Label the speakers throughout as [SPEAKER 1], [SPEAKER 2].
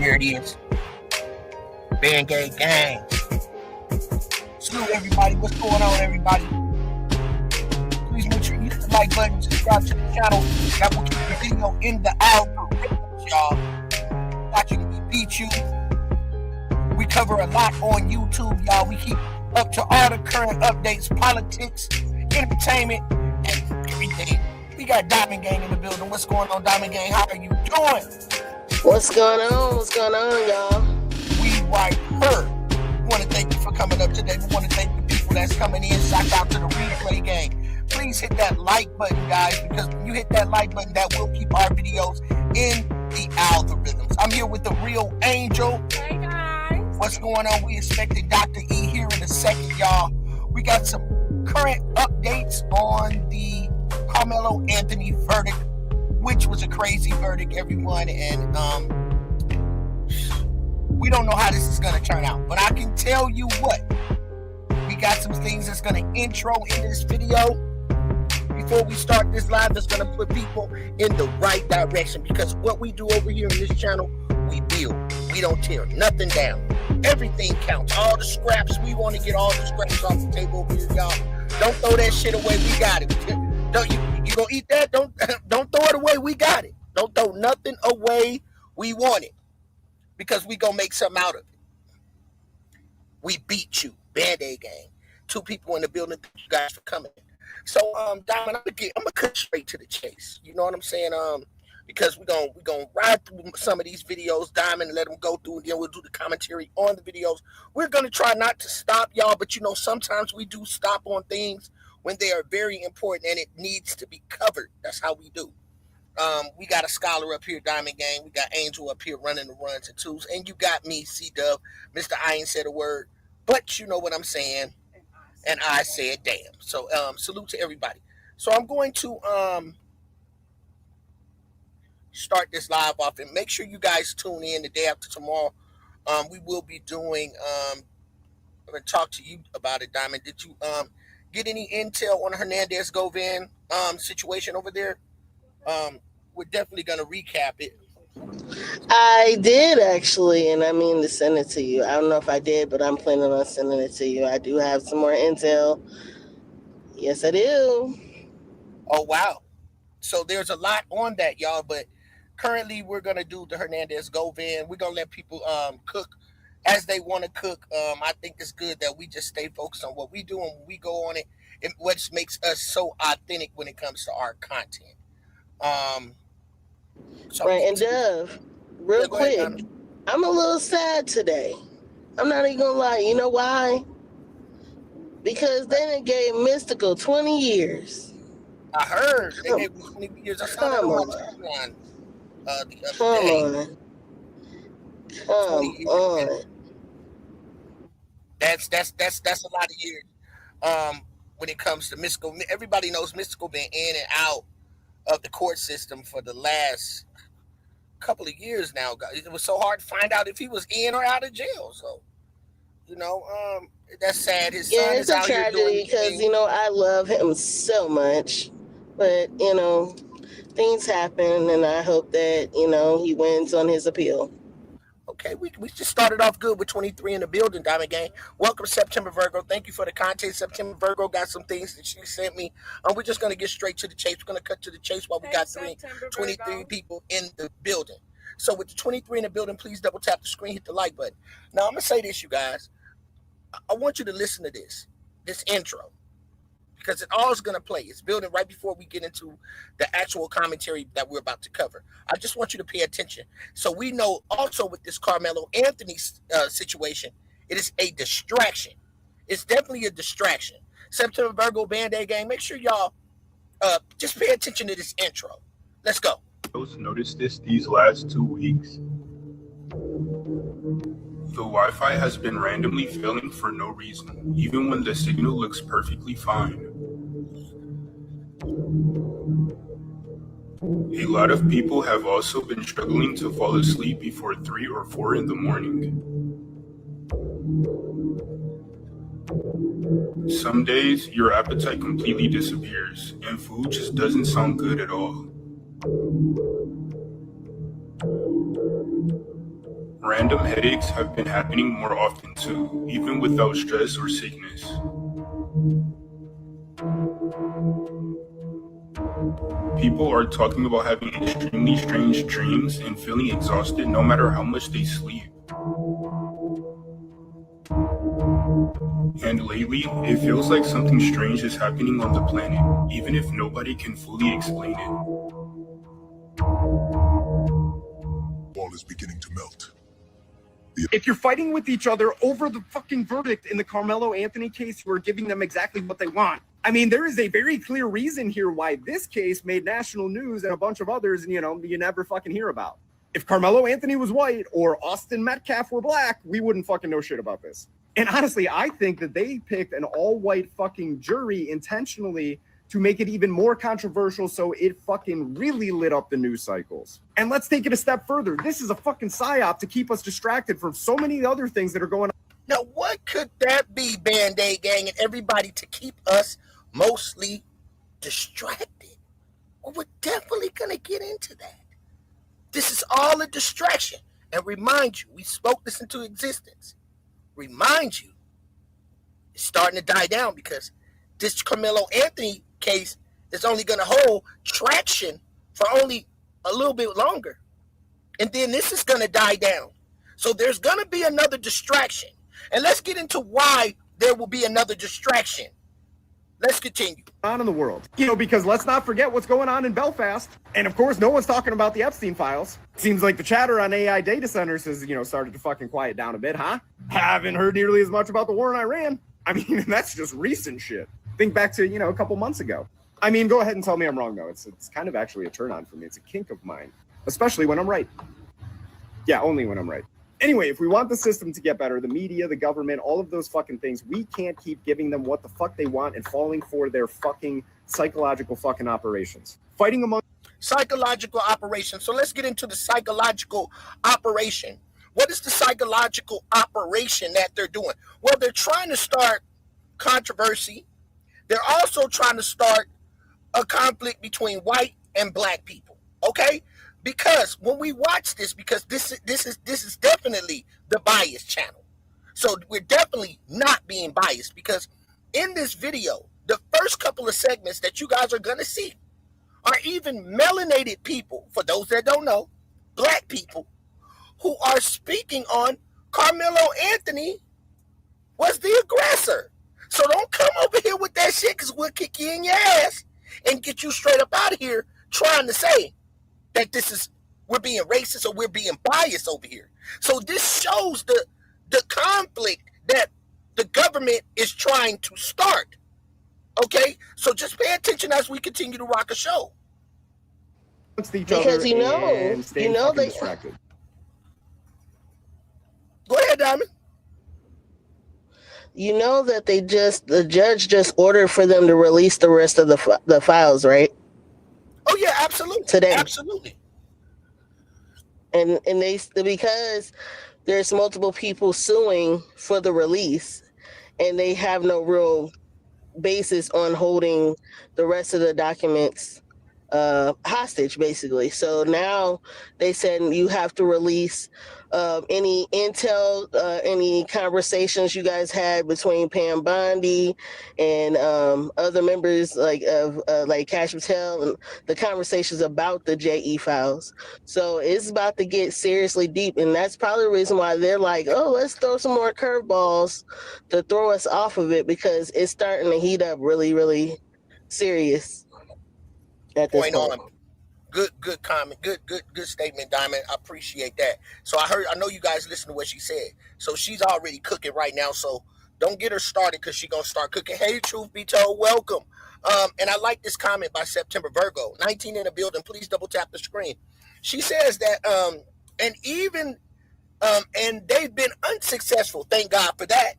[SPEAKER 1] Here it is. Band-Aid gang. Salute everybody. What's going on, everybody? Please make sure you hit the like button, subscribe to the channel. That will keep the video in the algorithm, y'all. Watching me beat you. We cover a lot on YouTube, y'all. We keep up to all the current updates, politics, entertainment, and everything. We got Diamond Gang in the building. What's going on, Diamond Gang? How are you doing?
[SPEAKER 2] What's going on? What's going on, y'all?
[SPEAKER 1] We right here. We want to thank you for coming up today. We want to thank the people that's coming in. Shout out to the replay gang. Please hit that like button, guys, because when you hit that like button, that will keep our videos in the algorithms. I'm here with the real Angel.
[SPEAKER 3] Hey, guys.
[SPEAKER 1] What's going on? We expecting Dr. E here in a second, y'all. We got some current updates on the Karmelo Anthony verdict, which was a crazy verdict, everyone, and we don't know how this is going to turn out, but I can tell you what, we got some things that's going to intro in this video before we start this live that's going to put people in the right direction, because what we do over here in this channel, we build. We don't tear nothing down. Everything counts. All the scraps, we want to get all the scraps off the table over here, y'all. Don't throw that shit away. We got it. Don't you gonna eat that? Don't throw it away. We got it. Don't throw nothing away. We want it because we gonna make something out of it. We beat you, Band-Aid gang. 2 people in the building. Thank you guys for coming. So, Diamond, I'm gonna cut straight to the chase. You know what I'm saying? Because we're gonna ride through some of these videos, Diamond, and let them go through, and then we'll do the commentary on the videos. We're gonna try not to stop y'all, but you know sometimes we do stop on things when they are very important and it needs to be covered. That's how we do. We got a scholar up here, Diamond Gang. We got Angel up here running the ones and twos, and you got me, C-Dub. Mr. I ain't said a word, but you know what I'm saying. And I said, damn. So salute to everybody. So I'm going to start this live off, and make sure you guys tune in the day after tomorrow. We will be doing I'm gonna talk to you about it, Diamond. Did you get any intel on the Hernandez-Govan situation over there? We're definitely gonna recap it.
[SPEAKER 2] I did actually, and I mean to send it to you. I don't know if I did, but I'm planning on sending it to you. I do have some more intel. Yes, I do.
[SPEAKER 1] Oh wow! So there's a lot on that, y'all. But currently, we're gonna do the Hernandez-Govan. We're gonna let people cook as they want to cook. I think it's good that we just stay focused on what we do, and when we go on it, what makes us so authentic when it comes to our content. So
[SPEAKER 2] right, and Dove, real quick, I'm a little sad today. I'm not even gonna lie. You know why? Because they done gave Mystical 20 years.
[SPEAKER 1] I heard they gave 20 years. I saw that on the other day.
[SPEAKER 2] Come on.
[SPEAKER 1] That's a lot of years. When it comes to Mystical, everybody knows Mystical been in and out of the court system for the last couple of years now. It was so hard to find out if he was in or out of jail. So, you know, that's sad. His son is out here doing
[SPEAKER 2] it's a tragedy because, you know, I love him so much. But, you know, things happen, and I hope that, you know, he wins on his appeal.
[SPEAKER 1] Okay, we just started off good with 23 in the building, Diamond Gang. Welcome, September Virgo. Thank you for the content. September Virgo got some things that she sent me. We're just going to get straight to the chase. We're going to cut to the chase while we got 23 people in the building. So with the 23 in the building, please double tap the screen, hit the like button. Now, I'm going to say this, you guys. I want you to listen to this intro, because it all is going to play. It's building right before we get into the actual commentary that we're about to cover. I just want you to pay attention. So we know also with this Karmelo Anthony situation, it is a distraction. It's definitely a distraction. September Virgo, Band-Aid gang, make sure y'all just pay attention to this intro. Let's go.
[SPEAKER 4] Noticed this these last 2 weeks. The Wi-Fi has been randomly failing for no reason, even when the signal looks perfectly fine. A lot of people have also been struggling to fall asleep before 3 or 4 in the morning. Some days, your appetite completely disappears, and food just doesn't sound good at all. Random headaches have been happening more often too, even without stress or sickness. People are talking about having extremely strange dreams and feeling exhausted no matter how much they sleep. And lately, it feels like something strange is happening on the planet, even if nobody can fully explain it.
[SPEAKER 3] Wall is beginning to melt.
[SPEAKER 5] If you're fighting with each other over the fucking verdict in the Karmelo Anthony case, we're giving them exactly what they want. I mean, there is a very clear reason here why this case made national news and a bunch of others, and you never fucking hear about. If Karmelo Anthony was white or Austin Metcalf were black, we wouldn't fucking know shit about this. And honestly, I think that they picked an all-white fucking jury intentionally to make it even more controversial, so it fucking really lit up the news cycles. And let's take it a step further. This is a fucking psyop to keep us distracted from so many other things that are going on.
[SPEAKER 1] Now, what could that be, Band-Aid Gang and everybody, to keep us mostly distracted? Well, we're definitely going to get into that. This is all a distraction. And remind you, we spoke this into existence. Remind you, it's starting to die down because this Karmelo Anthony case is only going to hold traction for only a little bit longer. And then this is going to die down. So there's going to be another distraction. And let's get into why there will be another distraction. Let's continue.
[SPEAKER 5] On in the world. Because let's not forget what's going on in Belfast. And of course, no one's talking about the Epstein files. Seems like the chatter on AI data centers has, started to fucking quiet down a bit, huh? Haven't heard nearly as much about the war in Iran. I mean, that's just recent shit. Think back to, a couple months ago. I mean, go ahead and tell me I'm wrong, though. It's kind of actually a turn on for me. It's a kink of mine, especially when I'm right. Yeah, only when I'm right. Anyway, if we want the system to get better, the media, the government, all of those fucking things, we can't keep giving them what the fuck they want and falling for their fucking psychological fucking operations. Fighting among
[SPEAKER 1] psychological operations. So let's get into the psychological operation. What is the psychological operation that they're doing? Well, they're trying to start controversy. They're also trying to start a conflict between white and black people. Okay? Because when we watch this, because this is definitely the bias channel. So we're definitely not being biased, because in this video, the first couple of segments that you guys are going to see are even melanated people, for those that don't know, black people, who are speaking on Karmelo Anthony was the aggressor. So don't come over here with that shit, because we'll kick you in your ass and get you straight up out of here trying to say that we're being racist or we're being biased over here. So this shows the conflict that the government is trying to start. Okay? So just pay attention as we continue to rock a show.
[SPEAKER 2] Because they
[SPEAKER 5] distracted.
[SPEAKER 1] Go ahead, Diamond.
[SPEAKER 2] You know that the judge just ordered for them to release the rest of the files, right?
[SPEAKER 1] Oh yeah, absolutely.
[SPEAKER 2] Today.
[SPEAKER 1] Absolutely.
[SPEAKER 2] And because there's multiple people suing for the release, and they have no real basis on holding the rest of the documents hostage, basically. So now they said you have to release any intel, any conversations you guys had between Pam Bondi and other members like Cash Patel, and the conversations about the JE files. So it's about to get seriously deep, and that's probably the reason why they're like, oh, let's throw some more curveballs to throw us off of it, because it's starting to heat up really, really serious at this point.
[SPEAKER 1] Good comment. Good statement, Diamond. I appreciate that. So I know you guys listen to what she said. So she's already cooking right now. So don't get her started, because she's gonna start cooking. Hey, truth be told, welcome. And I like this comment by September Virgo, 19 in the building. Please double tap the screen. She says that and they've been unsuccessful, thank God for that,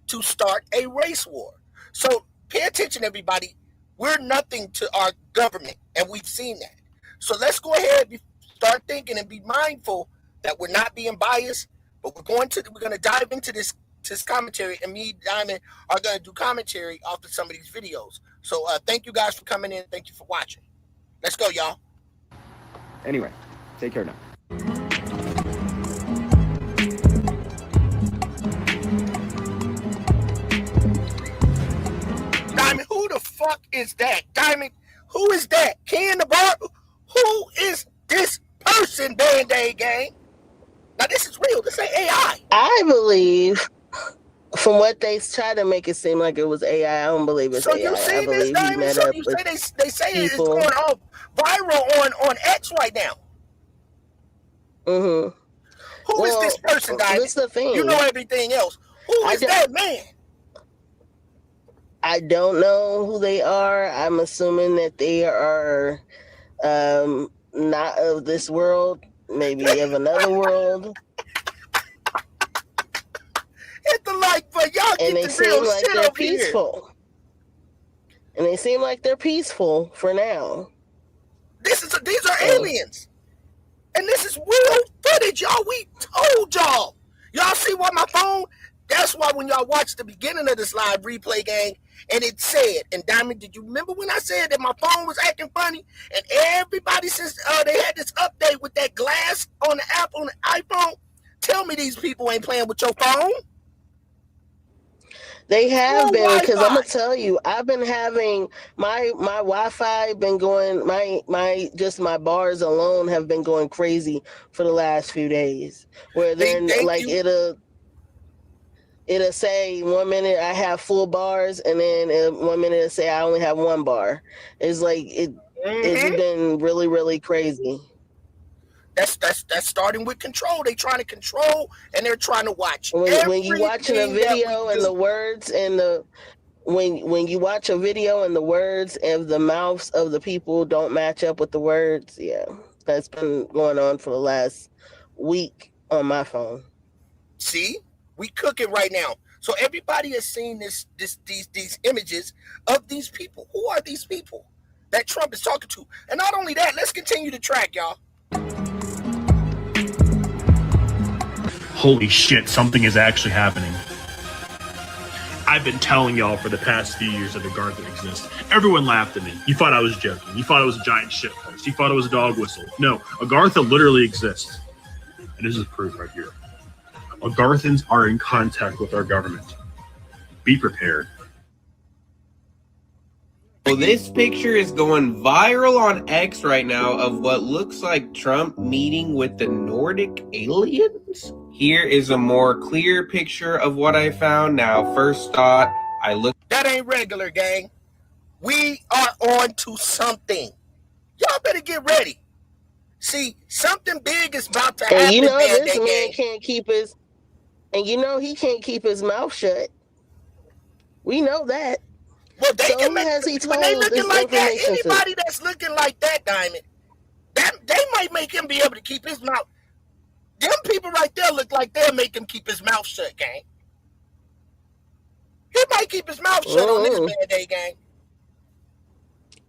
[SPEAKER 1] to start a race war. So pay attention, everybody. We're nothing to our government, and we've seen that. So let's go ahead and start thinking and be mindful that we're not being biased, but we're going to dive into this commentary, and me, Diamond, are going to do commentary off of some of these videos. So thank you guys for coming in. Thank you for watching. Let's go, y'all.
[SPEAKER 5] Anyway, take care now.
[SPEAKER 1] fuck is that? Diamond, who is that? Ken the Barber? Who is this person, Band-Aid Gang? Now, this is real. This ain't AI.
[SPEAKER 2] I believe, from what they try to make it seem like it was AI, I don't believe it's
[SPEAKER 1] So
[SPEAKER 2] AI.
[SPEAKER 1] you
[SPEAKER 2] I
[SPEAKER 1] seen this,
[SPEAKER 2] believe he
[SPEAKER 1] Diamond?
[SPEAKER 2] met
[SPEAKER 1] So
[SPEAKER 2] up
[SPEAKER 1] you
[SPEAKER 2] with
[SPEAKER 1] say they say it's
[SPEAKER 2] people.
[SPEAKER 1] going on viral on X right now.
[SPEAKER 2] Mm-hmm.
[SPEAKER 1] Who is this person, Diamond?
[SPEAKER 2] That's the thing.
[SPEAKER 1] You know everything else. Who is that man?
[SPEAKER 2] I don't know who they are. I'm assuming that they are not of this world, maybe of another world.
[SPEAKER 1] Hit the like button. Y'all
[SPEAKER 2] And
[SPEAKER 1] get
[SPEAKER 2] they
[SPEAKER 1] the real
[SPEAKER 2] seem like
[SPEAKER 1] shit
[SPEAKER 2] they're
[SPEAKER 1] up here.
[SPEAKER 2] peaceful. And they seem like they're peaceful for now.
[SPEAKER 1] These are aliens. And this is real footage, y'all. We told y'all. Y'all see what my phone? That's why when y'all watched the beginning of this live replay, gang, and it said, and Diamond, did you remember when I said that my phone was acting funny? And everybody, since they had this update with that glass on the app on the iPhone, tell me these people ain't playing with your phone.
[SPEAKER 2] They have been, because I'm
[SPEAKER 1] Wi-Fi.
[SPEAKER 2] gonna tell you, I've been having my Wi-Fi been going, my bars alone have been going crazy for the last few days. Where they're like it'll say 1 minute I have full bars, and then 1 minute it'll say I only have 1 bar. It's like it's been really, really crazy.
[SPEAKER 1] That's starting with control. They trying to control, and they're trying to watch.
[SPEAKER 2] When you watching a video and the words and the when you watch a video and the words of the mouths of the people don't match up with the words, yeah, that's been going on for the last week on my phone.
[SPEAKER 1] See, we cooking right now. So everybody has seen these images of these people. Who are these people that Trump is talking to? And not only that, let's continue to track, y'all.
[SPEAKER 6] Holy shit, something is actually happening. I've been telling y'all for the past few years that Agartha exists. Everyone laughed at me. You thought I was joking. You thought it was a giant shitpost. You thought it was a dog whistle. No, Agartha literally exists. And this is proof right here. Agarthans are in contact with our government. Be prepared.
[SPEAKER 7] Well, this picture is going viral on X right now of what looks like Trump meeting with the Nordic aliens. Here is a more clear picture of what I found. Now, first thought, I looked.
[SPEAKER 1] That ain't regular, gang. We are on to something. Y'all better get ready. See, something big is about to happen.
[SPEAKER 2] And you know this man can't keep his, and you know he can't keep his mouth shut. We know that.
[SPEAKER 1] Well, they
[SPEAKER 2] so
[SPEAKER 1] can
[SPEAKER 2] who
[SPEAKER 1] make,
[SPEAKER 2] has he
[SPEAKER 1] when they
[SPEAKER 2] told
[SPEAKER 1] looking
[SPEAKER 2] this
[SPEAKER 1] like that,
[SPEAKER 2] information to?
[SPEAKER 1] anybody that's looking like that, Diamond, that they might make him be able to keep his mouth. Them people right there look like they'll make him keep his mouth shut, gang. He might keep his mouth shut on this Band-Aid, gang.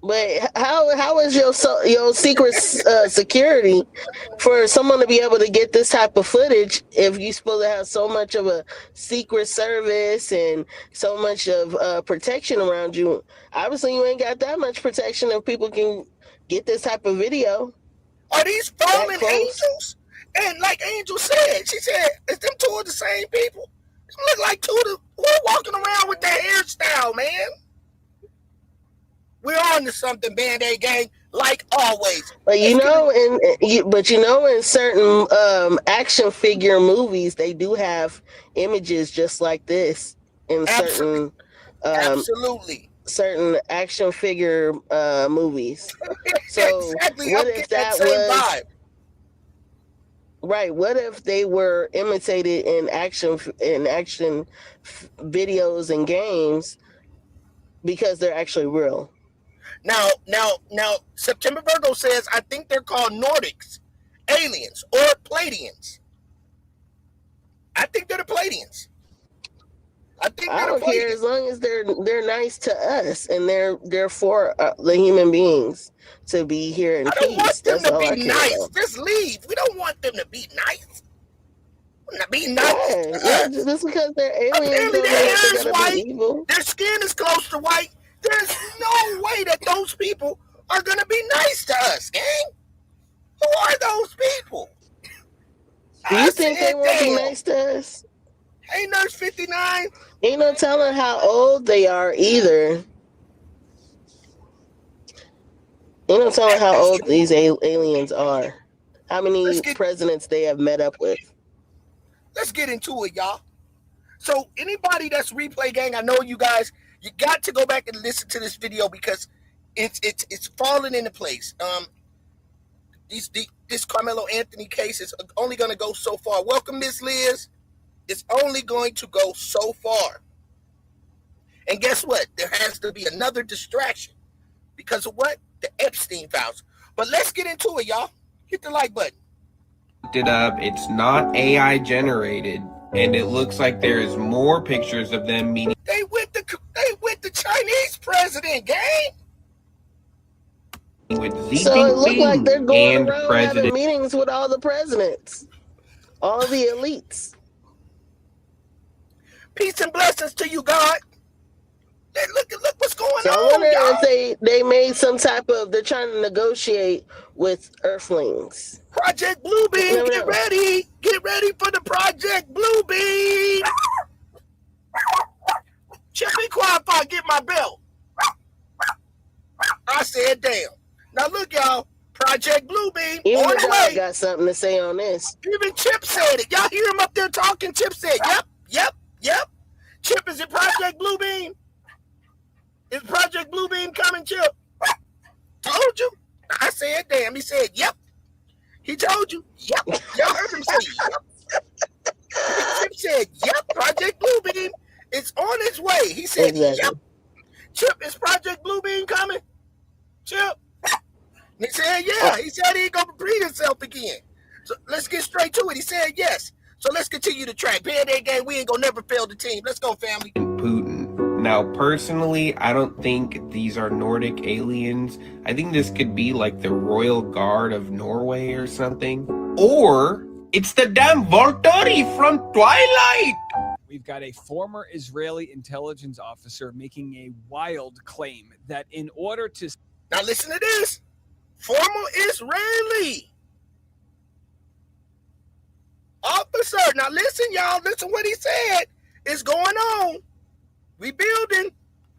[SPEAKER 2] But how is your secret security for someone to be able to get this type of footage if you're supposed to have so much of a secret service and so much of protection around you? Obviously, you ain't got that much protection if people can get this type of video.
[SPEAKER 1] Are these fallen angels? And like Angel said, she said, is them two of the same people? They look like two of the who walking around with that hairstyle, man. We're on to something, Band-Aid gang, like always.
[SPEAKER 2] But you know, in certain action figure movies, they do have images just like this in certain certain action figure movies. So
[SPEAKER 1] exactly.
[SPEAKER 2] what if that was right? What if they were imitated in action videos and games because they're actually real?
[SPEAKER 1] Now, September Virgo says, I think they're called Nordics, aliens, or Pleiadians. I think they're the Pleiadians.
[SPEAKER 2] I don't care as long as they're nice to us and they're for the human beings to be here in peace.
[SPEAKER 1] I don't want them to be nice. Just leave. We don't want them to be nice. Be nice.
[SPEAKER 2] Yeah, just because they're aliens.
[SPEAKER 1] Apparently their hair is white.
[SPEAKER 2] Evil.
[SPEAKER 1] Their skin is close to white. There's no way that those people are going to be nice to us, gang. Who are those people?
[SPEAKER 2] Do you think they won't be nice to us?
[SPEAKER 1] Hey, Nurse 59.
[SPEAKER 2] Ain't no telling how old they are either. You don't tell me how old these aliens are. How many
[SPEAKER 1] get-
[SPEAKER 2] presidents they have met up with.
[SPEAKER 1] Let's get into it, y'all. So anybody that's replay gang, I know you guys, you got to go back and listen to this video because it's falling into place. This Karmelo Anthony case is only going to go so far. Welcome, Miss Liz. It's only going to go so far. And guess what? There has to be another distraction because of what? The Epstein files. But let's get into it, y'all. Hit the like button.
[SPEAKER 7] Looked it up. It's not AI generated, and it looks like there's more pictures of them meeting.
[SPEAKER 1] They with the Chinese president, gang.
[SPEAKER 7] With Xi
[SPEAKER 2] So it looked like they're
[SPEAKER 7] Jinping
[SPEAKER 2] going
[SPEAKER 7] and
[SPEAKER 2] around
[SPEAKER 7] President
[SPEAKER 2] having meetings with all the presidents, all the elites.
[SPEAKER 1] Peace and blessings to you, God. Hey, look what's going
[SPEAKER 2] So I
[SPEAKER 1] on,
[SPEAKER 2] wonder
[SPEAKER 1] y'all.
[SPEAKER 2] if they made some type of, they're trying to negotiate with Earthlings.
[SPEAKER 1] Project Bluebeam,
[SPEAKER 2] Never
[SPEAKER 1] get
[SPEAKER 2] know.
[SPEAKER 1] ready. Get ready for the Project Bluebeam. Chip, be quiet before I get my belt. I said, damn. Now look, y'all. Project Bluebeam
[SPEAKER 2] Even
[SPEAKER 1] on
[SPEAKER 2] the
[SPEAKER 1] the
[SPEAKER 2] dog
[SPEAKER 1] way.
[SPEAKER 2] got something to say on this.
[SPEAKER 1] Even Chip said it. Y'all hear him up there talking? Chip said, yep. Chip, is it Project Bluebeam? Is Project Bluebeam coming, Chip? Told you. I said, damn. He said, yep. He told you. Yep. Y'all heard him say, yep. Chip said, yep. Project Bluebeam is on its way. He said,
[SPEAKER 2] Exactly.
[SPEAKER 1] yep. Chip, is Project Bluebeam coming? Chip. He said, yeah. He said he ain't going to repeat himself again. So let's get straight to it. He said, yes. So let's continue the track. Band-Aid gang, we ain't going to never fail the team. Let's go, family.
[SPEAKER 7] Putin. Now, personally, I don't think these are Nordic aliens. I think this could be like the Royal Guard of Norway or something. Or it's the damn Volturi from Twilight.
[SPEAKER 8] We've got a former Israeli intelligence officer making a wild claim that in order to...
[SPEAKER 1] Now listen to this. Former Israeli officer. Now listen, y'all. Listen what he said is going on. We building.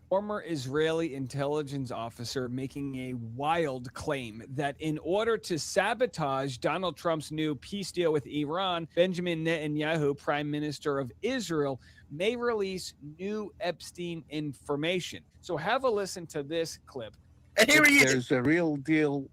[SPEAKER 8] Former Israeli intelligence officer making a wild claim that in order to sabotage Donald Trump's new peace deal with Iran, Benjamin Netanyahu, Prime Minister of Israel, may release new Epstein information. So have a listen to this clip.
[SPEAKER 1] And here he is.
[SPEAKER 9] There's a real deal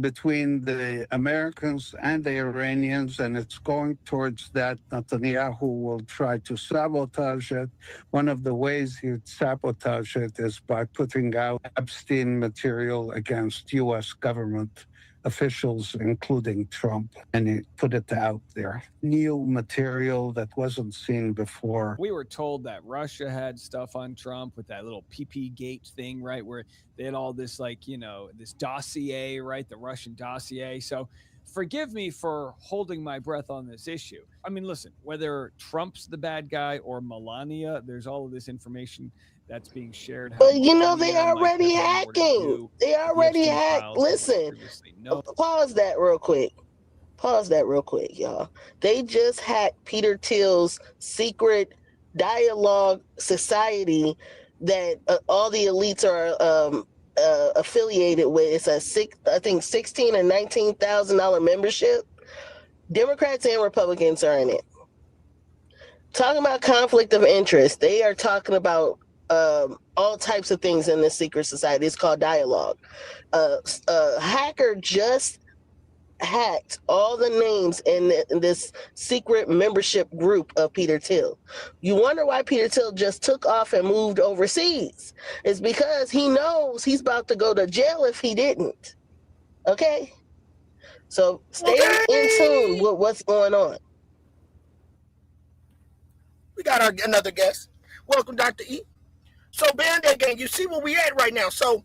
[SPEAKER 9] between the Americans and the Iranians, and it's going towards that. Netanyahu will try to sabotage it. One of the ways he'd sabotage it is by putting out Epstein material against U.S. government officials, including Trump, and he put it out there. New material that wasn't seen before.
[SPEAKER 8] We were told that Russia had stuff on Trump with that little PP Gate thing, right? Where they had all this, like, you know, this dossier, right? The Russian dossier. So forgive me for holding my breath on this issue. I mean, listen, whether Trump's the bad guy or Melania, there's all of this information that's being shared.
[SPEAKER 2] But you know, they already hacking. They already hacked. Listen, pause that real quick. Y'all. They just hacked Peter Thiel's secret dialogue society that all the elites are affiliated with. It's a $16,000 and $19,000 membership. Democrats and Republicans are in it. Talking about conflict of interest, they are talking about all types of things in this secret society. It's called dialogue. A hacker just hacked all the names in this secret membership group of Peter Thiel. You wonder why Peter Thiel just took off and moved overseas. It's because he knows he's about to go to jail if he didn't. Okay? So stay in tune with what's going on.
[SPEAKER 1] We got another guest. Welcome, Dr. E. So, Band-Aid gang, you see where we at right now. So,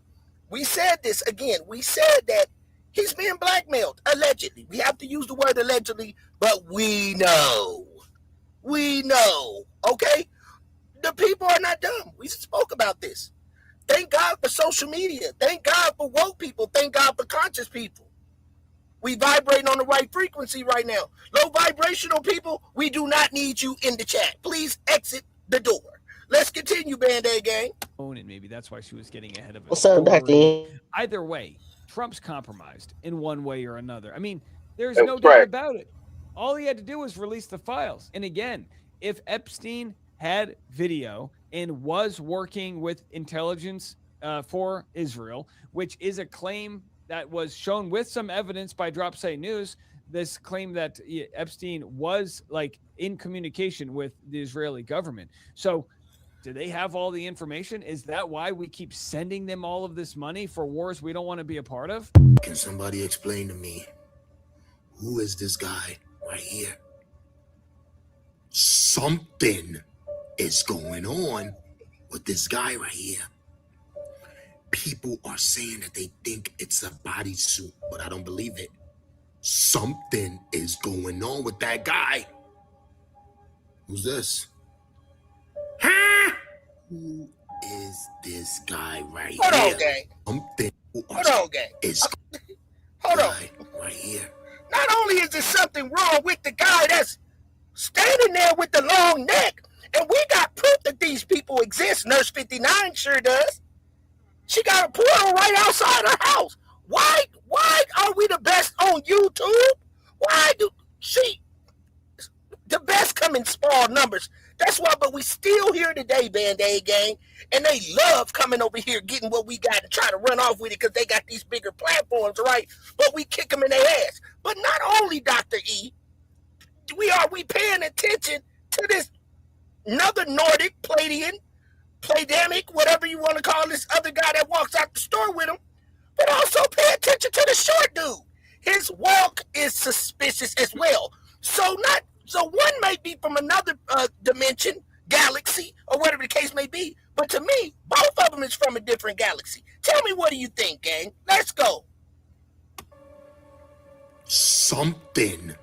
[SPEAKER 1] we said this again. We said that he's being blackmailed, allegedly. We have to use the word allegedly, but we know. We know, okay? The people are not dumb. We spoke about this. Thank God for social media. Thank God for woke people. Thank God for conscious people. We vibrating on the right frequency right now. Low vibrational people, we do not need you in the chat. Please exit the door. Let's continue, Band-Aid gang.
[SPEAKER 8] And maybe that's why she was getting ahead of it.
[SPEAKER 2] What's up, Dr. E?
[SPEAKER 8] Either way, Trump's compromised in one way or another. I mean, there's
[SPEAKER 10] That's
[SPEAKER 8] no doubt
[SPEAKER 10] right.
[SPEAKER 8] about it. All he had to do was release the files. And again, if Epstein had video and was working with intelligence for Israel, which is a claim that was shown with some evidence by Drop Site News, this claim that Epstein was like in communication with the Israeli government. So do they have all the information? Is that why we keep sending them all of this money for wars we don't want to be a part of?
[SPEAKER 11] Can somebody explain to me, who is this guy right here? Something is going on with this guy right here. People are saying that they think it's a bodysuit, but I don't believe it. Something is going on with that guy. Who's this? Huh? Who is this guy right
[SPEAKER 1] Hold
[SPEAKER 11] here?
[SPEAKER 1] on, gang.
[SPEAKER 11] Something
[SPEAKER 1] Hold on, gang.
[SPEAKER 11] is
[SPEAKER 1] Hold on.
[SPEAKER 11] right here.
[SPEAKER 1] Not only is there something wrong with the guy that's standing there with the long neck, and we got proof that these people exist. Nurse 59 sure does. She got a portal right outside her house. Why are we the best on YouTube? Why do the best come in small numbers? That's why, but we still here today, Band-Aid Gang, and they love coming over here, getting what we got and try to run off with it because they got these bigger platforms, right? But we kick them in their ass. But not only, Dr. E, we paying attention to this another Nordic Palladium, whatever you want to call this other guy that walks out the store with him, but also pay attention to the short dude. His walk is suspicious as well. So one may be from another dimension, galaxy, or whatever the case may be, but to me, both of them is from a different galaxy. Tell me, what do you think, gang? Let's go.
[SPEAKER 11] Something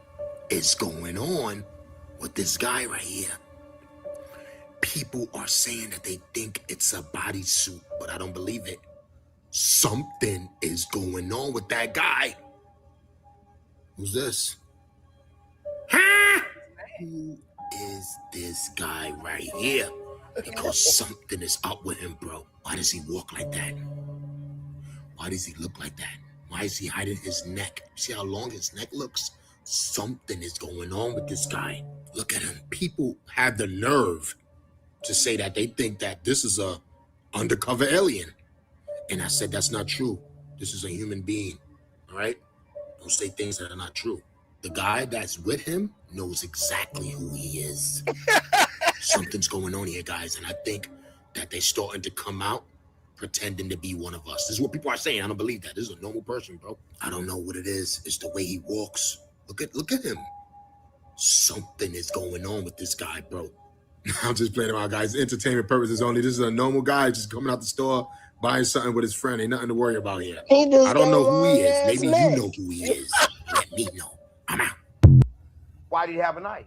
[SPEAKER 11] is going on with this guy right here. People are saying that they think it's a bodysuit, but I don't believe it. Something is going on with that guy. Who's this? Huh? Who is this guy right here? Because something is up with him, bro. Why does he walk like that? Why does he look like that? Why is he hiding his neck? See how long his neck looks? Something is going on with this guy. Look at him. People have the nerve to say that they think that this is a undercover alien. And I said, that's not true. This is a human being, all right? Don't say things that are not true. The guy that's with him knows exactly who he is. Something's going on here, guys, and I think that they're starting to come out pretending to be one of us. This is what people are saying. I don't believe that. This is a normal person, bro. I don't know what it is. It's the way he walks. Look at him. Something is going on with this guy, bro. I'm just playing around, guys. Entertainment purposes only. This is a normal guy just coming out the store, buying something with his friend. Ain't nothing to worry about here. I don't know who he is. Maybe you know who he is. Let me know. I'm out.
[SPEAKER 12] Why did he have a knife?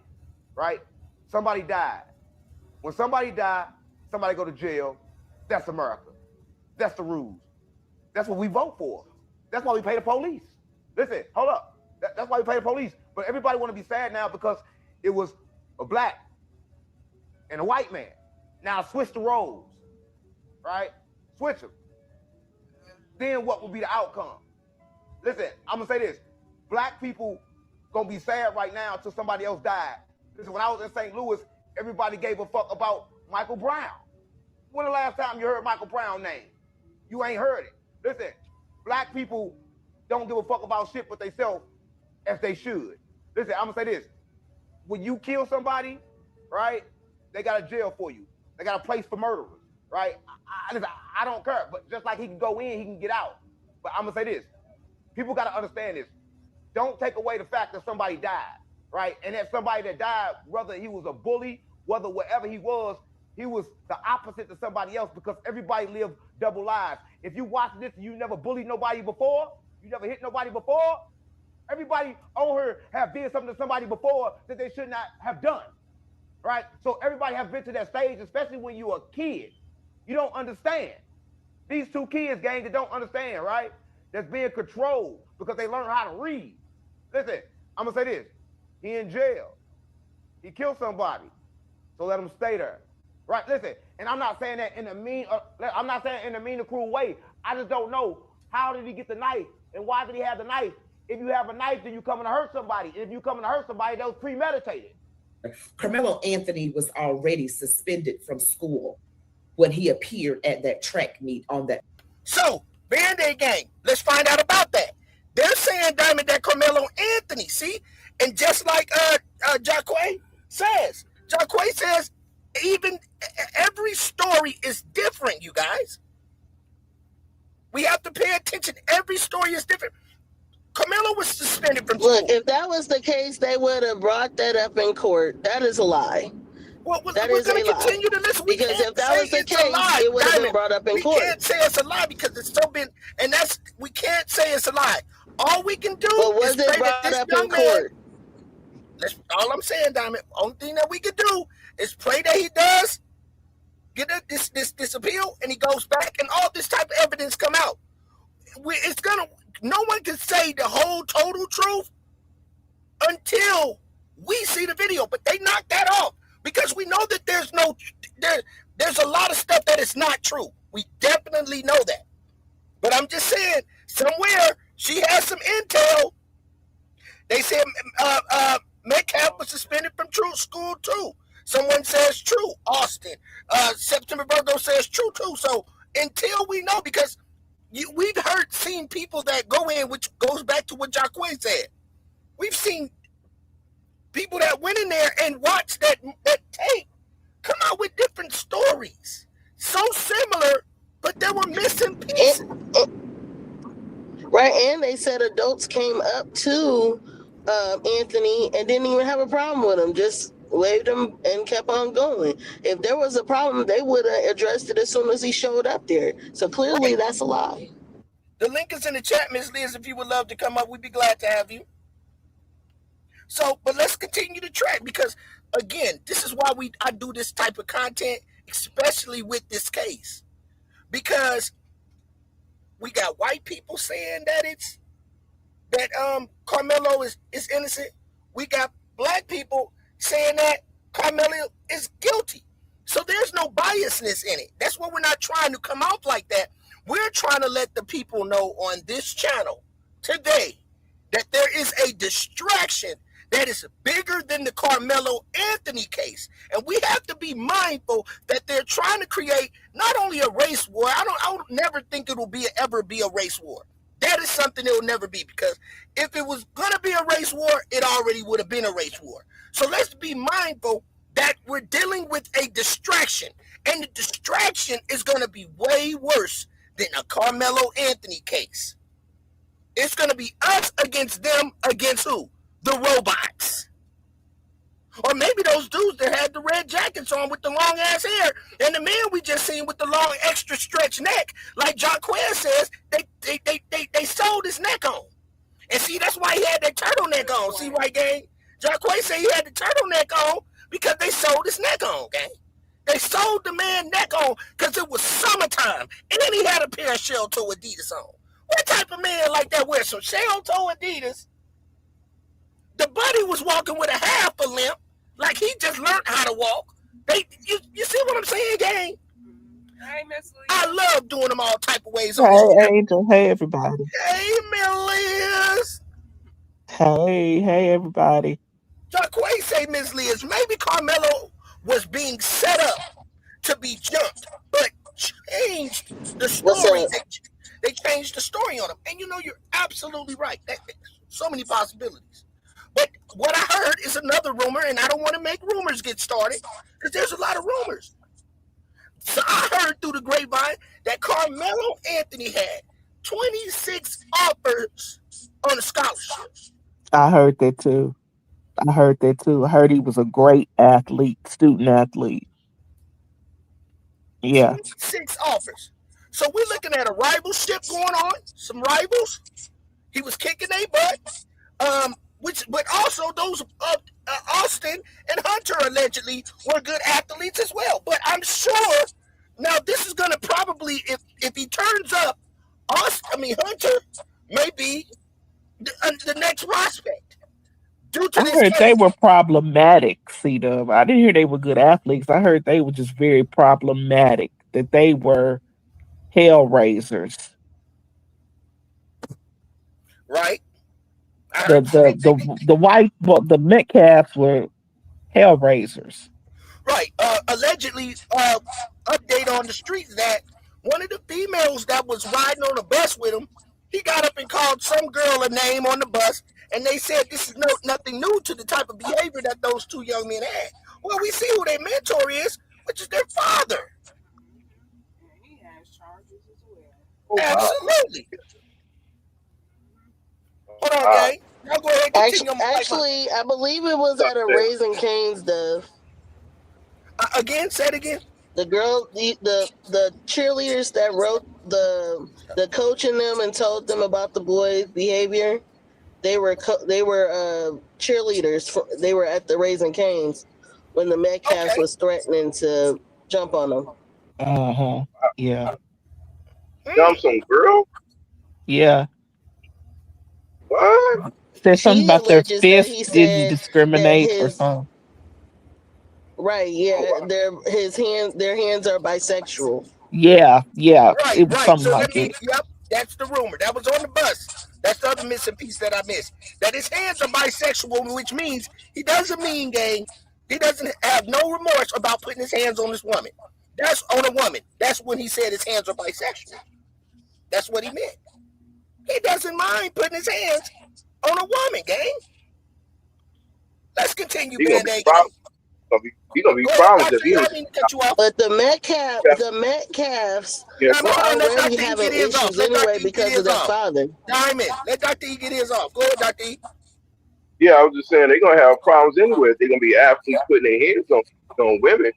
[SPEAKER 12] Right? Somebody died. When somebody died, somebody go to jail. That's America. That's the rules. That's what we vote for. That's why we pay the police. Listen, hold up. That's why we pay the police. But everybody want to be sad now because it was a black and a white man. Now switch the roles, right? Switch them. Then what will be the outcome? Listen, I'm gonna say this. Black people gonna be sad right now until somebody else died. Listen, when I was in St. Louis, everybody gave a fuck about Michael Brown. When the last time you heard Michael Brown's name? You ain't heard it. Listen, black people don't give a fuck about shit but they self as they should. Listen, I'm gonna say this. When you kill somebody, right, they got a jail for you. They got a place for murderers, right? Listen, I don't care, but just like he can go in, he can get out. But I'm gonna say this. People gotta understand this. Don't take away the fact that somebody died, right? And that somebody that died, whether he was a bully, whether whatever he was the opposite to somebody else because everybody lived double lives. If you watch this and you never bullied nobody before, you never hit nobody before, everybody on here have did something to somebody before that they should not have done, right? So everybody has been to that stage, especially when you're a kid. You don't understand. These two kids, gang, that don't understand, right? That's being controlled because they learn how to read. Listen, I'm gonna say this. He in jail. He killed somebody. So let him stay there. Right, listen, and I'm not saying that in a mean, I'm not saying in a mean or cruel way. I just don't know How did he get the knife? And why did he have the knife? If you have a knife, then you coming to hurt somebody. If you coming to hurt somebody, that was premeditated.
[SPEAKER 10] Karmelo Anthony was already suspended from school when he appeared at that track meet on that.
[SPEAKER 1] So, Band-Aid gang, let's find out about that. They're saying, Diamond, that Karmelo Anthony, see? And just like Jacquay says, even every story is different, you guys. We have to pay attention. Every story is different. Karmelo was suspended from school.
[SPEAKER 2] Look, if that was the case, they would have brought that up in court. That is a lie.
[SPEAKER 1] Well, we're
[SPEAKER 2] That
[SPEAKER 1] going
[SPEAKER 2] is a
[SPEAKER 1] to
[SPEAKER 2] lie.
[SPEAKER 1] continue to listen.
[SPEAKER 2] Because if that was the case, it would have been brought up in court.
[SPEAKER 1] We can't say it's a lie because it's so been, and we can't say it's a lie. All we can do is pray that this young man. All I'm saying, Diamond, only thing that we can do is pray that he does get this appeal and he goes back and all this type of evidence come out. No one can say the whole total truth until we see the video, but they knocked that off because we know that there's a lot of stuff that is not true. We definitely know that. But I'm just saying, somewhere she has some intel. They said Metcalf was suspended from school too. Someone says true. Austin. September Virgo says true too. So until we know, because we've seen people that go in, which goes back to what Jacquay said. We've seen people that went in there and watched that tape come out with different stories. So similar, but there were missing pieces.
[SPEAKER 2] Right, and they said adults came up to Anthony and didn't even have a problem with him, just waved him and kept on going. If there was a problem, they would have addressed it as soon as he showed up there. So clearly that's a lie.
[SPEAKER 1] The link is in the chat, Ms. Liz. If you would love to come up, we'd be glad to have you. So, but let's continue to track because, again, this is why I do this type of content, especially with this case. Because we got white people saying that Karmelo is innocent. We got black people saying that Karmelo is guilty. So there's no biasness in it. That's why we're not trying to come out like that. We're trying to let the people know on this channel today that there is a distraction that is bigger than the Karmelo Anthony case. And we have to be mindful that they're trying to create not only a race war. I would never think it will ever be a race war. That is something it will never be, because if it was going to be a race war, it already would have been a race war. So let's be mindful that we're dealing with a distraction, and the distraction is going to be way worse than a Karmelo Anthony case. It's going to be us against them against who? The robots. Or maybe those dudes that had the red jackets on with the long ass hair, and the man we just seen with the long extra stretch neck, like Jacquay says, they sewed his neck on. And see, that's why he had that turtleneck on. See, right, gang? Jacquay said he had the turtleneck on because they sewed his neck on, gang. They sewed the man neck on because it was summertime, and he had a pair of shell-toe Adidas on. What type of man like that wears some shell-toe Adidas? The buddy was walking with a half a limp, like he just learned how to walk. You see what I'm saying, gang? I love doing them all type of ways.
[SPEAKER 13] Hey, Angel. Hey, everybody.
[SPEAKER 1] Hey, Liz.
[SPEAKER 13] Hey, everybody.
[SPEAKER 1] Jacquay say, Ms. Liz, maybe Karmelo was being set up to be jumped, but changed the story. They changed the story on him. And you're absolutely right. So many possibilities. But what I heard is another rumor, and I don't want to make rumors get started because there's a lot of rumors. So I heard through the grapevine that Karmelo Anthony had 26 offers on a scholarship.
[SPEAKER 13] I heard that too. I heard he was a great athlete, student athlete. Yeah.
[SPEAKER 1] 26 offers. So we're looking at a rivalship going on, some rivals. He was kicking their butt. But also those Austin and Hunter allegedly were good athletes as well. But I'm sure now this is going to probably, if he turns up, Hunter may be the next prospect.
[SPEAKER 13] I heard they were problematic, C-Dub. I didn't hear they were good athletes. I heard they were just very problematic, that they were hell raisers.
[SPEAKER 1] Right. I
[SPEAKER 13] The
[SPEAKER 1] heard the same thing.
[SPEAKER 13] the white the Metcalfs were hellraisers.
[SPEAKER 1] Right. Allegedly, update on the streets that one of the females that was riding on the bus with him, he got up and called some girl a name on the bus, and they said this is nothing new to the type of behavior that those two young men had. Well, we see who their mentor is, which is their father. Absolutely. Hold on, gang. Y'all go ahead and continue.
[SPEAKER 2] Actually, I believe it was at a Raising Cane's, Dove.
[SPEAKER 1] Again, say it again.
[SPEAKER 2] The girl, the cheerleaders that wrote the coach in them and told them about the boys' behavior. They were cheerleaders. They were at the Raising Cane's when the Metcalfs was threatening to jump on them.
[SPEAKER 13] Yeah.
[SPEAKER 14] Jump some girl?
[SPEAKER 13] Yeah.
[SPEAKER 14] What?
[SPEAKER 13] Said something about their
[SPEAKER 2] He
[SPEAKER 13] fist didn't discriminate or something.
[SPEAKER 2] Right, yeah. Their hands are bisexual.
[SPEAKER 13] Yeah.
[SPEAKER 1] Right,
[SPEAKER 13] It was
[SPEAKER 1] right.
[SPEAKER 13] something
[SPEAKER 1] So
[SPEAKER 13] like it.
[SPEAKER 1] Yep, that's the rumor. That was on the bus. That's the other missing piece that I missed. That his hands are bisexual, which means he doesn't mean gang. He doesn't have no remorse about putting his hands on this woman. That's on a woman. That's when he said his hands are bisexual. That's what he meant. He doesn't mind putting his hands on a woman, gang. Let's continue, Band-Aid.
[SPEAKER 14] He's gonna be problems if he
[SPEAKER 2] But the Metcalfs were already having issues anyway because of their father.
[SPEAKER 1] Diamond, let Dr. E get his off. Go ahead, Dr. E.
[SPEAKER 14] Yeah, I was just saying they're gonna have problems anyway. They're gonna be athletes putting their hands on women.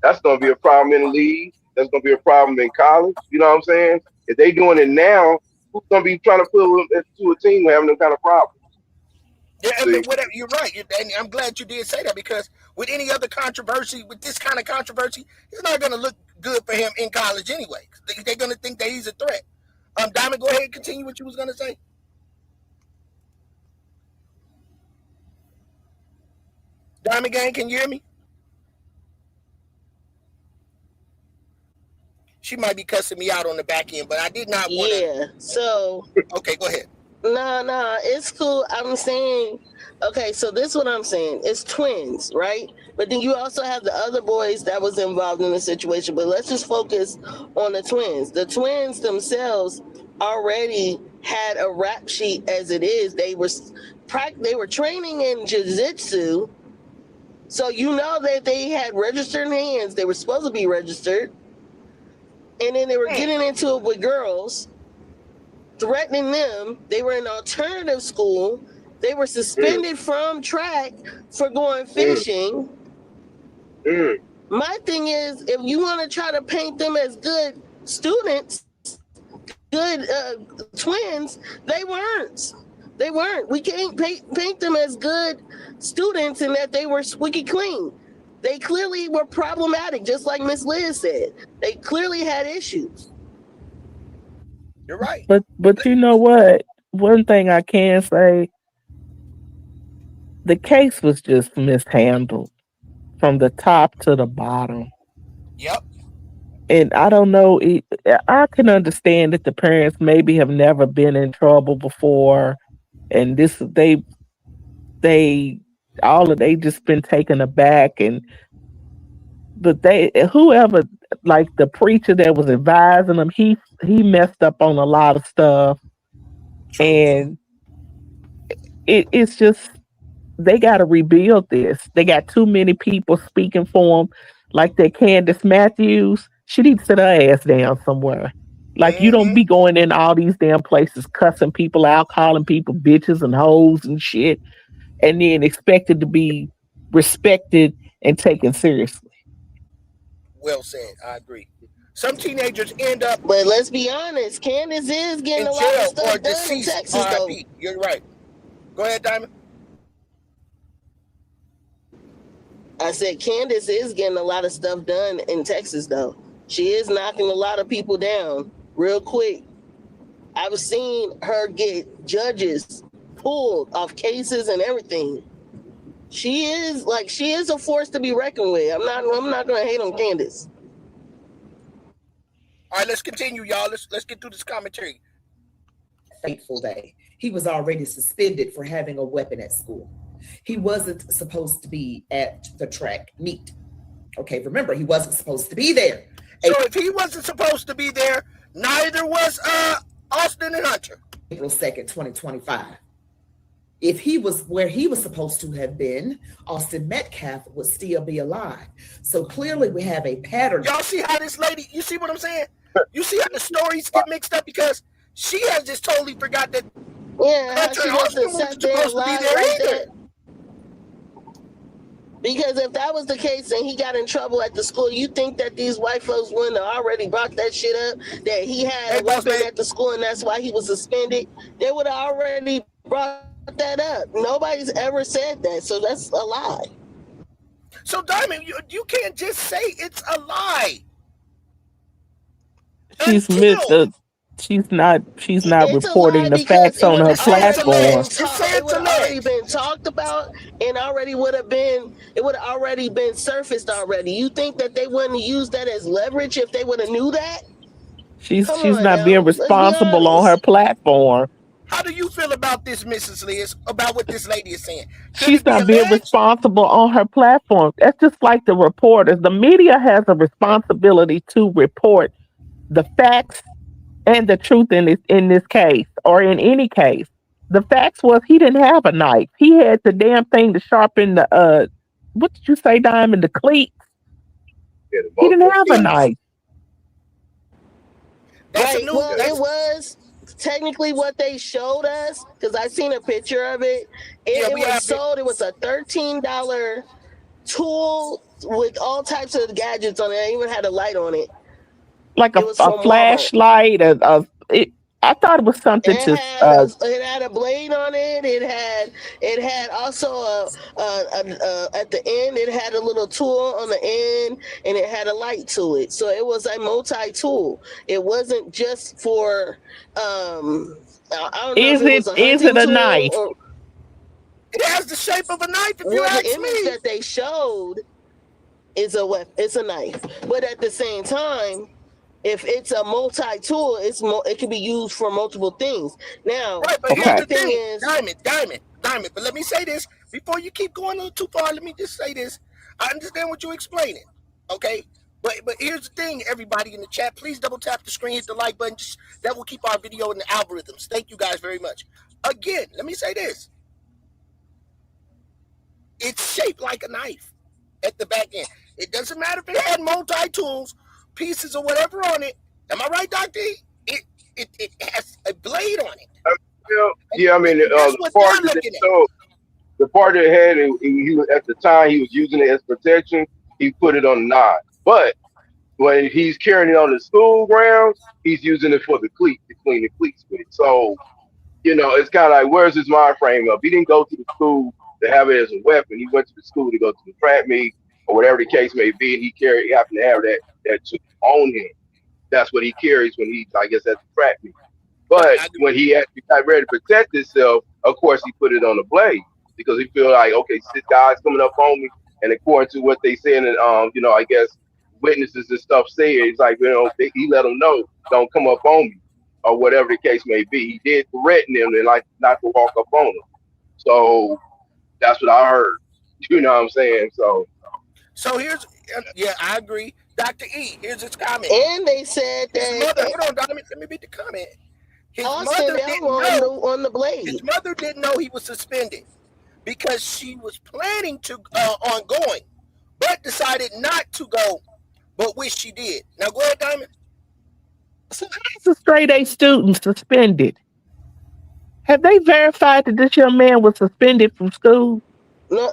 [SPEAKER 14] That's gonna be a problem in the league. That's gonna be a problem in college. You know what I'm saying? If they doing it now, who's gonna be trying to put them into a team having them kind of problems?
[SPEAKER 1] Yeah, I mean, whatever. You're right, and I'm glad you did say that because with any other controversy, with this kind of controversy, it's not going to look good for him in college anyway. They're going to think that he's a threat. Diamond, go ahead and continue what you was going to say. Diamond Gang, can you hear me? She might be cussing me out on the back end, but I did not want to.
[SPEAKER 2] Yeah, so.
[SPEAKER 1] Okay, go ahead.
[SPEAKER 2] No, it's cool. I'm saying, okay, so this is what I'm saying. It's twins, right? But then you also have the other boys that was involved in the situation. But let's just focus on the twins. The twins themselves already had a rap sheet as it is. They were training in jiu-jitsu. So you know that they had registered hands. They were supposed to be registered. And then they were getting into it with girls, threatening them. They were in alternative school. They were suspended from track for going fishing. My thing is, if you want to try to paint them as good students, good twins, they weren't. They weren't. We can't paint them as good students in that they were squeaky clean. They clearly were problematic, just like Miss Liz said. They clearly had issues.
[SPEAKER 1] You're right.
[SPEAKER 13] But you know what? One thing I can say, the case was just mishandled from the top to the bottom.
[SPEAKER 1] Yep.
[SPEAKER 13] And I don't know. I can understand that the parents maybe have never been in trouble before, and they just been taken aback, but whoever, like the preacher that was advising them, he messed up on a lot of stuff. And it's just, they got to rebuild this. They got too many people speaking for them, like that Candace Matthews. She needs to sit her ass down somewhere. Like, you don't be going in all these damn places cussing people out, calling people bitches and hoes and shit, and then expected to be respected and taken seriously.
[SPEAKER 1] Well said. I agree. Some teenagers end up.
[SPEAKER 2] But let's be honest, Candace is getting a lot of stuff done in Texas, though.
[SPEAKER 1] You're right. Go ahead, Diamond.
[SPEAKER 2] I said Candace is getting a lot of stuff done in Texas, though. She is knocking a lot of people down real quick. I've seen her get judges pulled off cases and everything. She is a force to be reckoned with. I'm not gonna hate on Candace.
[SPEAKER 1] All right, let's continue, y'all. Let's get through this commentary.
[SPEAKER 10] Fateful day. he was already suspended for having a weapon at school. He wasn't supposed to be at the track meet. Okay, remember, he wasn't supposed to be there.
[SPEAKER 1] So if he wasn't supposed to be there, neither was Austin and Hunter.
[SPEAKER 10] April 2nd, 2025. If he was where he was supposed to have been, Austin Metcalf would still be alive. So clearly we have a pattern.
[SPEAKER 1] Y'all see how this lady, you see what I'm saying? You see how the stories get mixed up because she has just totally forgot that Hunter and Austin weren't supposed to be there either.
[SPEAKER 2] Because if that was the case and he got in trouble at the school, you think that these white folks wouldn't have already brought that shit up, that he had a weapon at the school and that's why he was suspended? They would have already brought that up. Nobody's ever said that, so that's a lie.
[SPEAKER 1] So Diamond, you can't just say it's a lie.
[SPEAKER 13] She's not reporting the facts on her platform.
[SPEAKER 2] It would have already been talked about and it would have already been surfaced already. You think that they wouldn't use that as leverage if they would have knew that?
[SPEAKER 13] She's not being responsible on her platform.
[SPEAKER 1] How do you feel about this, Mrs. Liz, about what this lady is saying?
[SPEAKER 13] She's not being responsible on her platform. That's just like the reporters. The media has a responsibility to report the facts and the truth in this case, or in any case. The facts was he didn't have a knife. He had the damn thing to sharpen the what did you say, Diamond? The cleats.
[SPEAKER 14] Yeah,
[SPEAKER 13] he didn't have a knife.
[SPEAKER 2] Right. Well, it was technically what they showed us, because I seen a picture of it. It was sold. It was a $13 tool with all types of gadgets on it. It even had a light on it.
[SPEAKER 13] Like a flashlight. I thought it was something
[SPEAKER 2] it had a blade on it. It had also at the end it had a little tool on the end, and it had a light to it. So it was a multi-tool. It wasn't just for I don't know.
[SPEAKER 13] Is it a knife?
[SPEAKER 1] It has the shape of a knife. If you ask me,
[SPEAKER 2] the image that they showed is a weapon. It's a knife, but at the same time, if it's a multi-tool, it can be used for multiple things. Now,
[SPEAKER 1] right, but here's the thing is, Diamond. But let me say this before you keep going a little too far. Let me just say this. I understand what you're explaining, okay? But here's the thing, everybody in the chat. Please double tap the screen, hit the like button. That will keep our video in the algorithms. Thank you guys very much. Again, let me say this. It's shaped like a knife at the back end. It doesn't matter if it had multi-tools, pieces or whatever on it. Am I right, Dr. E? It has a blade on it.
[SPEAKER 14] Yeah, I mean, the part that had, he was, at the time he was using it as protection, he put it on the knife. But when he's carrying it on the school grounds, he's using it for the cleat, to clean the cleats with it. So, it's kind of like, where's his mind frame up? He didn't go to the school to have it as a weapon. He went to the school to go to the track meet or whatever the case may be, and he happened to have that tool on him. That's what he carries when he's, I guess, at the track meet. But when he actually got ready to protect himself, of course, he put it on the blade because he feel like, okay, this guy's coming up on me. And according to what they said, and I guess witnesses and stuff say, it's like, he let them know, don't come up on me or whatever the case may be. He did threaten them and like not to walk up on him. So that's what I heard. You know what I'm saying?
[SPEAKER 1] So here's, I agree. Dr. E, here's his comment.
[SPEAKER 2] And they said that
[SPEAKER 1] his mother, hold on, let me read the comment. His
[SPEAKER 2] mother didn't know on the blade.
[SPEAKER 1] His mother didn't know he was suspended because she was planning to on going, but decided not to go, but wish she did. Now go ahead, Diamond.
[SPEAKER 13] So how's a straight A student suspended? Have they verified that this young man was suspended from school?
[SPEAKER 2] No.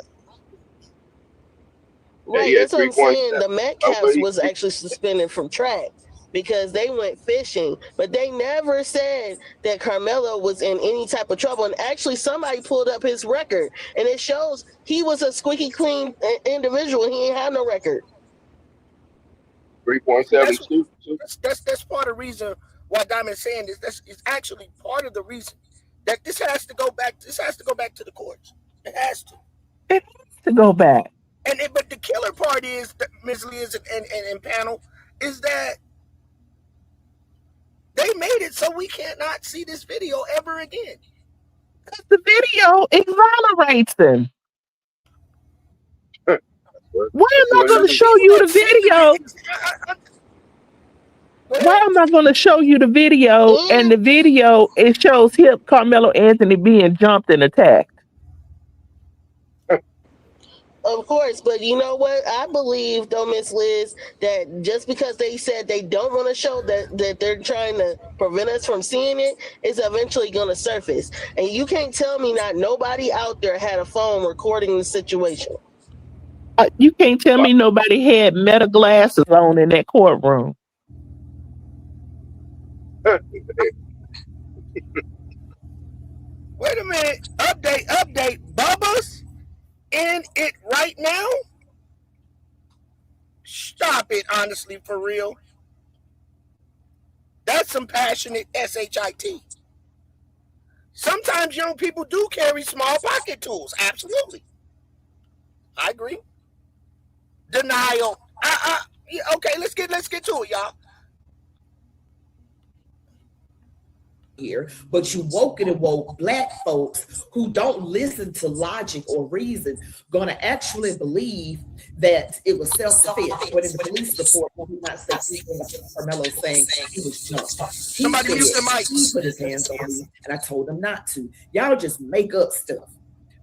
[SPEAKER 2] Right, that's what I'm saying. The Metcalfs was actually suspended from track because they went fishing, but they never said that Karmelo was in any type of trouble. And actually, somebody pulled up his record, and it shows he was a squeaky clean individual. He ain't had no record.
[SPEAKER 14] 3.72.
[SPEAKER 1] That's part of the reason why Diamond's saying this. It's actually part of the reason that this has to go back. This has to go back to the courts. It has to.
[SPEAKER 13] It has to go back.
[SPEAKER 1] But the killer part is, Ms. Liz and panel, is that they made it so we cannot see this video ever again.
[SPEAKER 13] The video exonerates him. Why am I going to show you the video? Why am I going to show you the video? And the video, it shows him, Karmelo Anthony, being jumped and attacked.
[SPEAKER 2] Of course, but you know what? I believe, though, Miss Liz, that just because they said they don't want to show that they're trying to prevent us from seeing it, it's eventually going to surface. And you can't tell me not nobody out there had a phone recording the situation.
[SPEAKER 13] You can't tell me nobody had meta glasses on in that courtroom.
[SPEAKER 1] Wait a minute. Update. Bubba's in it right now? Stop it, honestly, for real. That's some passionate SHIT. Sometimes young people do carry small pocket tools. Absolutely. I agree. Denial. Yeah, okay, let's get to it, y'all.
[SPEAKER 10] Here, but you woke black folks who don't listen to logic or reason gonna actually believe that it was self-defense. But in the police report, he did not say Karmelo saying he was jumped.
[SPEAKER 1] Somebody mute the mic.
[SPEAKER 10] He put his hands on me, and I told him not to. Y'all just make up stuff.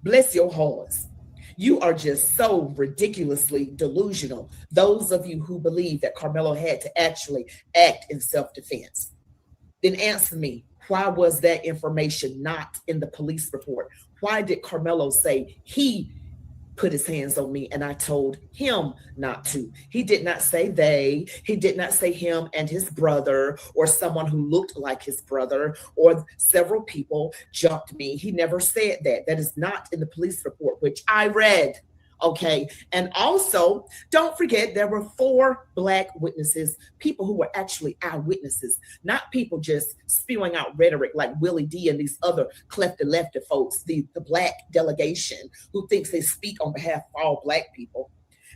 [SPEAKER 10] Bless your hearts. You are just so ridiculously delusional. Those of you who believe that Karmelo had to actually act in self-defense. Then answer me. Why was that information not in the police report? Why did Karmelo say he put his hands on me and I told him not to? He did not say they. He did not say him and his brother or someone who looked like his brother or several people jumped me. He never said that. That is not in the police report, which I read. Okay. And also, don't forget, there were 4 black witnesses, people who were actually eyewitnesses, not people just spewing out rhetoric like Willie D and these other lefty folks, the black delegation who thinks they speak on behalf of all black people.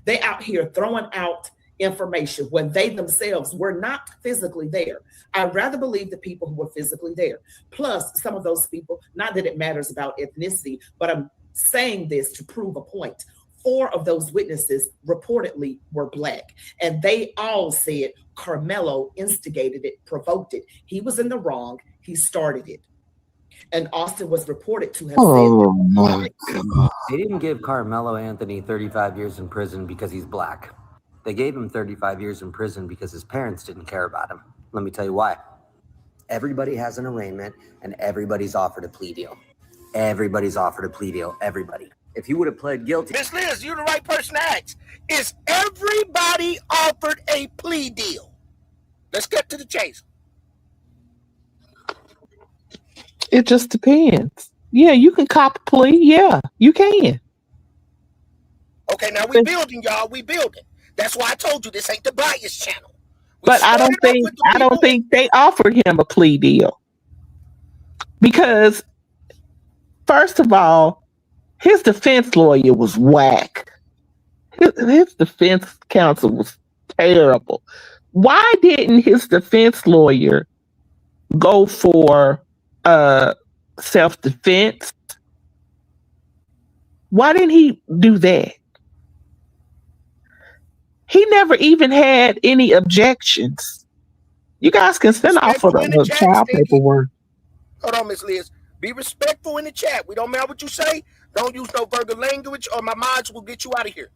[SPEAKER 10] They out here throwing out information when they themselves were not physically there. I'd rather believe the people who were physically there. Plus, some of those people, not that it matters about ethnicity, but I'm saying this to prove a point. 4 of those witnesses reportedly were black, and they all said Karmelo instigated it, provoked it. He was in the wrong. He started it. And Austin was reported to have said that.
[SPEAKER 15] They didn't give Karmelo Anthony 35 years in prison because he's black. They gave him 35 years in prison because his parents didn't care about him. Let me tell you why. Everybody has an arraignment, and everybody's offered a plea deal. Everybody's offered a plea deal. Everybody. If he would have pled guilty.
[SPEAKER 1] Miss Liz, you're the right person to ask. Is everybody offered a plea deal? Let's get to the chase.
[SPEAKER 13] It just depends. Yeah, you can cop a plea. Yeah, you can.
[SPEAKER 1] Okay, now we building, y'all. We building. That's why I told you this ain't the bias channel.
[SPEAKER 13] But I don't think they offered him a plea deal. Because, first of all, his defense lawyer was whack. His defense counsel was terrible. Why didn't his defense lawyer go for self-defense? Why didn't he do that? He never even had any objections. You guys can send off for the child paperwork.
[SPEAKER 1] Hold on, Miss Liz. Be respectful in the chat. We don't matter what you say. Don't use no vulgar language or my mods will get you out of here.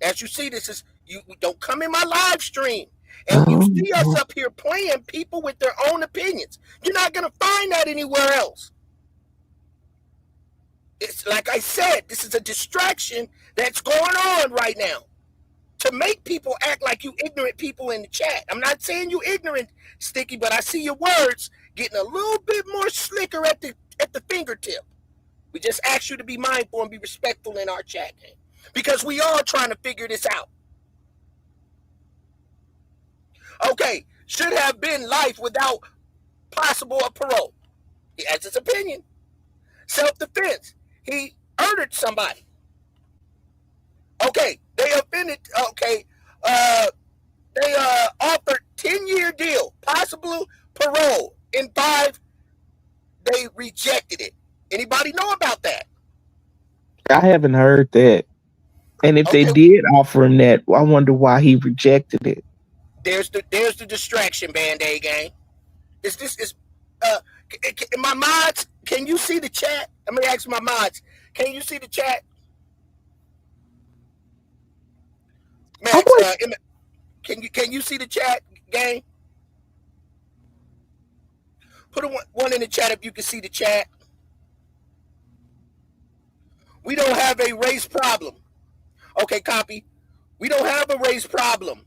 [SPEAKER 1] As you see, this is you don't come in my live stream. And you see us up here playing people with their own opinions. You're not gonna find that anywhere else. It's like I said, this is a distraction that's going on right now to make people act like you ignorant people in the chat. I'm not saying you ignorant, Sticky, but I see your words getting a little bit more slicker at the fingertip. We just ask you to be mindful and be respectful in our chat game because we are trying to figure this out. Okay, should have been life without possible parole. He has his opinion. Self-defense. He murdered somebody. Okay, they offended. Okay, they offered 10-year deal, possible parole. In 5, they rejected it. Anybody know about that?
[SPEAKER 13] I haven't heard that. And if they
[SPEAKER 1] Okay,
[SPEAKER 13] did offer him that, I wonder why he rejected it.
[SPEAKER 1] there's the distraction, Band-Aid gang. Is my mods? Can you see the chat? I'm gonna ask my mods. Can you see the chat? Max, can you see the chat, gang? Put one in the chat if you can see the chat. We don't have a race problem. Okay, copy. We don't have a race problem.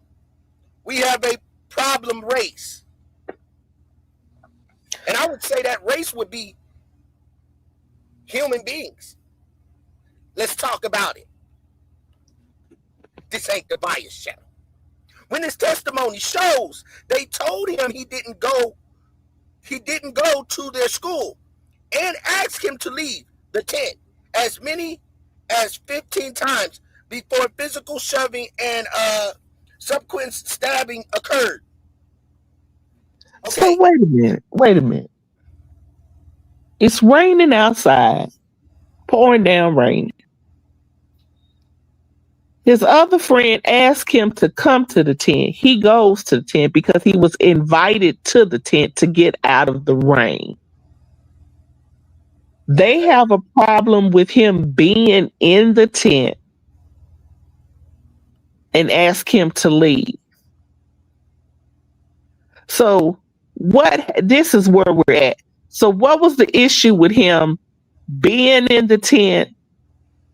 [SPEAKER 1] We have a problem race. And I would say that race would be human beings. Let's talk about it. This ain't the bias channel. When his testimony shows, they told him he didn't go to their school and asked him to leave the tent as many as 15 times before physical shoving and subsequent stabbing occurred. Okay.
[SPEAKER 13] So wait a minute. It's raining outside, pouring down rain. His other friend asked him to come to the tent. He goes to the tent because he was invited to the tent to get out of the rain. They have a problem with him being in the tent and ask him to leave. So this is where we're at. So what was the issue with him being in the tent,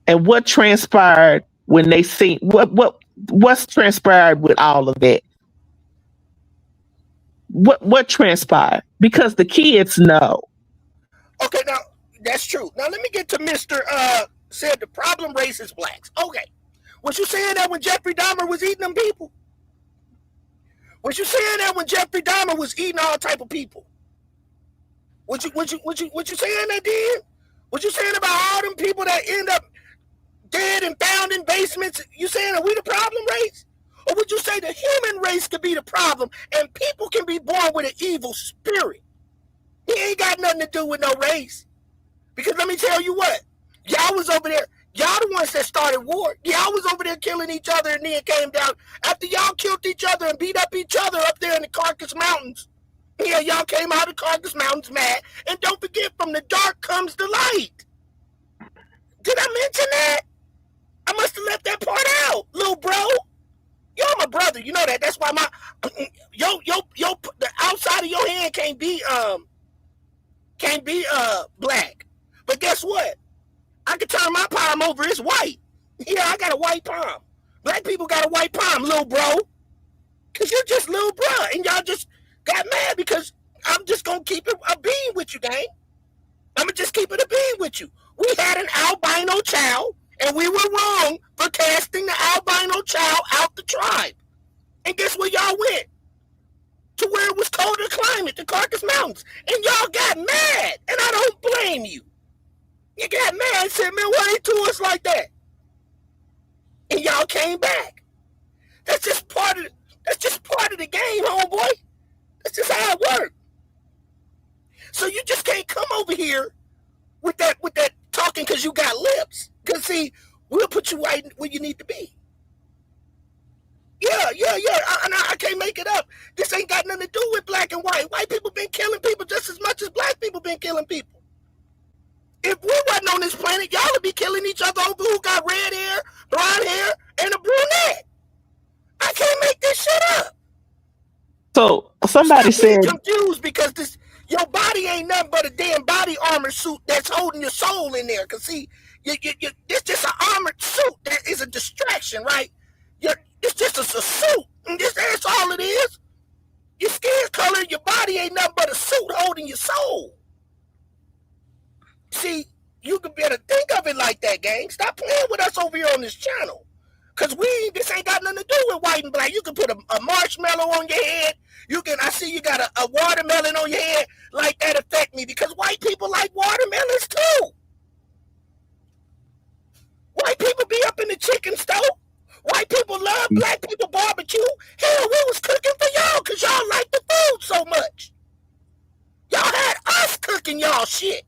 [SPEAKER 13] and what transpired when they see what's transpired with all of that? What transpired? Because the kids know.
[SPEAKER 1] Okay, now that's true. Now let me get to Mr. Said the problem race is blacks. Okay. Was you saying that when Jeffrey Dahmer was eating them people? Was you saying that when Jeffrey Dahmer was eating all type of people? What you saying that then? What you saying about all them people that end up dead and found in basements? You saying that we the problem race? Or would you say the human race could be the problem and people can be born with an evil spirit? He ain't got nothing to do with no race. Because let me tell you what, y'all was over there, y'all the ones that started war. Y'all was over there killing each other and then came down. After y'all killed each other and beat up each other up there in the Caucasus Mountains, yeah, y'all came out of Caucasus Mountains mad. And don't forget, from the dark comes the light. Did I mention that? I must have left that part out, little bro. You're my brother, you know that. That's why the outside of your hand can't be black. But guess what? I can turn my palm over, it's white. Yeah, I got a white palm. Black people got a white palm, little bro. Cause you're just little bro, and y'all just got mad because I'm just gonna keep it a bean with you, gang. I'm gonna just keep it a bean with you. We had an albino child, and we were wrong for casting the albino child out the tribe. And guess where y'all went? To where it was colder climate, the Caucasus Mountains. And y'all got mad, and I don't blame you. You got mad and said, man, why ain't to us like that? And y'all came back. That's just part of the game, homeboy. That's just how it works. So you just can't come over here with that talking because you got lips. Because see, we'll put you right where you need to be. Yeah. I can't make it up. This ain't got nothing to do with black and white. White people been killing people just as much as black people been killing people. If we wasn't on this planet, y'all would be killing each other over who got red hair, blonde hair, and a brunette. I can't make this shit up.
[SPEAKER 13] So somebody
[SPEAKER 1] Stop being
[SPEAKER 13] said
[SPEAKER 1] confused because your body ain't nothing but a damn body armor suit that's holding your soul in there. Cause see, this just an armored suit that is a distraction, right? It's just a suit, and that's all it is. Your skin color, your body ain't nothing but a suit holding your soul. See, you can better think of it like that, gang. Stop playing with us over here on this channel. Cause this ain't got nothing to do with white and black. You can put a marshmallow on your head. I see you got a watermelon on your head. Like that affect me because white people like watermelons too. White people be up in the chicken stove. White people love black people barbecue. Hell, we was cooking for y'all because y'all like the food so much. Y'all had us cooking y'all shit.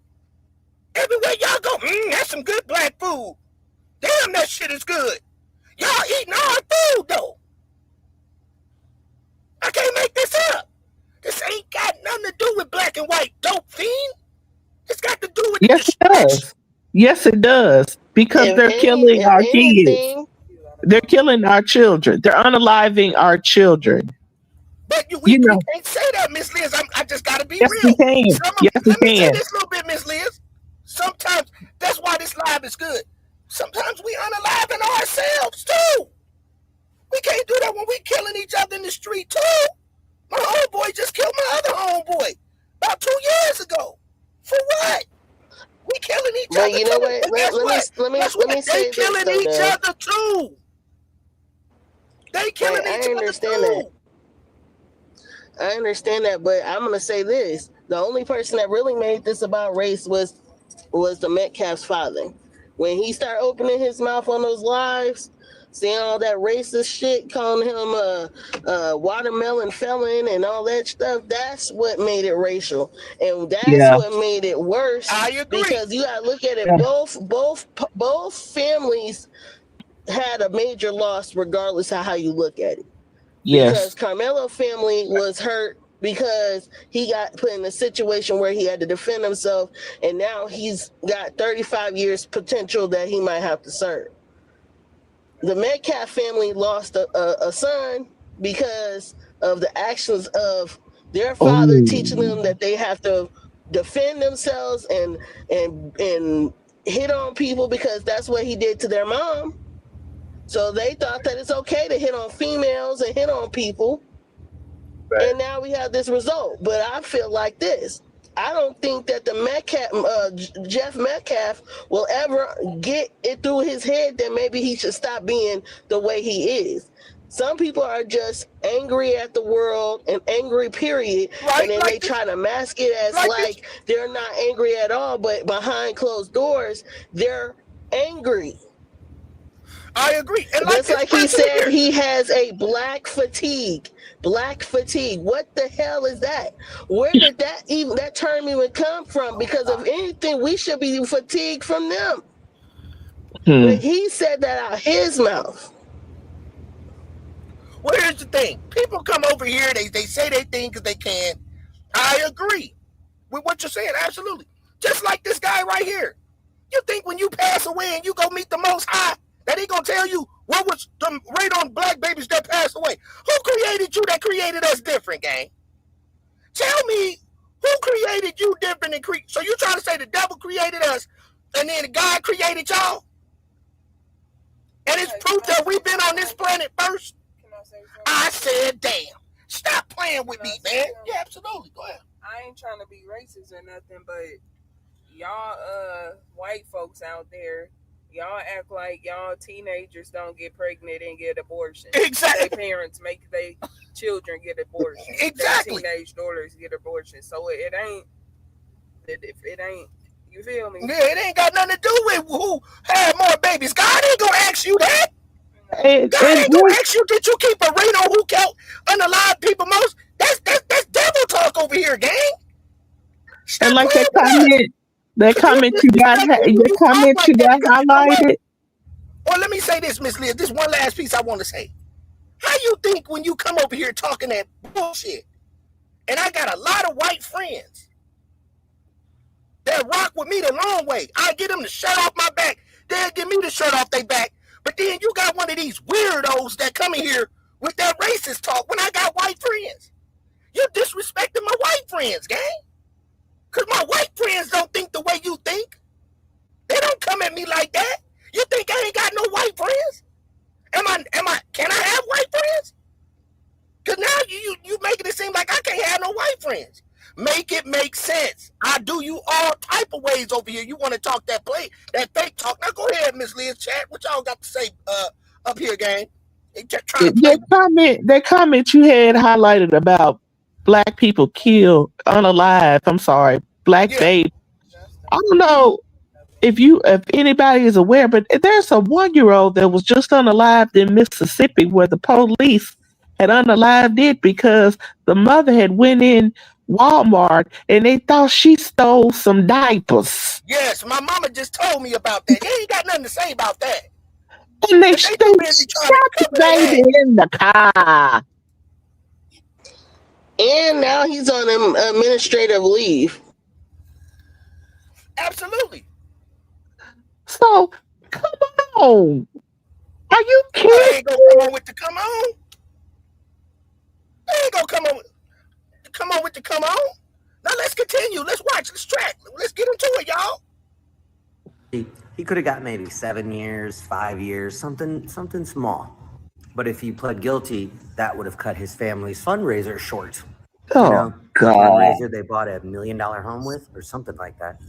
[SPEAKER 1] Everywhere black food. Damn, that shit is good. Y'all eating our food though. I can't make this up. This ain't got nothing to do with black and white dope fiend. It's got to do with the
[SPEAKER 13] Yes, it does. Yes, it does. Because they're killing our kids. They're killing our children. They're unaliving our children.
[SPEAKER 1] But we can't say that, Miss Liz. I just got to be
[SPEAKER 13] yes,
[SPEAKER 1] real.
[SPEAKER 13] We can.
[SPEAKER 1] Let me say this a little bit, Miss Liz. Sometimes, that's why this live is good. Sometimes we unaliving ourselves, too. We can't do that when we killing each other in the street, too. My homeboy just killed my other homeboy about 2 years ago. For what? We killing each other.
[SPEAKER 2] You know what? Let me say
[SPEAKER 1] they killing
[SPEAKER 2] this,
[SPEAKER 1] each other too. They killing each other too.
[SPEAKER 2] I understand that, but I'm gonna say this: the only person that really made this about race was the Metcalf's father. When he started opening his mouth on those lives, seeing all that racist shit, calling him a watermelon felon and all that stuff, that's what made it racial. And that's what made it worse.
[SPEAKER 1] I agree.
[SPEAKER 2] Because you gotta look at it, both families had a major loss regardless of how you look at it.
[SPEAKER 13] Yes.
[SPEAKER 2] Because Karmelo family was hurt because he got put in a situation where he had to defend himself, and now he's got 35 years potential that he might have to serve. The Metcalf family lost a son because of the actions of their father teaching them that they have to defend themselves and hit on people because that's what he did to their mom. So they thought that it's okay to hit on females and hit on people. Right. And now we have this result. But I feel like this. I don't think that the Jeff Metcalf will ever get it through his head that maybe he should stop being the way he is. Some people are just angry at the world and angry, period. Right, and then they try to mask it as like they're not angry at all, but behind closed doors, they're angry.
[SPEAKER 1] I agree. And
[SPEAKER 2] just like he said, he has a black fatigue. Black fatigue. What the hell is that? Where did that term even come from? Because of anything, we should be fatigued from them. But he said that out his mouth.
[SPEAKER 1] Well, here's the thing. People come over here, they say they think because they can. I agree with what you're saying, absolutely. Just like this guy right here. You think when you pass away and you go meet the Most High, that he gonna tell you what was the rate on black babies that passed away? Who created you that created us different, gang? Tell me who created you different and so you trying to say the devil created us and then God created y'all? And it's proof that we've been on this planet first? I said, damn. Stop playing with me, man. Yeah, absolutely. Go ahead.
[SPEAKER 16] I ain't trying to be racist or nothing, but y'all white folks out there, y'all act like y'all teenagers don't get pregnant and get abortion.
[SPEAKER 1] Exactly.
[SPEAKER 16] Their parents make their children get abortion.
[SPEAKER 1] Exactly.
[SPEAKER 16] Their teenage daughters get abortion. So it ain't, you feel me?
[SPEAKER 1] Yeah, it ain't got nothing to do with who had more babies. God ain't gonna ask you that. God ain't gonna ask you, did you keep a rate on who count unalive people most? That's devil talk over here, gang. Stop
[SPEAKER 13] and like that comment you got highlighted.
[SPEAKER 1] Well, let me say this, Miss Liz. This one last piece I want to say. How you think when you come over here talking that bullshit, and I got a lot of white friends that rock with me the long way. I get them the shirt off my back. They'll give me the shirt off their back. But then you got one of these weirdos that come in here with that racist talk when I got white friends. You disrespecting my white friends, gang. Because my white friends don't think the way you think. They don't come at me like that. You think I ain't got no white friends? Can I have white friends? Because now you making it seem like I can't have no white friends. Make it make sense. I do you all type of ways over here. You want to talk that fake talk. Now go ahead, Miss Liz, chat. What y'all got to say up here, gang?
[SPEAKER 13] That comment you had highlighted about black people killed unalive. I'm sorry, black baby. I don't know if anybody is aware, but there's a 1-year-old that was just unalived in Mississippi where the police had unalived it because the mother had went in Walmart and they thought she stole some diapers.
[SPEAKER 1] Yes, my mama just told me about that. You ain't got nothing to say about that.
[SPEAKER 13] And they
[SPEAKER 1] But they
[SPEAKER 13] too
[SPEAKER 1] too busy
[SPEAKER 13] shot
[SPEAKER 1] trying to
[SPEAKER 13] the
[SPEAKER 1] cover their
[SPEAKER 13] baby
[SPEAKER 1] ass.
[SPEAKER 13] in the car.
[SPEAKER 2] And now he's on administrative leave.
[SPEAKER 1] Absolutely.
[SPEAKER 13] So, come on. Are you
[SPEAKER 1] They
[SPEAKER 13] kidding?
[SPEAKER 1] ain't gonna come on with the come on. They ain't gonna come on with the come on. Now let's continue. Let's watch. Let's track. Let's get into it, y'all.
[SPEAKER 15] He could have got maybe 7 years, 5 years, something small. But if he pled guilty, that would have cut his family's fundraiser short.
[SPEAKER 13] Oh,
[SPEAKER 15] You know,
[SPEAKER 13] God.
[SPEAKER 15] the fundraiser they bought a $1 million home with, or something like that.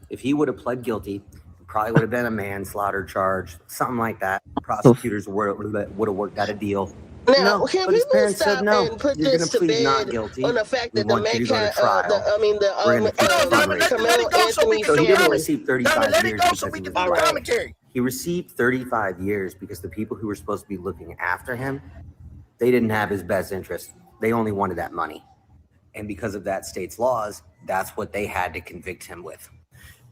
[SPEAKER 15] If he would have pled guilty, it probably would have been a manslaughter charge, something like that. Prosecutors would have worked out a deal.
[SPEAKER 2] Now, can
[SPEAKER 15] but his
[SPEAKER 2] people
[SPEAKER 15] parents
[SPEAKER 2] stop
[SPEAKER 15] said no.
[SPEAKER 2] and put
[SPEAKER 15] You're going
[SPEAKER 2] this
[SPEAKER 15] to
[SPEAKER 2] to
[SPEAKER 15] plead not
[SPEAKER 2] bed
[SPEAKER 15] guilty.
[SPEAKER 2] on the fact
[SPEAKER 15] We
[SPEAKER 2] that the
[SPEAKER 15] want you to go to
[SPEAKER 2] Metcalf,
[SPEAKER 15] trial. We're going to keep the fundraiser.
[SPEAKER 2] Karmelo Anthony
[SPEAKER 15] So he didn't
[SPEAKER 2] family.
[SPEAKER 15] receive 35
[SPEAKER 1] let it
[SPEAKER 15] years
[SPEAKER 1] go
[SPEAKER 15] because
[SPEAKER 1] so
[SPEAKER 15] he
[SPEAKER 1] we can
[SPEAKER 15] was
[SPEAKER 1] do
[SPEAKER 15] black.
[SPEAKER 1] commentary.
[SPEAKER 15] He received 35 years because the people who were supposed to be looking after him, they didn't have his best interest. They only wanted that money. And because of that state's laws, that's what they had to convict him with.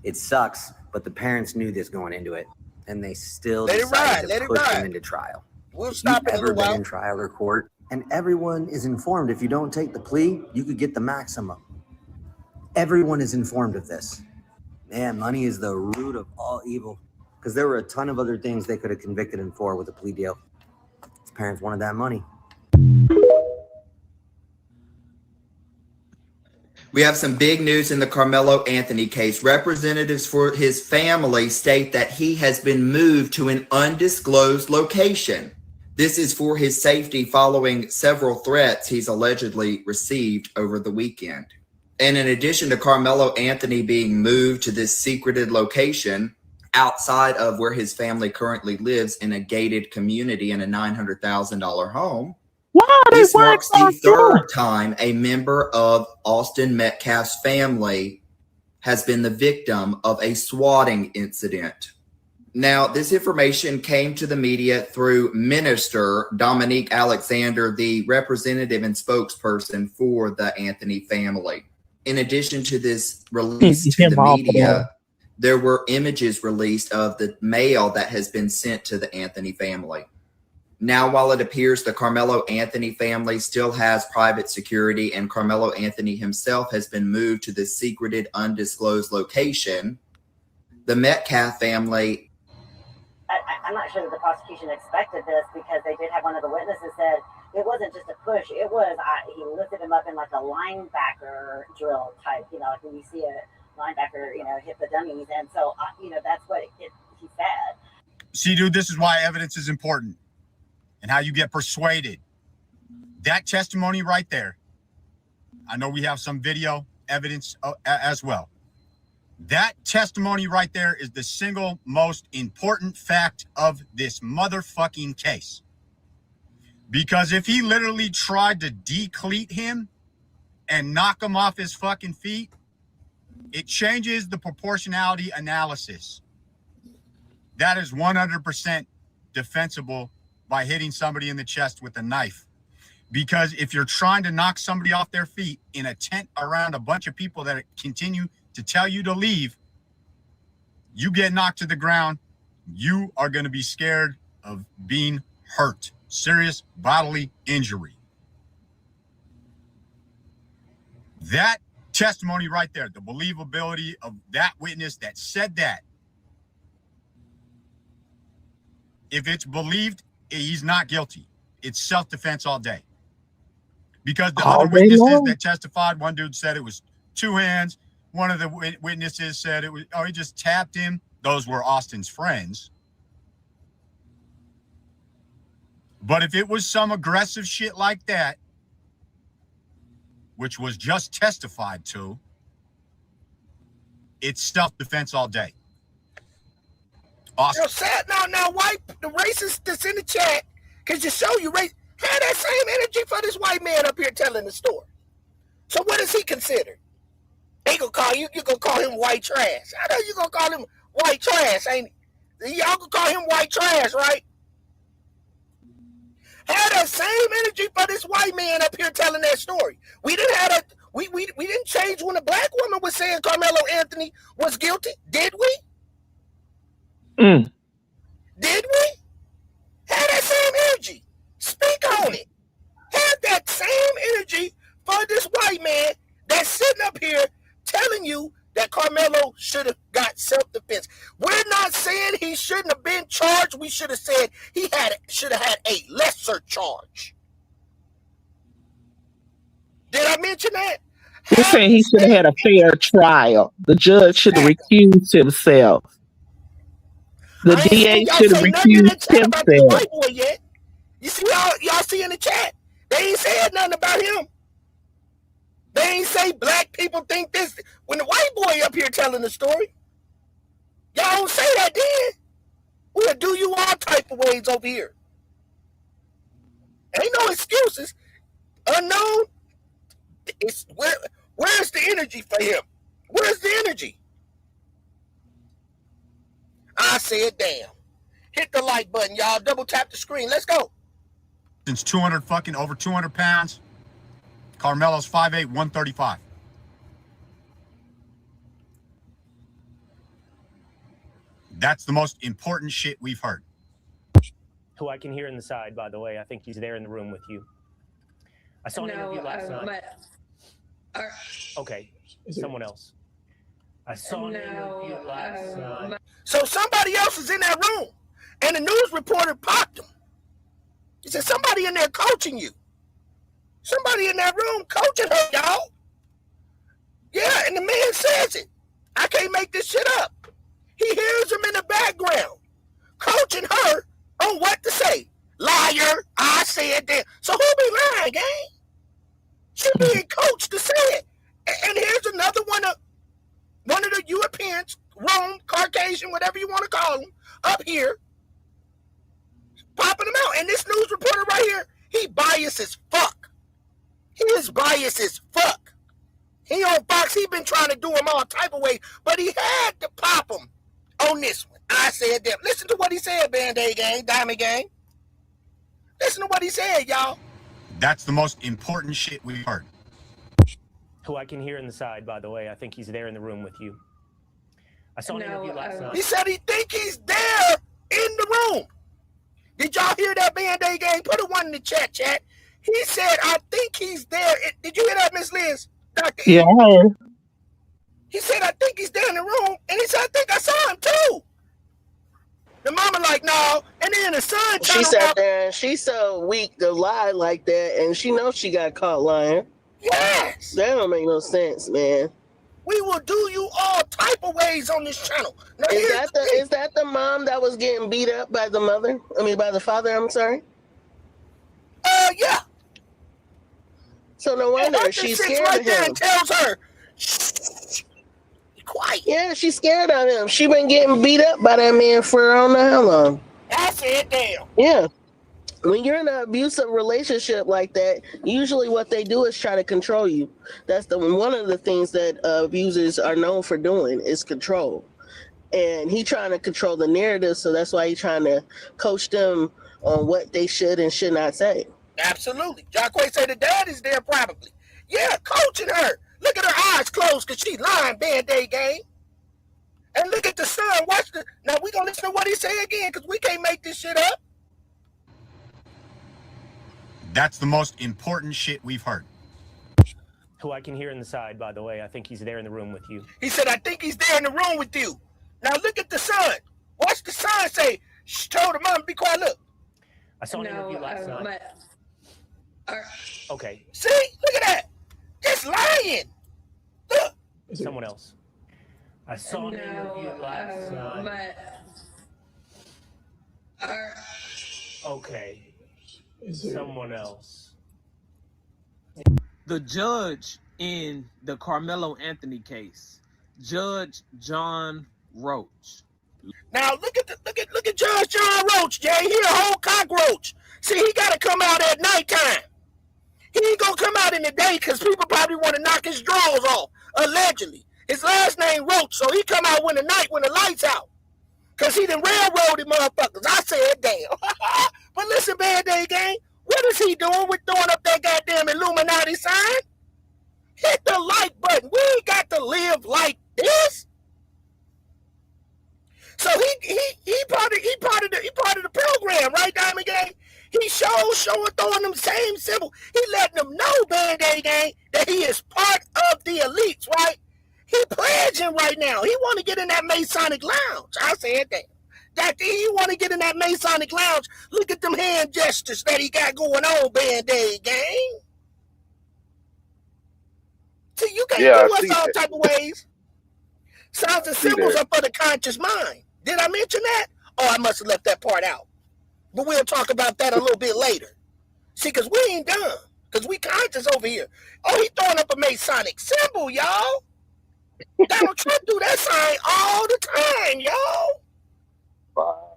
[SPEAKER 15] It sucks, but the parents knew this going into it, and they still decided to push him into trial.
[SPEAKER 1] We'll
[SPEAKER 15] If
[SPEAKER 1] stop
[SPEAKER 15] you've
[SPEAKER 1] in a
[SPEAKER 15] ever
[SPEAKER 1] little
[SPEAKER 15] been
[SPEAKER 1] while.
[SPEAKER 15] in trial or court, and everyone is informed, if you don't take the plea, you could get the maximum. Everyone is informed of this. Man, money is the root of all evil, because there were a ton of other things they could have convicted him for with a plea deal. His parents wanted that money.
[SPEAKER 17] We have some big news in the Karmelo Anthony case. Representatives for his family state that he has been moved to an undisclosed location. This is for his safety following several threats he's allegedly received over the weekend. And in addition to Karmelo Anthony being moved to this secreted location outside of where his family currently lives in a gated community in a $900,000 home, this marks the third time a member of Austin Metcalf's family has been the victim of a swatting incident. Now, this information came to the media through Minister Dominique Alexander, the representative and spokesperson for the Anthony family. In addition to this release to the media, there were images released of the mail that has been sent to the Anthony family. Now, while it appears the Karmelo Anthony family still has private security and Karmelo Anthony himself has been moved to this secreted, undisclosed location, the Metcalf family...
[SPEAKER 18] I'm not sure that the prosecution expected this, because they did have one of the witnesses said it wasn't just a push. It was, he lifted him up in like a linebacker drill type, like when you see a linebacker, hit the dummies. And so, that's what he said.
[SPEAKER 19] See, dude, this is why evidence is important and how you get persuaded. That testimony right there, I know we have some video evidence as well. That testimony right there is the single most important fact of this motherfucking case. Because if he literally tried to decleat him and knock him off his fucking feet, it changes the proportionality analysis. That is 100% defensible by hitting somebody in the chest with a knife. Because if you're trying to knock somebody off their feet in a tent around a bunch of people that continue to tell you to leave, you get knocked to the ground, you are going to be scared of being hurt. Serious bodily injury. That testimony right there, the believability of that witness that said that, if it's believed, he's not guilty. It's self-defense all day. Because the other witnesses that testified, one dude said it was two hands. One of the witnesses said it was, he just tapped him. Those were Austin's friends. But if it was some aggressive shit like that, which was just testified to, it's self-defense all day. Austin.
[SPEAKER 1] Now, white, the racist that's in the chat, because you show you race, had that same energy for this white man up here telling the story. So what is he considered? He gonna call you gonna call him white trash. I know you gonna call him white trash, ain't he? Y'all gonna call him white trash, right? Had that same energy for this white man up here telling that story. We We didn't change when a black woman was saying Karmelo Anthony was guilty, did we? Did we? Have that same energy. Speak on it. Have that same energy for this white man that's sitting up here telling you that Karmelo should have got self-defense. We're not saying he shouldn't have been charged. We should have said he should have had a lesser charge. Did I mention that?
[SPEAKER 13] You're saying he should have had a fair trial. The judge should have recused himself. The DA should have recused himself.
[SPEAKER 1] White boy yet. You see y'all see in the chat? They ain't said nothing about him. They ain't say black people think this. When the white boy up here telling the story, y'all don't say that then. We'll do you all type of ways over here. Ain't no excuses. Unknown. It's where's the energy for him? Where's the energy? I said, damn. Hit the like button, y'all. Double tap the screen. Let's go.
[SPEAKER 19] Since 200 fucking over 200 pounds. Carmelo's 5'8", 135. That's the most important shit we've heard.
[SPEAKER 20] Who I can hear in the side, by the way. I think he's there in the room with you. I saw an interview last night. Okay, someone else. I saw an interview last night.
[SPEAKER 1] So somebody else is in that room, and the news reporter popped him. He said, somebody in there coaching you. Somebody in that room coaching her, y'all. Yeah, and the man says it. I can't make this shit up. He hears him in the background, coaching her on what to say. Liar, I said that. So who be lying, gang? She being coached to say it. And here's another one of the Europeans, Rome, Caucasian, whatever you want to call them, up here, popping them out. And this news reporter right here, he biased as fuck. He is biased as fuck. He on Fox, he been trying to do him all type of ways, but he had to pop him on this one. I said that. Listen to what he said, Band-Aid Gang, Diamond Gang. Listen to what he said, y'all.
[SPEAKER 19] That's the most important shit we've heard.
[SPEAKER 20] Who I can hear in the side, by the way. I think he's there in the room with you. I saw an interview last night.
[SPEAKER 1] He said he think he's there in the room. Did y'all hear that, Band-Aid Gang? Put a one in the chat. He said, I think he's there. Did you hear that, Miss Liz? Dr.
[SPEAKER 13] Yeah, I heard.
[SPEAKER 1] He said, I think he's there in the room. And he said, I think I saw him too. The mama like, no. And then the son
[SPEAKER 2] She sat there and she's so weak to lie like that, and she knows she got caught lying.
[SPEAKER 1] Yes.
[SPEAKER 2] That don't make no sense, man.
[SPEAKER 1] We will do you all type of ways on this channel. Now,
[SPEAKER 2] Is that the mom that was getting beat up by the mother? I mean, by the father, I'm sorry?
[SPEAKER 1] Yeah.
[SPEAKER 2] So no wonder she's scared
[SPEAKER 1] right
[SPEAKER 2] of
[SPEAKER 1] there
[SPEAKER 2] him.
[SPEAKER 1] and tells her, shh, be quiet.
[SPEAKER 2] Yeah, she's scared of him. She been getting beat up by that man for I don't know how long.
[SPEAKER 1] I said, damn.
[SPEAKER 2] Yeah. When you're in an abusive relationship like that, usually what they do is try to control you. That's one of the things that abusers are known for doing is control. And he trying to control the narrative, so that's why he's trying to coach them on what they should and should not say.
[SPEAKER 1] Absolutely. Jacquay said the dad is there probably. Yeah, coaching her. Look at her eyes closed because she lying, Band-Aid Gang. And look at the son. Watch the. Now we gonna listen to what he say again because we can't make this shit up.
[SPEAKER 19] That's the most important shit we've heard.
[SPEAKER 20] Who I can hear in the side, by the way. I think he's there in the room with you.
[SPEAKER 1] He said, I think he's there in the room with you. Now look at the son. Watch the son say, shh, told her mom, be quiet, look.
[SPEAKER 20] I saw an interview last night. Okay.
[SPEAKER 1] See? Look at that. Just lying. Look.
[SPEAKER 20] Someone else. I saw an interview last night. Okay. Someone else.
[SPEAKER 16] The judge in the Karmelo Anthony case, Judge John Roach.
[SPEAKER 1] Now look at Judge John Roach, Jay. He a whole cockroach. See, he gotta come out at nighttime. He ain't gonna come out in the day because people probably want to knock his drawers off, allegedly. His last name Roach, so he come out when the lights out. Because he done railroaded motherfuckers. I said, damn. But listen, Band-Aid Gang, what is he doing with throwing up that goddamn Illuminati sign? Hit the showing, throwing them same symbol. He letting them know, Band-Aid Gang, that he is part of the elites, right? He pledging right now. He want to get in that Masonic lounge. I said that. He want to get in that Masonic lounge. Look at them hand gestures that he got going on, Band-Aid Gang. See, you can't do us all type of ways. Signs and symbols are for the conscious mind. Did I mention that? Oh, I must have left that part out. But we'll talk about that a little bit later. See, because we ain't done. Because we conscious over here. Oh, he throwing up a Masonic symbol, y'all. Donald Trump do that sign all the time, y'all. Wow.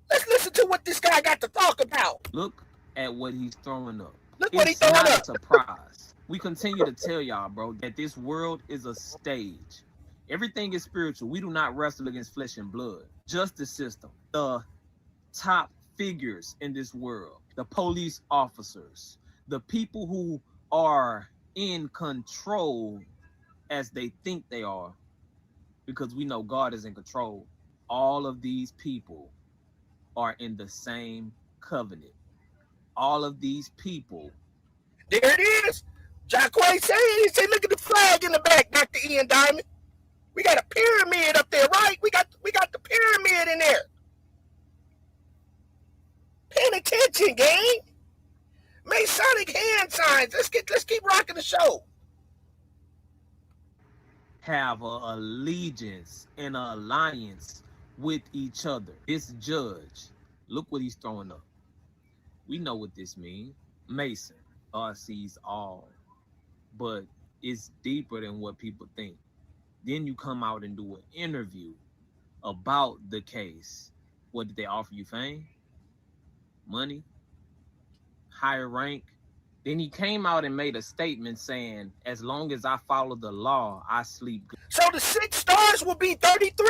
[SPEAKER 1] Let's listen to what this guy got to talk about.
[SPEAKER 21] Look at what he's throwing up.
[SPEAKER 1] Look what he's throwing up.
[SPEAKER 21] It's not a surprise. We continue to tell y'all, bro, that this world is a stage. Everything is spiritual. We do not wrestle against flesh and blood. Justice system, the top figures in this world, the police officers, the people who are in control as they think they are, because we know God is in control. All of these people are in the same covenant. All of these people.
[SPEAKER 1] There it is. Jacquay said it. He said, look at the flag in the back, Dr. Ian Diamond. We got a pyramid up there, right? We got the pyramid in there. Paying attention, gang. Masonic hand signs. Let's keep rocking the show.
[SPEAKER 21] Have a allegiance and an alliance with each other. This judge, look what he's throwing up. We know what this means. Mason, God sees all. But it's deeper than what people think. Then you come out and do an interview about the case. What did they offer you? Fame? Money? Higher rank? Then he came out and made a statement saying, as long as I follow the law, I sleep good.
[SPEAKER 1] So the 6 stars will be 33,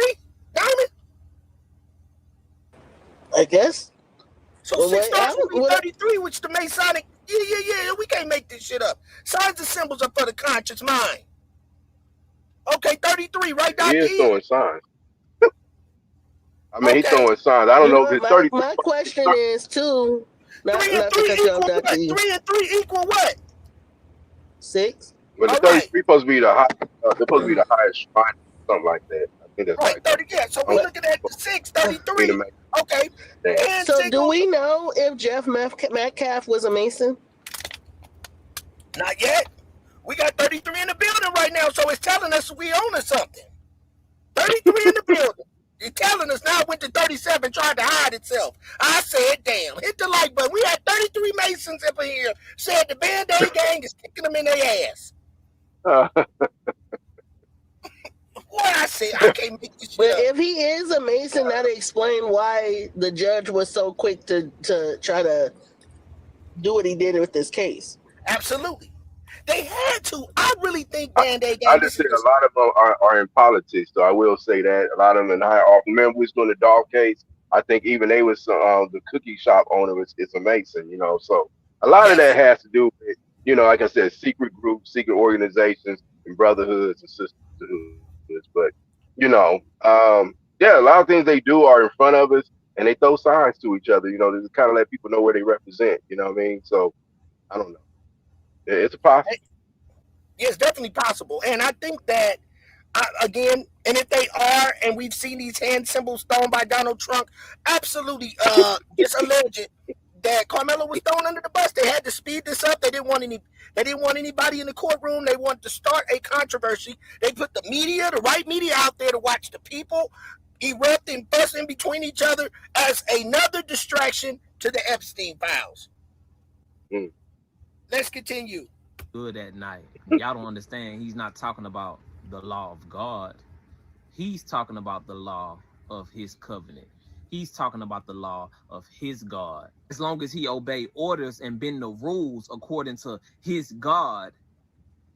[SPEAKER 1] Diamond?
[SPEAKER 2] I guess.
[SPEAKER 1] So 6 stars will be 33, which the Masonic, yeah, we can't make this shit up. Signs and symbols are for the conscious mind. Okay, 33, right, Dr.
[SPEAKER 14] He is
[SPEAKER 1] E?
[SPEAKER 14] throwing signs. I mean, he's throwing signs. I don't know if it's 33.
[SPEAKER 2] My question is, too,
[SPEAKER 1] 3 and 3 equal what? 3 and 3 equal what?
[SPEAKER 2] 6.
[SPEAKER 14] But the 33 supposed to be the high, supposed to be the highest shrine, something like that. I think that's
[SPEAKER 1] right. 30, yeah. So we're looking at the 6, 33. Okay.
[SPEAKER 2] So do we know if Jeff Metcalf was a Mason?
[SPEAKER 1] Not yet. We got 33 in the building right now, so it's telling us we own something. 33 in the building. It's telling us now it went to 37, tried to hide itself. I said, damn, hit the like button. We had 33 Masons up in here. Said the Band-Aid Gang is kicking them in their ass. What I say, I can't make this shit
[SPEAKER 2] But
[SPEAKER 1] up.
[SPEAKER 2] if he is a Mason, that explains why the judge was so quick to try to do what he did with this case.
[SPEAKER 1] Absolutely. They had to. I really think Band-Aid Gang.
[SPEAKER 14] I just said a lot of them are in politics, so I will say that. A lot of them in higher office. Remember, we was doing the dog case. I think even they was the cookie shop owner is a Mason, you know. So a lot of that has to do with, you know, like I said, secret groups, secret organizations, and brotherhoods and sisterhoods. But, you know, yeah, a lot of things they do are in front of us, and they throw signs to each other, you know, to kind of let people know where they represent, you know what I mean? So, I don't know. It's possible.
[SPEAKER 1] Yeah, it's definitely possible. And I think that, again, and if they are, and we've seen these hand symbols thrown by Donald Trump, absolutely, it's alleged that Karmelo was thrown under the bus. They had to speed this up. They didn't want anybody in the courtroom. They wanted to start a controversy. They put the media, the right media, out there to watch the people erupt and fuss in between each other as another distraction to the Epstein files. Let's continue.
[SPEAKER 21] Good at night. Y'all don't understand. He's not talking about the law of God. He's talking about the law of his covenant. He's talking about the law of his God. As long as he obey orders and bend the rules according to his God,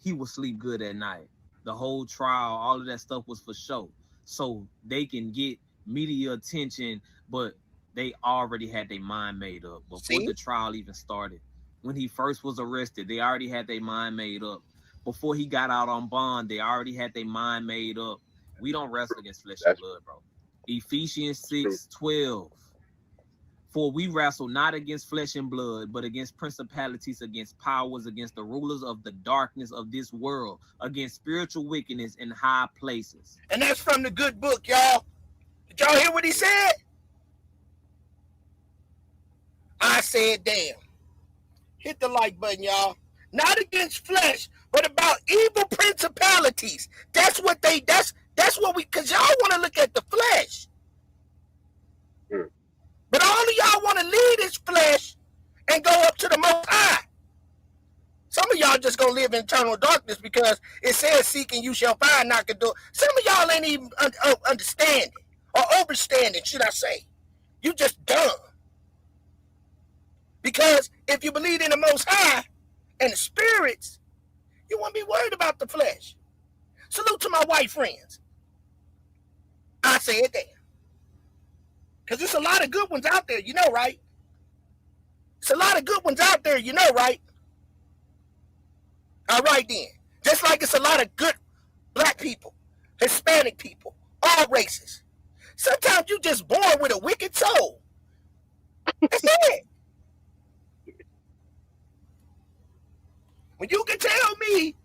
[SPEAKER 21] he will sleep good at night. The whole trial, all of that stuff was for show. So they can get media attention, but they already had their mind made up before the trial even started. When he first was arrested, they already had their mind made up. Before he got out on bond, they already had their mind made up. We don't wrestle against flesh and blood, bro. Ephesians 6:12. For we wrestle not against flesh and blood, but against principalities, against powers, against the rulers of the darkness of this world, against spiritual wickedness in high places.
[SPEAKER 1] And that's from the good book, y'all. Did y'all hear what he said? I said, damn. Hit the like button, y'all. Not against flesh, but about evil principalities. That's what because y'all want to look at the flesh. But all of y'all want to leave this flesh and go up to the Most High. Some of y'all just gonna live in eternal darkness because it says, seek and you shall find, knock the door. Some of y'all ain't even understanding or overstanding, should I say. You just dumb. Because if you believe in the Most High and the spirits, you won't be worried about the flesh. Salute to my white friends. I said that. Because there's a lot of good ones out there, you know, right? There's a lot of good ones out there, you know, right? All right, then. Just like it's a lot of good black people, Hispanic people, all races. Sometimes you just born with a wicked soul. That's it. When you can tell me,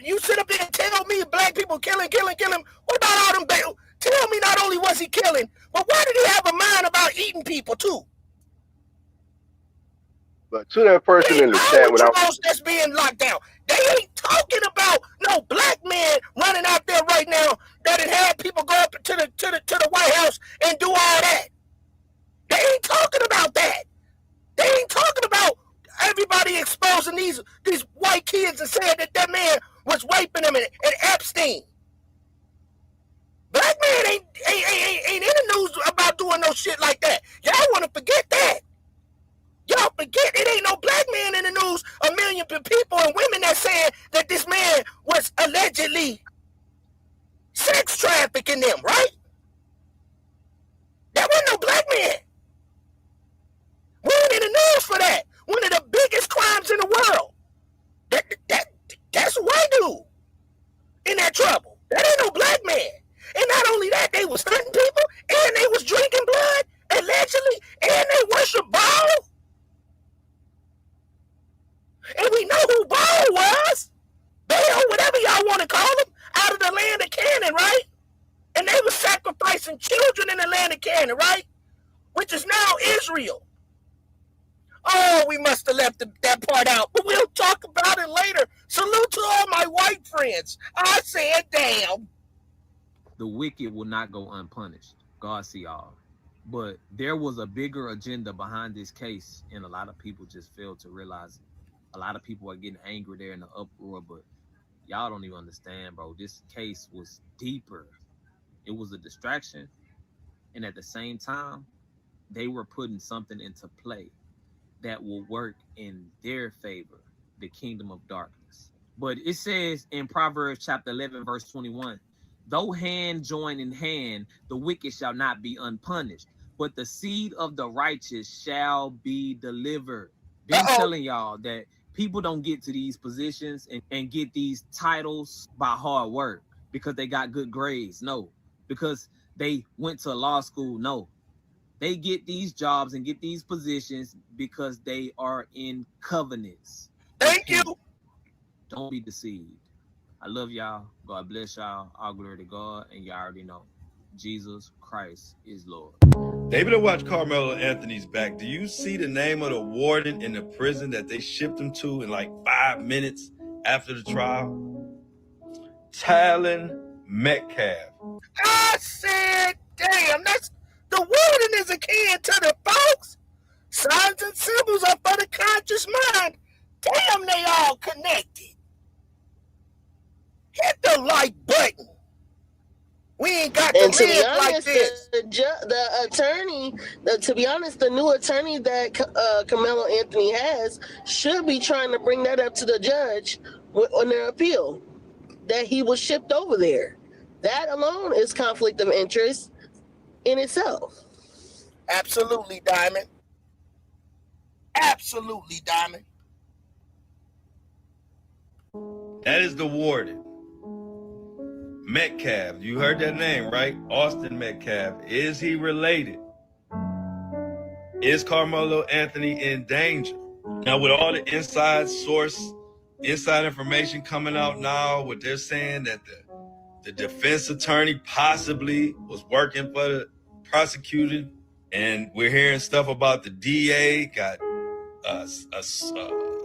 [SPEAKER 1] you sit up there and tell me black people killing. What about all them babies? Tell me not only was he killing, but why did he have a mind about eating people too?
[SPEAKER 14] But to that person in the chat, when
[SPEAKER 1] that's being locked down, they ain't talking about no black man running out there right now that had people go up to the White House and do all that. They ain't talking about that. They ain't talking about everybody exposing these white kids and saying that man was raping them and Epstein. Black man ain't in the news about doing no shit like that. Y'all want to forget that. Y'all forget it ain't no black man in the news. A million people and women that saying that this man was allegedly sex trafficking them, right? That wasn't no black man. We ain't in the news for that. One of the biggest crimes in the world. That's a white dude in that trouble. That ain't no black man. And not only that, they was hunting people, and they was drinking blood, allegedly, and they worship Baal. And we know who Baal was. Baal, whatever y'all want to call him, out of the land of Canaan, right? And they were sacrificing children in the land of Canaan, right? Which is now Israel. Oh, we must have left that part out, but we'll talk about it later. Salute to all my white friends. I said, damn.
[SPEAKER 21] The wicked will not go unpunished. God see all. But there was a bigger agenda behind this case, and a lot of people just failed to realize it. A lot of people are getting angry there in the uproar, but y'all don't even understand, bro. This case was deeper. It was a distraction, and at the same time, they were putting something into play that will work in their favor, the kingdom of darkness. But it says in Proverbs chapter 11, verse 21, though hand join in hand, the wicked shall not be unpunished, but the seed of the righteous shall be delivered. Been telling y'all that people don't get to these positions and get these titles by hard work because they got good grades. No, because they went to law school. No, they get these jobs and get these positions because they are in covenants.
[SPEAKER 1] Thank you.
[SPEAKER 21] Don't be deceived. I love y'all. God bless y'all. All glory to God. And y'all already know Jesus Christ is Lord.
[SPEAKER 4] David, to watch Karmelo Anthony's back. Do you see the name of the warden in the prison that they shipped him to in like 5 minutes after the trial? Talon Metcalf.
[SPEAKER 1] I said, damn, that's the warden is akin to the folks. Signs and symbols are for the conscious mind. Damn, they all connected. Hit the like button. We ain't got to live like this.
[SPEAKER 2] The attorney, to be honest, the new attorney that Karmelo Anthony has should be trying to bring that up to the judge on their appeal, that he was shipped over there. That alone is conflict of interest in itself.
[SPEAKER 1] Absolutely, Diamond. Absolutely, Diamond.
[SPEAKER 4] That is the warden. Metcalf. You heard that name, right? Austin Metcalf. Is he related Is Karmelo Anthony in danger? Now, with all the inside information coming out now, what they're saying that the defense attorney possibly was working for the prosecutor, and we're hearing stuff about the DA got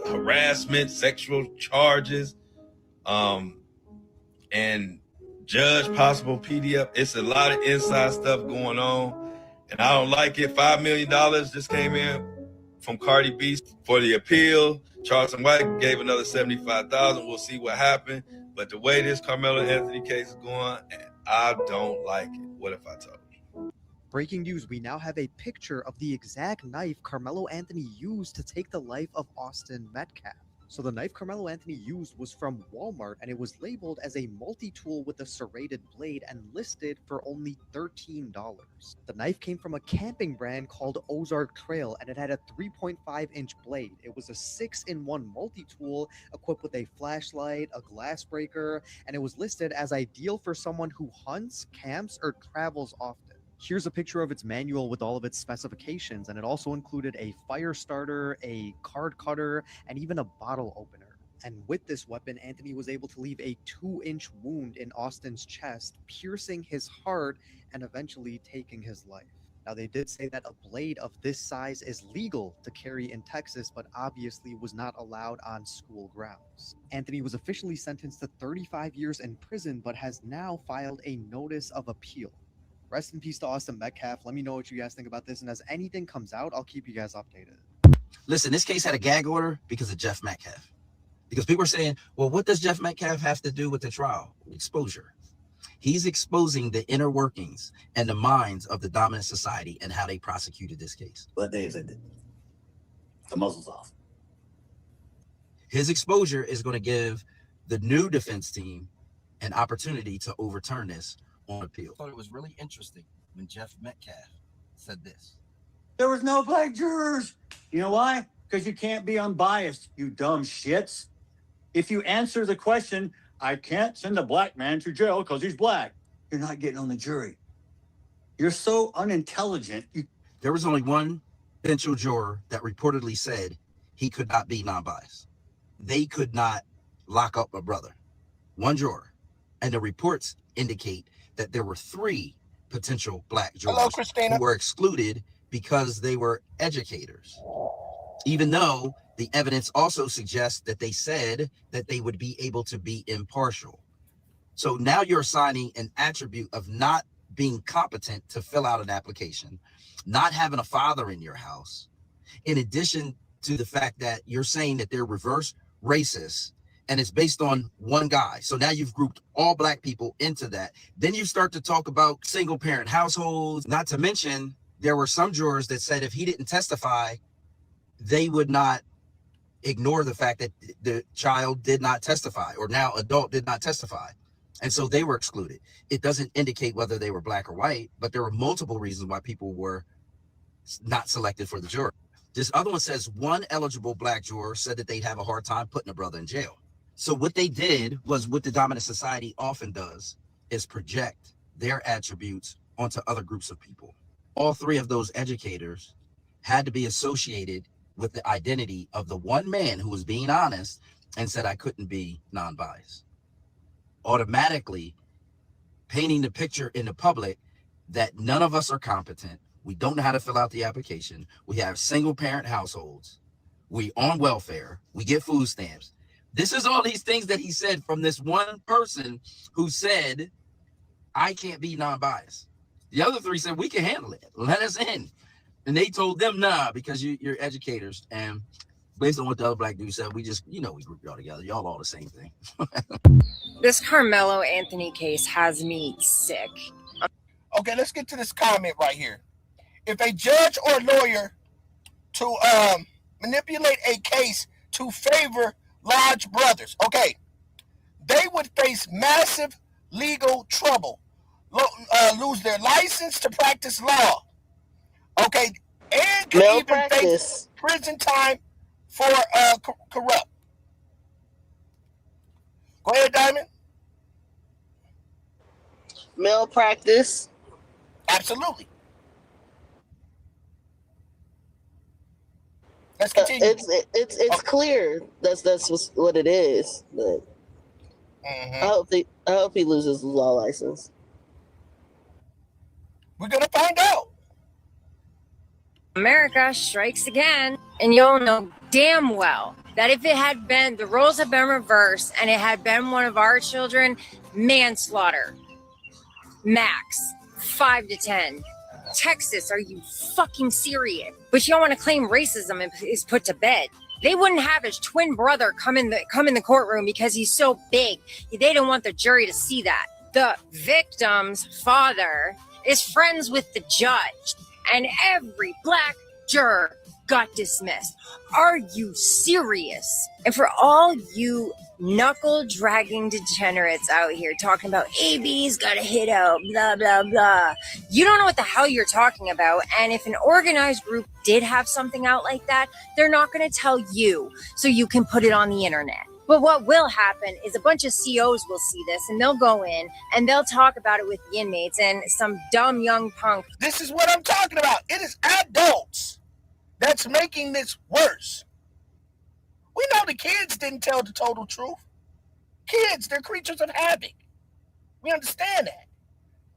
[SPEAKER 4] harassment, sexual charges, and judge possible PDF. It's a lot of inside stuff going on, and I don't like it. $5 million just came in from Cardi B for the appeal. Charleston White gave another $75,000. We'll see what happened. But the way this Karmelo Anthony case is going, I don't like it. What if I told you?
[SPEAKER 3] Breaking news, we now have a picture of the exact knife Karmelo Anthony used to take the life of Austin Metcalf. So the knife Karmelo Anthony used was from Walmart, and it was labeled as a multi-tool with a serrated blade and listed for only $13. The knife came from a camping brand called Ozark Trail, and it had a 3.5-inch blade. It was a 6-in-1 multi-tool equipped with a flashlight, a glass breaker, and it was listed as ideal for someone who hunts, camps, or travels often. Here's a picture of its manual with all of its specifications, and it also included a fire starter, a card cutter, and even a bottle opener. And with this weapon, Anthony was able to leave a 2-inch wound in Austin's chest, piercing his heart and eventually taking his life. Now, they did say that a blade of this size is legal to carry in Texas, but obviously was not allowed on school grounds. Anthony was officially sentenced to 35 years in prison, but has now filed a notice of appeal. Rest in peace to Austin Metcalf. Let me know what you guys think about this, and as anything comes out, I'll keep you guys updated.
[SPEAKER 22] Listen, this case had a gag order because of Jeff Metcalf. Because people are saying, well, what does Jeff Metcalf have to do with the trial? Exposure. He's exposing the inner workings and the minds of the dominant society and how they prosecuted this case.
[SPEAKER 23] What day is it? The muzzle's off.
[SPEAKER 22] His exposure is going to give the new defense team an opportunity to overturn this on appeal.
[SPEAKER 23] I thought it was really interesting when Jeff Metcalf said this. There was no black jurors. You know why? Because you can't be unbiased, you dumb shits. If you answer the question, I can't send a black man to jail because he's black, you're not getting on the jury. You're so unintelligent.
[SPEAKER 22] There was only one potential juror that reportedly said he could not be non-biased. They could not lock up a brother. One juror. And the reports indicate that there were 3 potential black jurors who were excluded because they were educators. Even though the evidence also suggests that they said that they would be able to be impartial. So now you're assigning an attribute of not being competent to fill out an application, not having a father in your house, in addition to the fact that you're saying that they're reverse racist, and it's based on one guy. So now you've grouped all black people into that. Then you start to talk about single parent households, not to mention there were some jurors that said if he didn't testify, they would not ignore the fact that the child did not testify, or now adult did not testify. And so they were excluded. It doesn't indicate whether they were black or white, but there were multiple reasons why people were not selected for the jury. This other one says one eligible black juror said that they'd have a hard time putting a brother in jail. So what they did was what the dominant society often does, is project their attributes onto other groups of people. All 3 of those educators had to be associated with the identity of the one man who was being honest and said, I couldn't be non-biased. Automatically painting the picture in the public that none of us are competent. We don't know how to fill out the application. We have single parent households. We on welfare. We get food stamps. This is all these things that he said from this one person who said, I can't be non-biased. The other 3 said, we can handle it. Let us in. And they told them, nah, because you're educators. And based on what the other black dude said, we just, we group y'all together. Y'all all the same thing.
[SPEAKER 24] This Karmelo Anthony case has me sick.
[SPEAKER 1] Okay, let's get to this comment right here. If a judge or lawyer to manipulate a case to favor large brothers, okay, they would face massive legal trouble, lose their license to practice law, okay, and could even face prison time for corrupt. Go ahead, Diamond.
[SPEAKER 2] Malpractice.
[SPEAKER 1] Absolutely. Let's continue.
[SPEAKER 2] It's clear that's what it is. But I hope he loses his law license.
[SPEAKER 1] We're gonna find out.
[SPEAKER 24] America strikes again, and you'll know damn well that if it had been, the roles had been reversed and it had been one of our children, manslaughter, max 5 to 10. Texas, are you fucking serious? But you don't want to claim racism is put to bed. They wouldn't have his twin brother come in the courtroom because he's so big. They don't want the jury to see that. The victim's father is friends with the judge, and every black juror got dismissed. Are you serious? And for all you knuckle-dragging degenerates out here talking about AB's gotta hit out, blah, blah, blah. You don't know what the hell you're talking about. And if an organized group did have something out like that, they're not gonna tell you so you can put it on the internet. But what will happen is a bunch of COs will see this and they'll go in and they'll talk about it with the inmates, and some dumb young punk.
[SPEAKER 1] This is what I'm talking about. It is adults that's making this worse. We know the kids didn't tell the total truth. Kids, they're creatures of havoc. We understand that.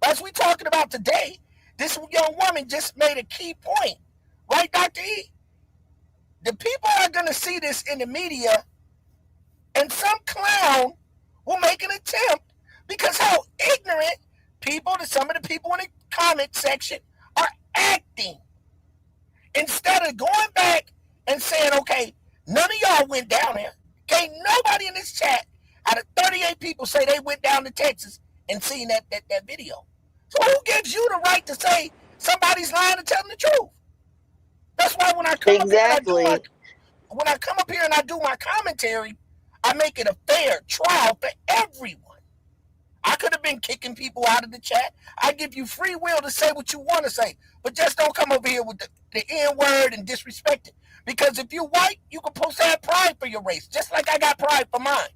[SPEAKER 1] But as we're talking about today, this young woman just made a key point. Right, Dr. E? The people are going to see this in the media, and some clown will make an attempt because how ignorant some of the people in the comment section are acting. Instead of going back and saying, okay, none of y'all went down there. Can't nobody in this chat out of 38 people say they went down to Texas and seen that video. So who gives you the right to say somebody's lying and telling the truth? That's why when I come up here and I do my commentary, I make it a fair trial for everyone. I could have been kicking people out of the chat. I give you free will to say what you want to say, but just don't come over here with the N-word and disrespect it. Because if you're white, you can supposed to have pride for your race, just like I got pride for mine.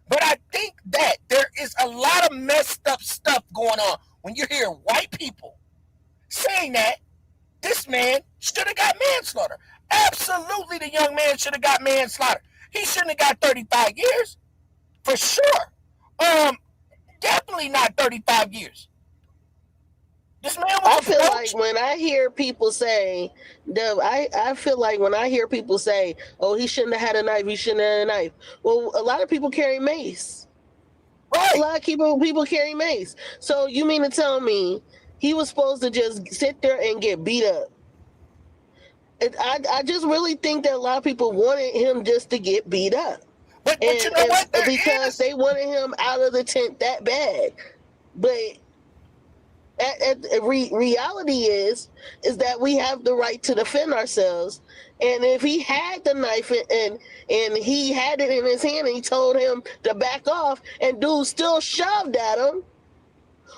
[SPEAKER 1] But I think that there is a lot of messed up stuff going on when you hear white people saying that this man should have got manslaughter. Absolutely, the young man should have got manslaughter. He shouldn't have got 35 years, for sure. Definitely not 35 years. This man was
[SPEAKER 2] I feel like when I hear people say, I feel like when I hear people say, oh, he shouldn't have had a knife, he shouldn't have had a knife. Well, a lot of people carry mace.
[SPEAKER 1] Right.
[SPEAKER 2] A lot of people carry mace. So you mean to tell me he was supposed to just sit there and get beat up? I just really think that a lot of people wanted him just to get beat up.
[SPEAKER 1] But you know what?
[SPEAKER 2] Because they wanted him out of the tent that bad. But reality is that we have the right to defend ourselves. And if he had the knife and he had it in his hand and he told him to back off, and dude still shoved at him,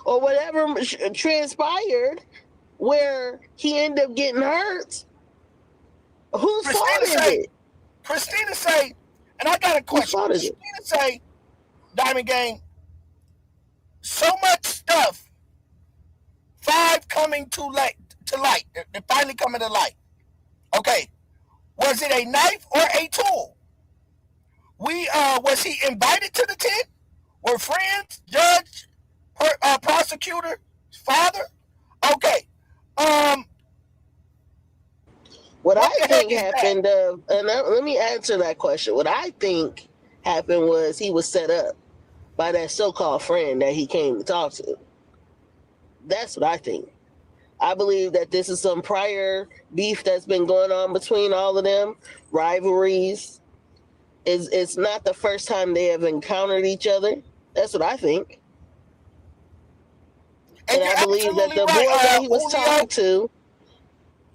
[SPEAKER 2] or whatever transpired where he ended up getting hurt, whose fault is it?
[SPEAKER 1] Christina say, and I got a question. Christina say, Diamond Gang, so much stuff, 5 coming to light. They're finally coming to light. Okay, was it a knife or a tool? Was he invited to the tent? Were friends, judge, prosecutor, father? Okay.
[SPEAKER 2] What I think happened, and let me answer that question. What I think happened was he was set up by that so-called friend that he came to talk to. That's what I think. I believe that this is some prior beef that's been going on between all of them, rivalries. It's not the first time they have encountered each other. That's what I think. And I believe that the boy that he was talking to,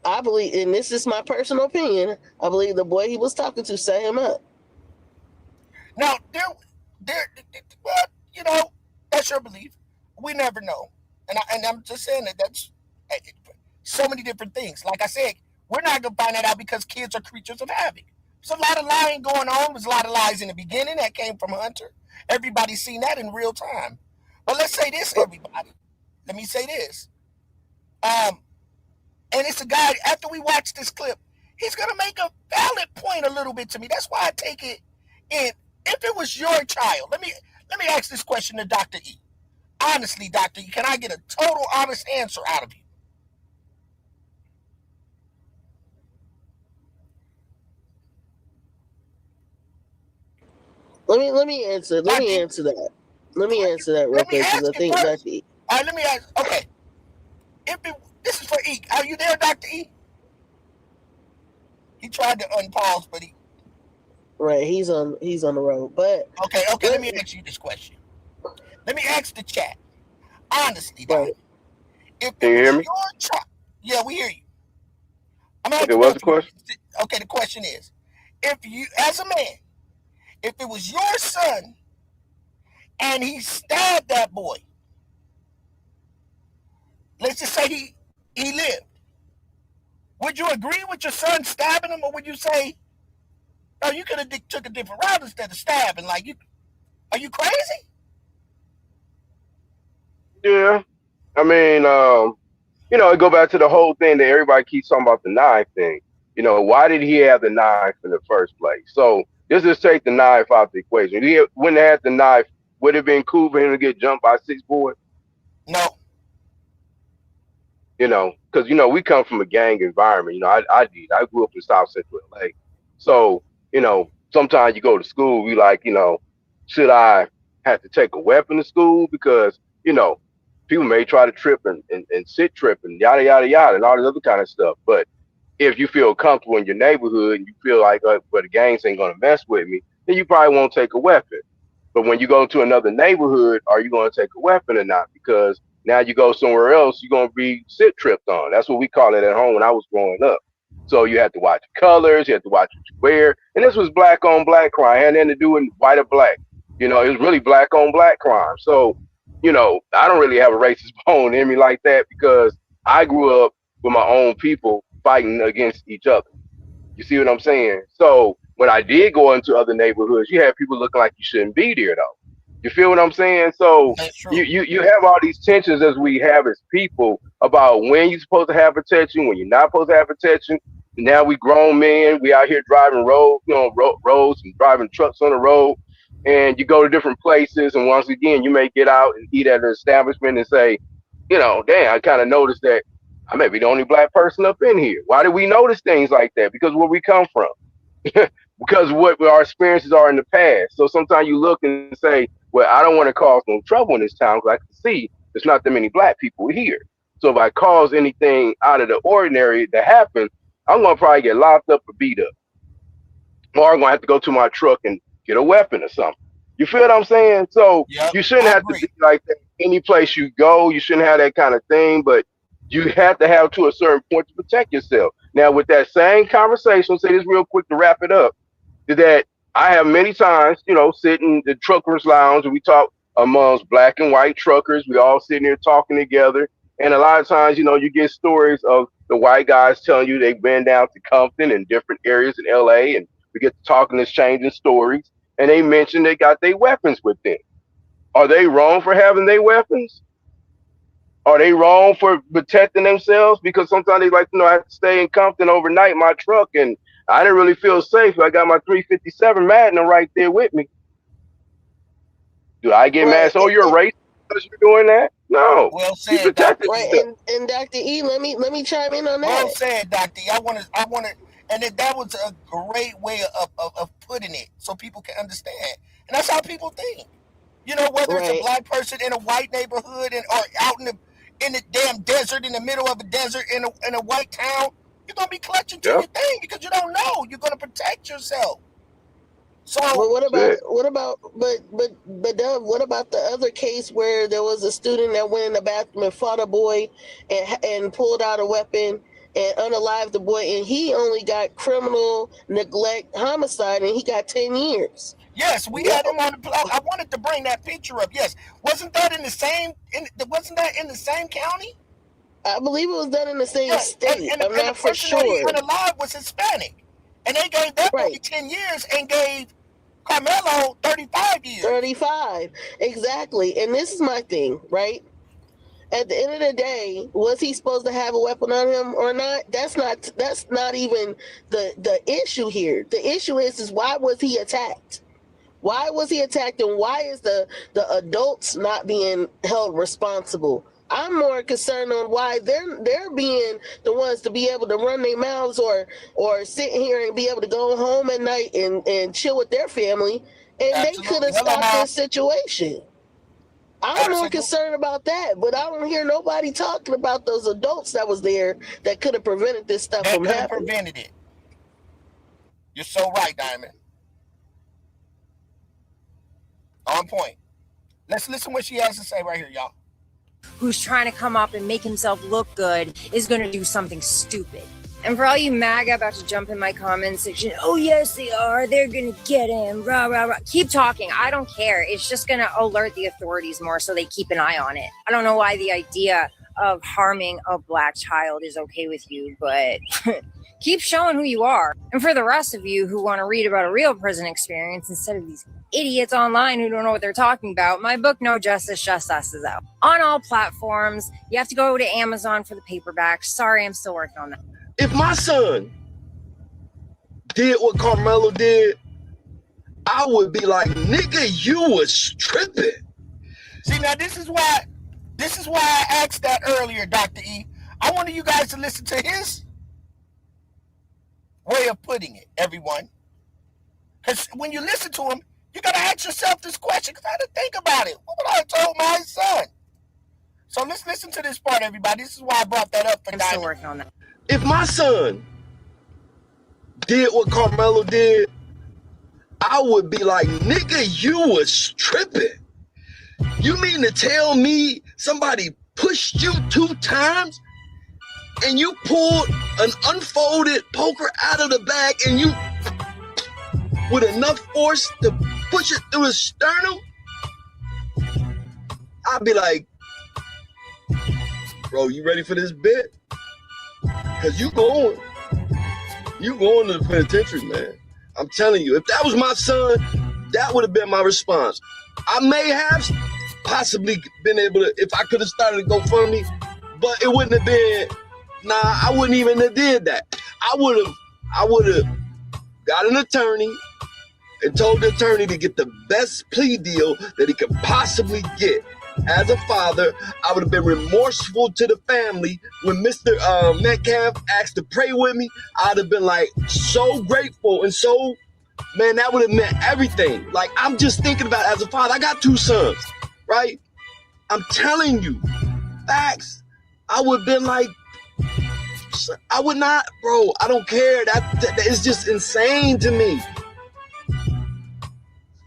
[SPEAKER 2] I believe, and this is my personal opinion, I believe the boy he was talking to set him up.
[SPEAKER 1] Now, well, you know, that's your belief. We never know. And I'm just saying that's so many different things. Like I said, we're not going to find that out because kids are creatures of havoc. There's a lot of lying going on. There's a lot of lies in the beginning that came from Hunter. Everybody's seen that in real time. But let's say this, everybody. Let me say this. And it's a guy, after we watched this clip, he's gonna make a valid point a little bit to me. That's why I take it in. If it was your child, let me ask this question to Dr. E. Honestly, Dr. E, can I get a total honest answer out of you?
[SPEAKER 2] Let me answer. Let me answer that. Let me answer that real quick because I think Dr. E.
[SPEAKER 1] All right, let me ask. Okay, this is for E. Are you there, Dr. E? He tried to unpause, but he.
[SPEAKER 2] Right, he's on the road. But
[SPEAKER 1] okay. Let me ask you this question. Let me ask the chat. Honestly, Doc, if
[SPEAKER 14] Can you hear me?
[SPEAKER 1] your child, yeah, we hear you.
[SPEAKER 14] Okay, what's the question?
[SPEAKER 1] Okay, the question is, if you, as a man, if it was your son and he stabbed that boy, let's just say he lived, would you agree with your son stabbing him, or would you say, no, you could have took a different route instead of stabbing? Like, are you crazy?
[SPEAKER 14] Yeah. I mean, it go back to the whole thing that everybody keeps talking about, the knife thing. Why did he have the knife in the first place? So let's just take the knife out the equation. If he wouldn't have had the knife, would it have been cool for him to get jumped by 6 boys?
[SPEAKER 1] No.
[SPEAKER 14] Because we come from a gang environment. I did. I grew up in South Central LA. So, sometimes you go to school, we like, should I have to take a weapon to school? Because, people may try to trip and sit trip and yada, yada, yada, and all this other kind of stuff. But if you feel comfortable in your neighborhood and you feel like, well, the gangs ain't going to mess with me, then you probably won't take a weapon. But when you go to another neighborhood, are you going to take a weapon or not? Because now you go somewhere else, you're going to be sit tripped on. That's what we call it at home when I was growing up. So you have to watch colors, you have to watch what you wear. And this was black on black crime. It had nothing to do with white or black. It was really black on black crime. So, I don't really have a racist bone in me like that because I grew up with my own people fighting against each other. You see what I'm saying? So when I did go into other neighborhoods, you had people looking like you shouldn't be there, though. You feel what I'm saying? So you have all these tensions as we have as people about when you're supposed to have protection, when you're not supposed to have protection. Now we grown men, we out here driving roads and driving trucks on the road, and you go to different places, and once again, you may get out and eat at an establishment and say, damn, I kind of noticed that I may be the only black person up in here. Why do we notice things like that? Because where we come from. Because what our experiences are in the past. So sometimes you look and say, well, I don't want to cause no trouble in this town because I can see there's not that many black people here. So if I cause anything out of the ordinary to happen, I'm going to probably get locked up or beat up. Or I'm going to have to go to my truck and get a weapon or something. You feel what I'm saying? So you shouldn't have to be like that any place you go. You shouldn't have that kind of thing, but you have to have to a certain point to protect yourself. Now, with that same conversation, say this real quick to wrap it up, that I have many times, sit in the truckers' lounge and we talk amongst black and white truckers. We all sitting here talking together. And a lot of times, you get stories of the white guys telling you they've been down to Compton and different areas in LA, and we get to talking, exchanging stories, and they mention they got their weapons with them. Are they wrong for having their weapons? Are they wrong for protecting themselves? Because sometimes they like, I have to stay in Compton overnight in my truck, and I didn't really feel safe. I got my 357 Magnum right there with me. Do I get mad? So you're a racist because you're doing that? No.
[SPEAKER 1] Well
[SPEAKER 14] you
[SPEAKER 1] said,
[SPEAKER 14] protected
[SPEAKER 1] Dr.
[SPEAKER 14] yourself.
[SPEAKER 2] And Dr. E, let me chime in on that.
[SPEAKER 1] Well said, Dr. E. I want to, and that was a great way of putting it so people can understand. And that's how people think. Whether it's a black person in a white neighborhood or out in the damn desert, in the middle of a desert, in a white town, you're gonna be clutching to your thing because you don't know. You're gonna protect yourself. So,
[SPEAKER 2] but what about Dove, what about the other case where there was a student that went in the bathroom and fought a boy and pulled out a weapon and unalived the boy, and he only got criminal neglect homicide, and he got 10 years.
[SPEAKER 1] Yes, we had him on the plot. I wanted to bring that picture up. Yes, wasn't that in the same county?
[SPEAKER 2] I believe it was done in the same state.
[SPEAKER 1] And
[SPEAKER 2] I'm not for sure.
[SPEAKER 1] The person that he unalived was Hispanic, and they gave that boy 10 years and gave Karmelo 35 years.
[SPEAKER 2] 35, exactly. And this is my thing, right? At the end of the day, was he supposed to have a weapon on him or not? That's not even the issue here. The issue is why was he attacked? Why was he attacked, and why is the adults not being held responsible? I'm more concerned on why they're being the ones to be able to run their mouths or sit here and be able to go home at night and chill with their family, and
[SPEAKER 1] Absolutely.
[SPEAKER 2] they could have stopped this situation. I'm more concerned about that, but I don't hear nobody talking about those adults that was there that could have prevented this stuff from happening.
[SPEAKER 1] Prevented it. You're so right, Diamond. On point. Let's listen what she has to say right here, y'all.
[SPEAKER 24] Who's trying to come up and make himself look good is going to do something stupid. And for all you MAGA about to jump in my comment section, oh yes they are, they're gonna get him, rah, rah, rah. Keep talking, I don't care. It's just gonna alert the authorities more so they keep an eye on it. I don't know why the idea of harming a black child is okay with you, but keep showing who you are. And for the rest of you who wanna read about a real prison experience instead of these idiots online who don't know what they're talking about, my book, No Justice, Just Us, is out. On all platforms, you have to go to Amazon for the paperback. Sorry, I'm still working on that.
[SPEAKER 5] If my son did what Karmelo did, I would be like, nigga, you was tripping.
[SPEAKER 1] See, now this is why I asked that earlier, Dr. E. I wanted you guys to listen to his way of putting it, everyone. Because when you listen to him, you got to ask yourself this question, because I had to think about it. What would I have told my son? So let's listen to this part, everybody. This is why I brought that up for Diamond.
[SPEAKER 24] I'm still working on that.
[SPEAKER 5] If my son did what Karmelo did, I would be like, nigga, you was tripping. You mean to tell me somebody pushed you 2 times and you pulled an unfolded poker out of the bag and you, with enough force to push it through his sternum? I'd be like, bro, you ready for this bit? Because you going to the penitentiary, man. I'm telling you, if that was my son, that would have been my response. I may have possibly been able to, if I could have started to GoFundMe, but it wouldn't have been, I wouldn't even have did that. I would have got an attorney and told the attorney to get the best plea deal that he could possibly get. As a father, I would have been remorseful to the family. When Mr. Metcalf asked to pray with me, I'd have been like so grateful and so, man, that would have meant everything. Like, I'm just thinking about it as a father. I got 2 sons, right? I'm telling you, facts. I would have been like, I would not, bro. I don't care. That is just insane to me.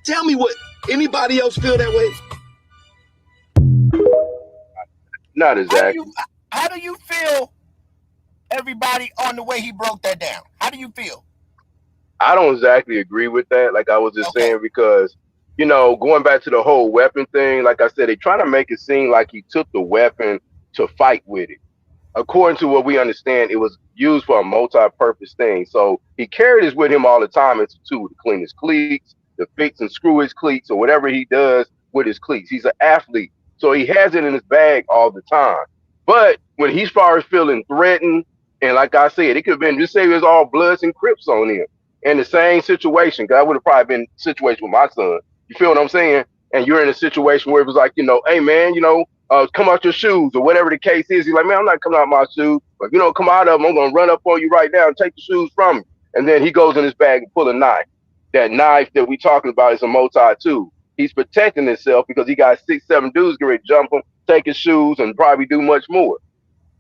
[SPEAKER 5] Tell me what anybody else feel that way?
[SPEAKER 14] Not exactly.
[SPEAKER 1] How do you feel, everybody, on the way he broke that down? How do you feel?
[SPEAKER 14] I don't exactly agree with that. Like I was just saying, because, you know, going back to the whole weapon thing, like I said, they try to make it seem like he took the weapon to fight with it. According to what we understand, it was used for a multi-purpose thing. So he carried this with him all the time into to clean his cleats, to fix and screw his cleats, or whatever he does with his cleats. He's an athlete. So he has it in his bag all the time. But when he started feeling threatened, and like I said, it could have been, just say it was all Bloods and Crips on him. In the same situation, because I would have probably been in a situation with my son. You feel what I'm saying? And you're in a situation where it was like, you know, hey man, you know, come out your shoes, or whatever the case is. He's like, man, I'm not coming out my shoes. But if you don't come out of them, I'm going to run up on you right now and take the shoes from you. And then he goes in his bag and pull a knife. That knife that we talking about is a multi-tool. He's protecting himself because he got 6, 7 dudes getting ready to jump him, take his shoes, and probably do much more.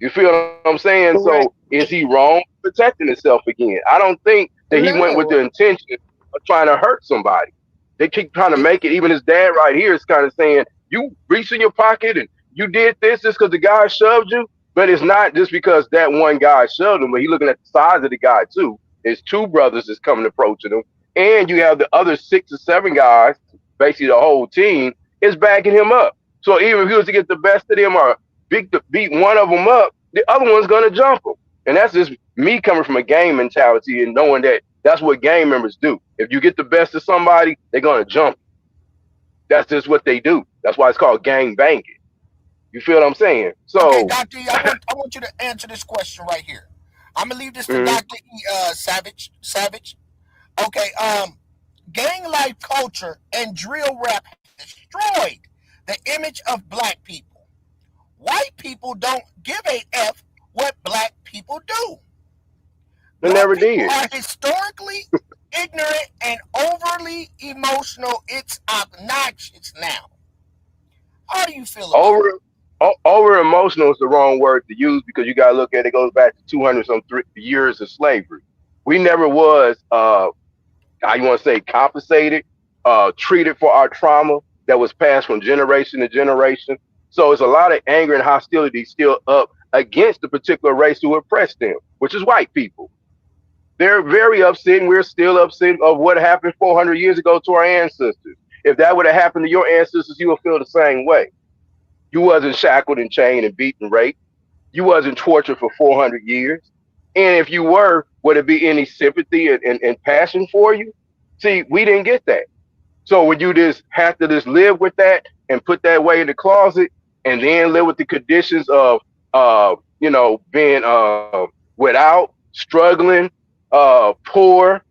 [SPEAKER 14] You feel what I'm saying? Correct. So is he wrong protecting himself again? I don't think that he went with the intention of trying to hurt somebody. They keep trying to make it. Even his dad right here is kind of saying, you reached in your pocket and you did this just because the guy shoved you. But it's not just because that one guy shoved him, but he's looking at the size of the guy too. There's 2 brothers that's coming approaching him. And you have the other 6 or 7 guys, basically the whole team, is backing him up. So even if he was to get the best of them or beat one of them up, the other one's going to jump him. And that's just me coming from a gang mentality and knowing that that's what gang members do. If you get the best of somebody, they're going to jump. That's just what they do. That's why it's called gang banging. You feel what I'm saying? So,
[SPEAKER 1] okay, Dr. E, I want you to answer this question right here. I'm gonna leave this to Dr. E Savage. Okay, gang life culture and drill rap destroyed the image of black people. White people don't give a F what black people do.
[SPEAKER 14] they
[SPEAKER 1] Black
[SPEAKER 14] never
[SPEAKER 1] people
[SPEAKER 14] did.
[SPEAKER 1] are historically ignorant and overly emotional. It's obnoxious now. How do you feel about it?
[SPEAKER 14] Over emotional is the wrong word to use because you got to look at it goes back to 200 some years of slavery. We never was how you want to say compensated, treated for our trauma that was passed from generation to generation. So it's a lot of anger and hostility still up against the particular race who oppressed them, which is white people. They're very upset, and we're still upset of what happened 400 years ago to our ancestors. If that would have happened to your ancestors, you would feel the same way. You wasn't shackled and chained and beaten, raped. You wasn't tortured for 400 years. And if you were, would it be any sympathy and passion for you? See, we didn't get that. So would you just have to just live with that and put that away in the closet and then live with the conditions of, being without, struggling, poor,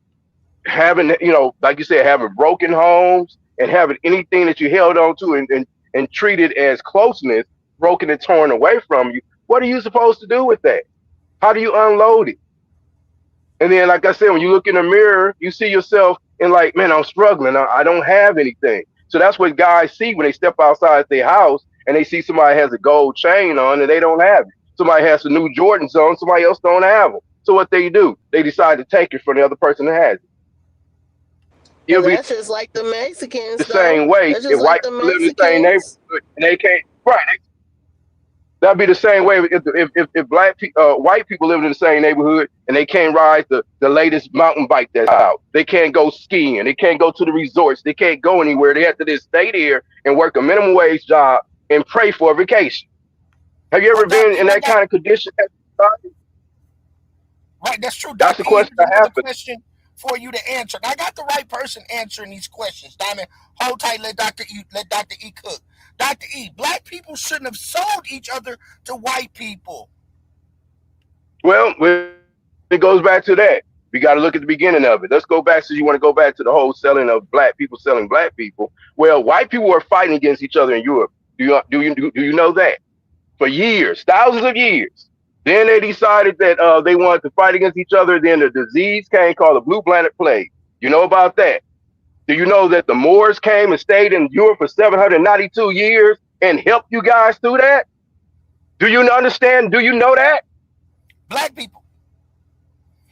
[SPEAKER 14] having, like you said, having broken homes and having anything that you held on to and treated as closeness broken and torn away from you? What are you supposed to do with that? How do you unload it? And then, like I said, when you look in the mirror, you see yourself and like, man, I'm struggling. I don't have anything. So that's what guys see when they step outside their house and they see somebody has a gold chain on and they don't have it. Somebody has some new Jordans on, somebody else don't have them. So what they do, they decide to take it from the other person that has it.
[SPEAKER 2] Well, that's just like the Mexicans.
[SPEAKER 14] The same way
[SPEAKER 2] That's
[SPEAKER 14] if
[SPEAKER 2] just like
[SPEAKER 14] white
[SPEAKER 2] the
[SPEAKER 14] people live in the same
[SPEAKER 2] Mexicans.
[SPEAKER 14] neighborhood and they can't, right? That'd be the same way if white people live in the same neighborhood and they can't ride the latest mountain bike that's out. They can't go skiing. They can't go to the resorts. They can't go anywhere. They have to just stay there and work a minimum wage job and pray for a vacation. Have you ever been in that kind of condition?
[SPEAKER 1] Right, that's true.
[SPEAKER 14] That's
[SPEAKER 1] Dr.
[SPEAKER 14] the question I have.
[SPEAKER 1] Question for you to answer. And I got the right person answering these questions. Diamond, hold tight. Let Dr. E cook. Dr. E, black people shouldn't have sold each other to white people.
[SPEAKER 14] Well, it goes back to that. We got to look at the beginning of it. Let's go back. So you want to go back to the whole selling of black people selling black people? Well, white people were fighting against each other in Europe. Do you know that? For years, thousands of years. Then they decided that they wanted to fight against each other. Then the disease came called the blue planet plague. You know about that? Do you know that the Moors came and stayed in Europe for 792 years and helped you guys through that? Do you understand? Do you know that?
[SPEAKER 1] Black people.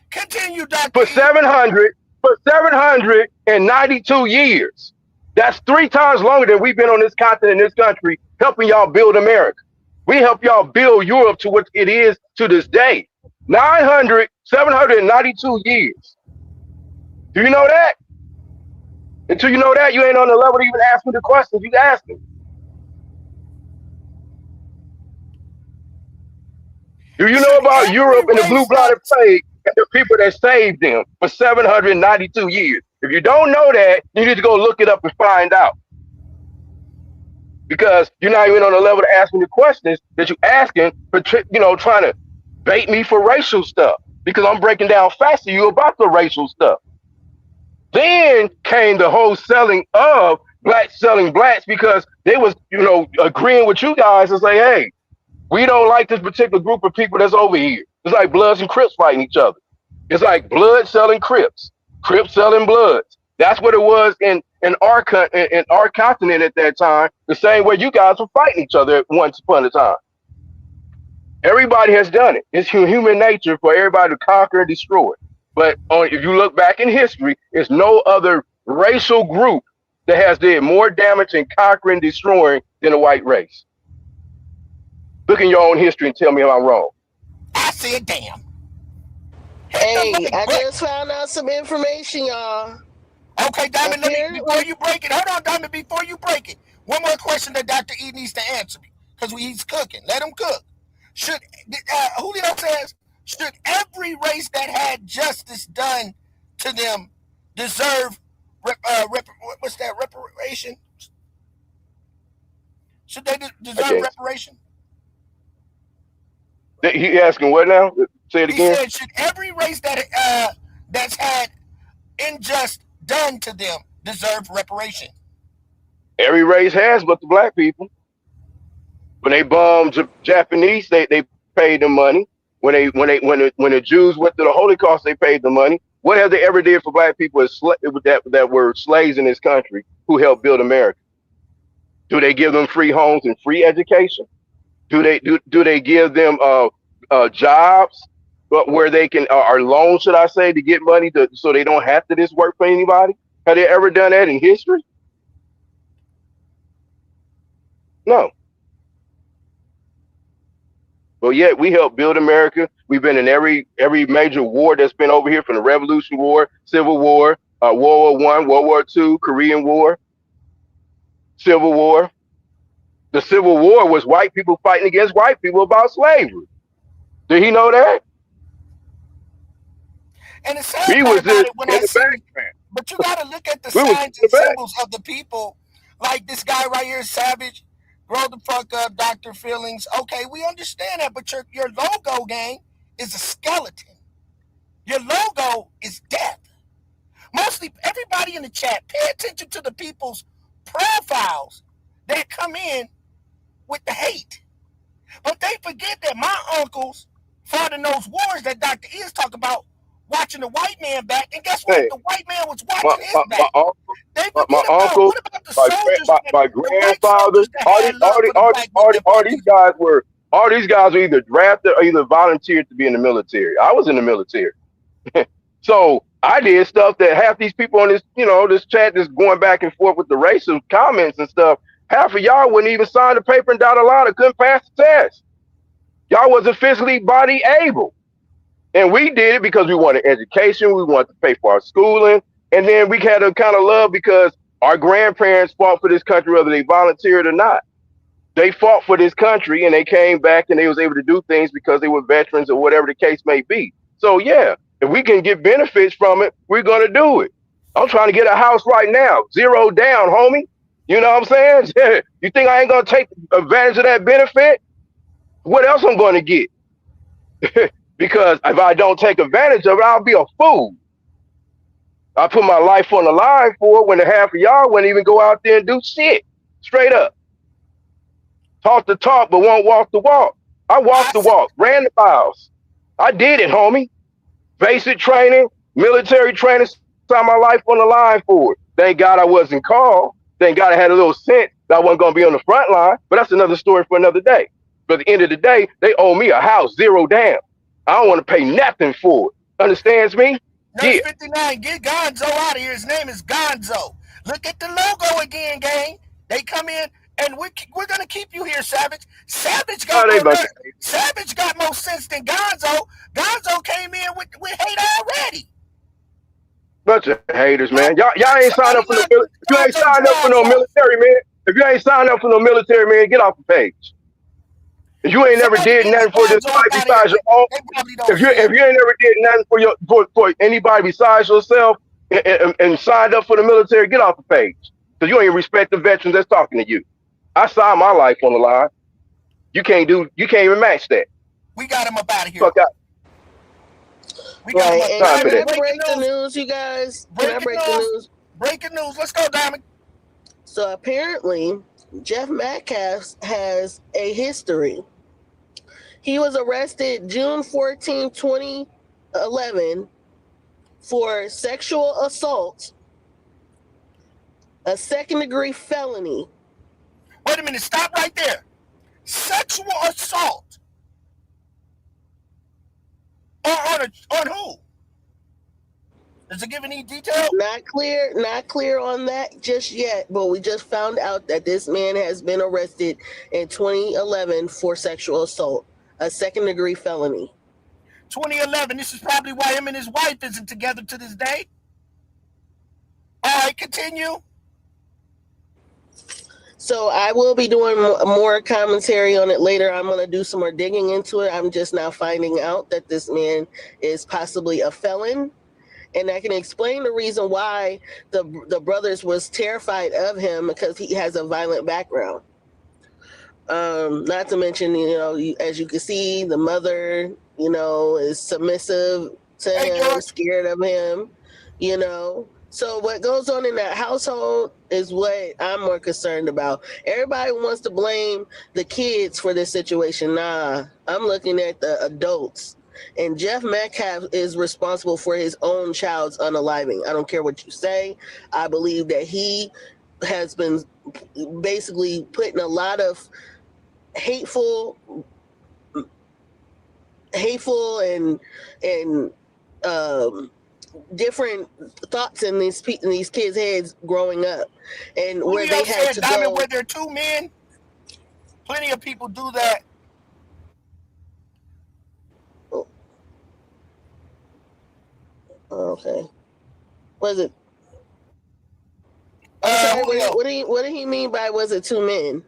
[SPEAKER 1] Continue, Dr.
[SPEAKER 14] For 792 years. That's 3 times longer than we've been on this continent, in this country, helping y'all build America. We help y'all build Europe to what it is to this day. 792 years. Do you know that? Until you know that, you ain't on the level to even ask me the questions you asking. Do you know about Europe and the blue blooded plague and the people that saved them for 792 years? If you don't know that, you need to go look it up and find out. Because you're not even on the level to ask me the questions that you're asking for, trying to bait me for racial stuff. Because I'm breaking down faster you about the racial stuff. Then came the whole selling of blacks selling blacks because they was, agreeing with you guys and say, hey, we don't like this particular group of people that's over here. It's like Bloods and Crips fighting each other. It's like Blood selling Crips, Crips selling Bloods. That's what it was in our continent at that time, the same way you guys were fighting each other once upon a time. Everybody has done it. It's human nature for everybody to conquer and destroy. But if you look back in history, there's no other racial group that has did more damage in conquering and destroying than the white race. Look in your own history and tell me if I'm wrong.
[SPEAKER 1] I said, damn.
[SPEAKER 2] Hey, I just found out some information, y'all.
[SPEAKER 1] Okay, Diamond, before you break it, hold on, Diamond, before you break it, one more question that Dr. E needs to answer me, because he's cooking. Let him cook. Julio says, should every race that had justice done to them deserve reparation? Should they deserve reparation?
[SPEAKER 14] He asking what now? Say it
[SPEAKER 1] He
[SPEAKER 14] again.
[SPEAKER 1] said, should every race that's had unjust done to them deserve reparation?
[SPEAKER 14] Every race has, but the black people. When they bombed Japanese, they paid them money. When the Jews went to the Holocaust, they paid them money. What have they ever did for black people that were slaves in this country who helped build America? Do they give them free homes and free education? Do they give them jobs, but where they can or loans, should I say, to get money so they don't have to just work for anybody? Have they ever done that in history? No. But yet we helped build America. We've been in every major war that's been over here, from the Revolution War, Civil War, World War I, World War II, Korean War, Civil War. The Civil War was white people fighting against white people about slavery. Did he know that?
[SPEAKER 1] And the sad part about it, when I see, but you got to look at the signs and symbols of the people. Like this guy right here, Savage. Grow the fuck up, Dr. Feelings. Okay, we understand that, but your logo, gang, is a skeleton. Your logo is death. Mostly everybody in the chat, pay attention to the people's profiles that come in with the hate. But they forget that my uncles fought in those wars that Dr. is talking about, watching the white man back. And guess what? The white man was watching his back. They forget about, what about the soldiers?
[SPEAKER 14] My grandfather, all these guys were either drafted or either volunteered to be in the military. I was in the military. So I did stuff that half these people on this chat just going back and forth with the racial comments and stuff. Half of y'all wouldn't even sign the paper and dot a line or couldn't pass the test. Y'all wasn't physically body able. And we did it because we wanted education. We wanted to pay for our schooling. And then we had a kind of love because our grandparents fought for this country, whether they volunteered or not. They fought for this country and they came back and they was able to do things because they were veterans or whatever the case may be. So yeah, if we can get benefits from it, we're going to do it. I'm trying to get a house right now. 0 down, homie. You know what I'm saying? You think I ain't going to take advantage of that benefit? What else I'm going to get? Because if I don't take advantage of it, I'll be a fool. I put my life on the line for it when the half of y'all wouldn't even go out there and do shit. Straight up. Talk the talk, but won't walk the walk. I walked the walk, ran the miles. I did it, homie. Basic training, military training, signed my life on the line for it. Thank God I wasn't called. Thank God I had a little sense that I wasn't going to be on the front line. But that's another story for another day. But at the end of the day, they owe me a house, 0 down. I don't want to pay nothing for it. Understands me?
[SPEAKER 1] Nurse 59, get Gonzo out of here. His name is Gonzo. Look at the logo again, gang. They come in, and we're gonna keep you here, Savage. Savage got more sense than Gonzo. Gonzo came in with hate already.
[SPEAKER 14] Bunch of haters, man. Y'all ain't signed up for no military. If you ain't signed up for no military, man. If you ain't signed up for no military, man, get off the page. If you ain't never did nothing for this life besides your own, if you ain't never did nothing for anybody besides yourself and signed up for the military, get off the page. Because you ain't respect the veterans that's talking to you. I signed my life on the line. You can't even match that.
[SPEAKER 1] We got him up out of here.
[SPEAKER 14] Fuck out.
[SPEAKER 1] We got him up out of here.
[SPEAKER 2] Break the news, you guys. Can I break the news?
[SPEAKER 1] Breaking news. Let's go, Diamond.
[SPEAKER 2] So apparently, Jeff Metcalf has a history. He was arrested June 14, 2011 for sexual assault, a second-degree felony.
[SPEAKER 1] Wait a minute. Stop right there. Sexual assault. On who? Does it give any detail?
[SPEAKER 2] Not clear on that just yet, but we just found out that this man has been arrested in 2011 for sexual assault, a second-degree felony.
[SPEAKER 1] 2011. This is probably why him and his wife isn't together to this day. All right, continue.
[SPEAKER 2] So I will be doing more commentary on it later. I'm going to do some more digging into it. I'm just now finding out that this man is possibly a felon. And I can explain the reason why the brothers was terrified of him, because he has a violent background. Not to mention, as you can see, the mother, is submissive to him, scared of him, So what goes on in that household is what I'm more concerned about. Everybody wants to blame the kids for this situation. Nah, I'm looking at the adults. And Jeff Metcalf is responsible for his own child's unaliving. I don't care what you say. I believe that he has been basically putting a lot of hateful and different thoughts in these kids' heads growing up, and
[SPEAKER 1] Julio
[SPEAKER 2] where they had
[SPEAKER 1] said,
[SPEAKER 2] to
[SPEAKER 1] Diamond,
[SPEAKER 2] go.
[SPEAKER 1] where there are two men, plenty of people do that.
[SPEAKER 2] Okay, was it? I'm sorry. What did he mean by was it two men?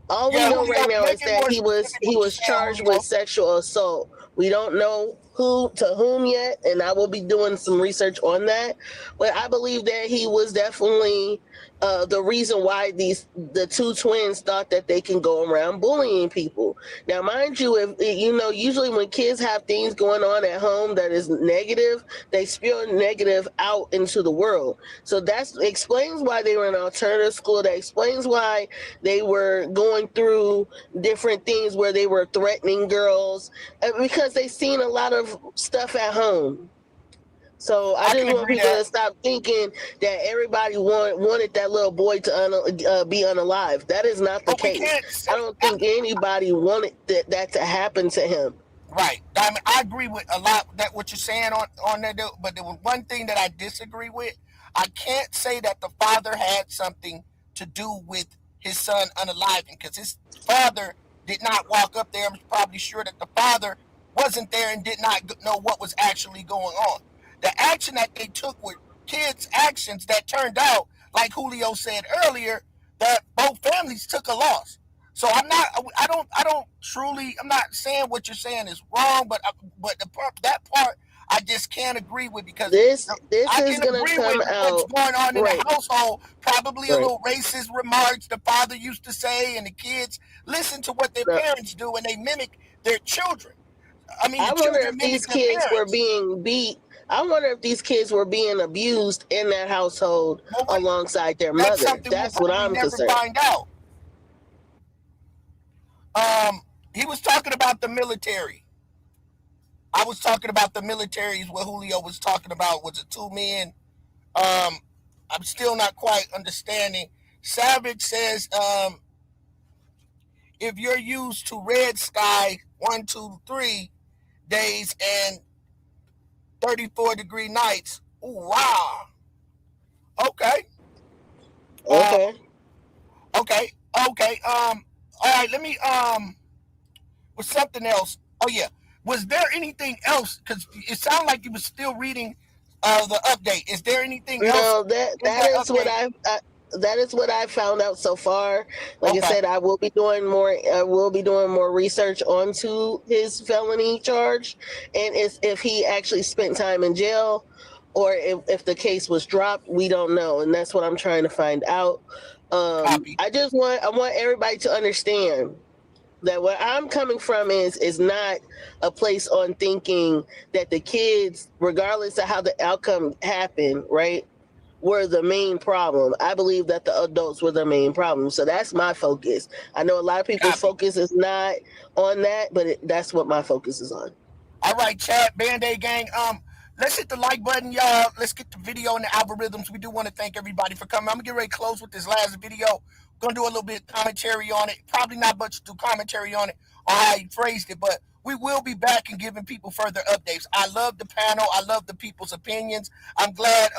[SPEAKER 2] All we know right now is that he was charged with sexual assault. We don't know who to whom yet, and I will be doing some research on that. But I believe that he was definitely the reason why the two twins thought that they can go around bullying people. Now, mind you, if usually when kids have things going on at home that is negative, they spew negative out into the world. So that explains why they were in alternative school. That explains why they were going through different things where they were threatening girls, because they seen a lot of stuff at home. So I just want people to stop thinking that everybody wanted that little boy to be unalive. That is not the case. I don't think anybody wanted that to happen to him.
[SPEAKER 1] Right. I mean, I agree with a lot that what you're saying on that, but there was one thing that I disagree with. I can't say that the father had something to do with his son unaliving, because his father did not walk up there. I'm probably sure that the father wasn't there and did not know what was actually going on. The action that they took were kids' actions that turned out, like Julio said earlier, that both families took a loss. So I'm not saying what you're saying is wrong, but that part I just can't agree with, because I can agree with what's going on in the household. Probably a little racist remarks the father used to say, and the kids listen to what their parents do and they mimic their children. I mean,
[SPEAKER 2] I wonder if these kids were being beat. I wonder if these kids were being abused in that household alongside their mother. That's what I'm concerned.
[SPEAKER 1] Find out. He was talking about the military. I was talking about the military is what Julio was talking about. Was it two men? I'm still not quite understanding. Savage says, if you're used to red sky 1, 2, 3 days and 34-degree nights. Ooh, wow. Okay. Okay. All right. Let me. Was something else? Oh yeah. Was there anything else? Because it sounded like you were still reading the update. Is there anything else?
[SPEAKER 2] No, that is what I found out so far. Like I said, I will be doing more research onto his felony charge, and if he actually spent time in jail, or if the case was dropped. We don't know, and that's what I'm trying to find out. I want everybody to understand that where I'm coming from is not a place on thinking that the kids, regardless of how the outcome happened, right, were the main problem. I believe that the adults were the main problem. So that's my focus. I know a lot of people's focus is not on that, but that's what my focus is on.
[SPEAKER 1] All right, chat, Band-Aid gang. Let's hit the like button, y'all. Let's get the video and the algorithms. We do want to thank everybody for coming. I'm going to get ready to close with this last video. Going to do a little bit of commentary on it. Probably not much to do commentary on it, on how he phrased it, but we will be back and giving people further updates. I love the panel. I love the people's opinions. I'm glad.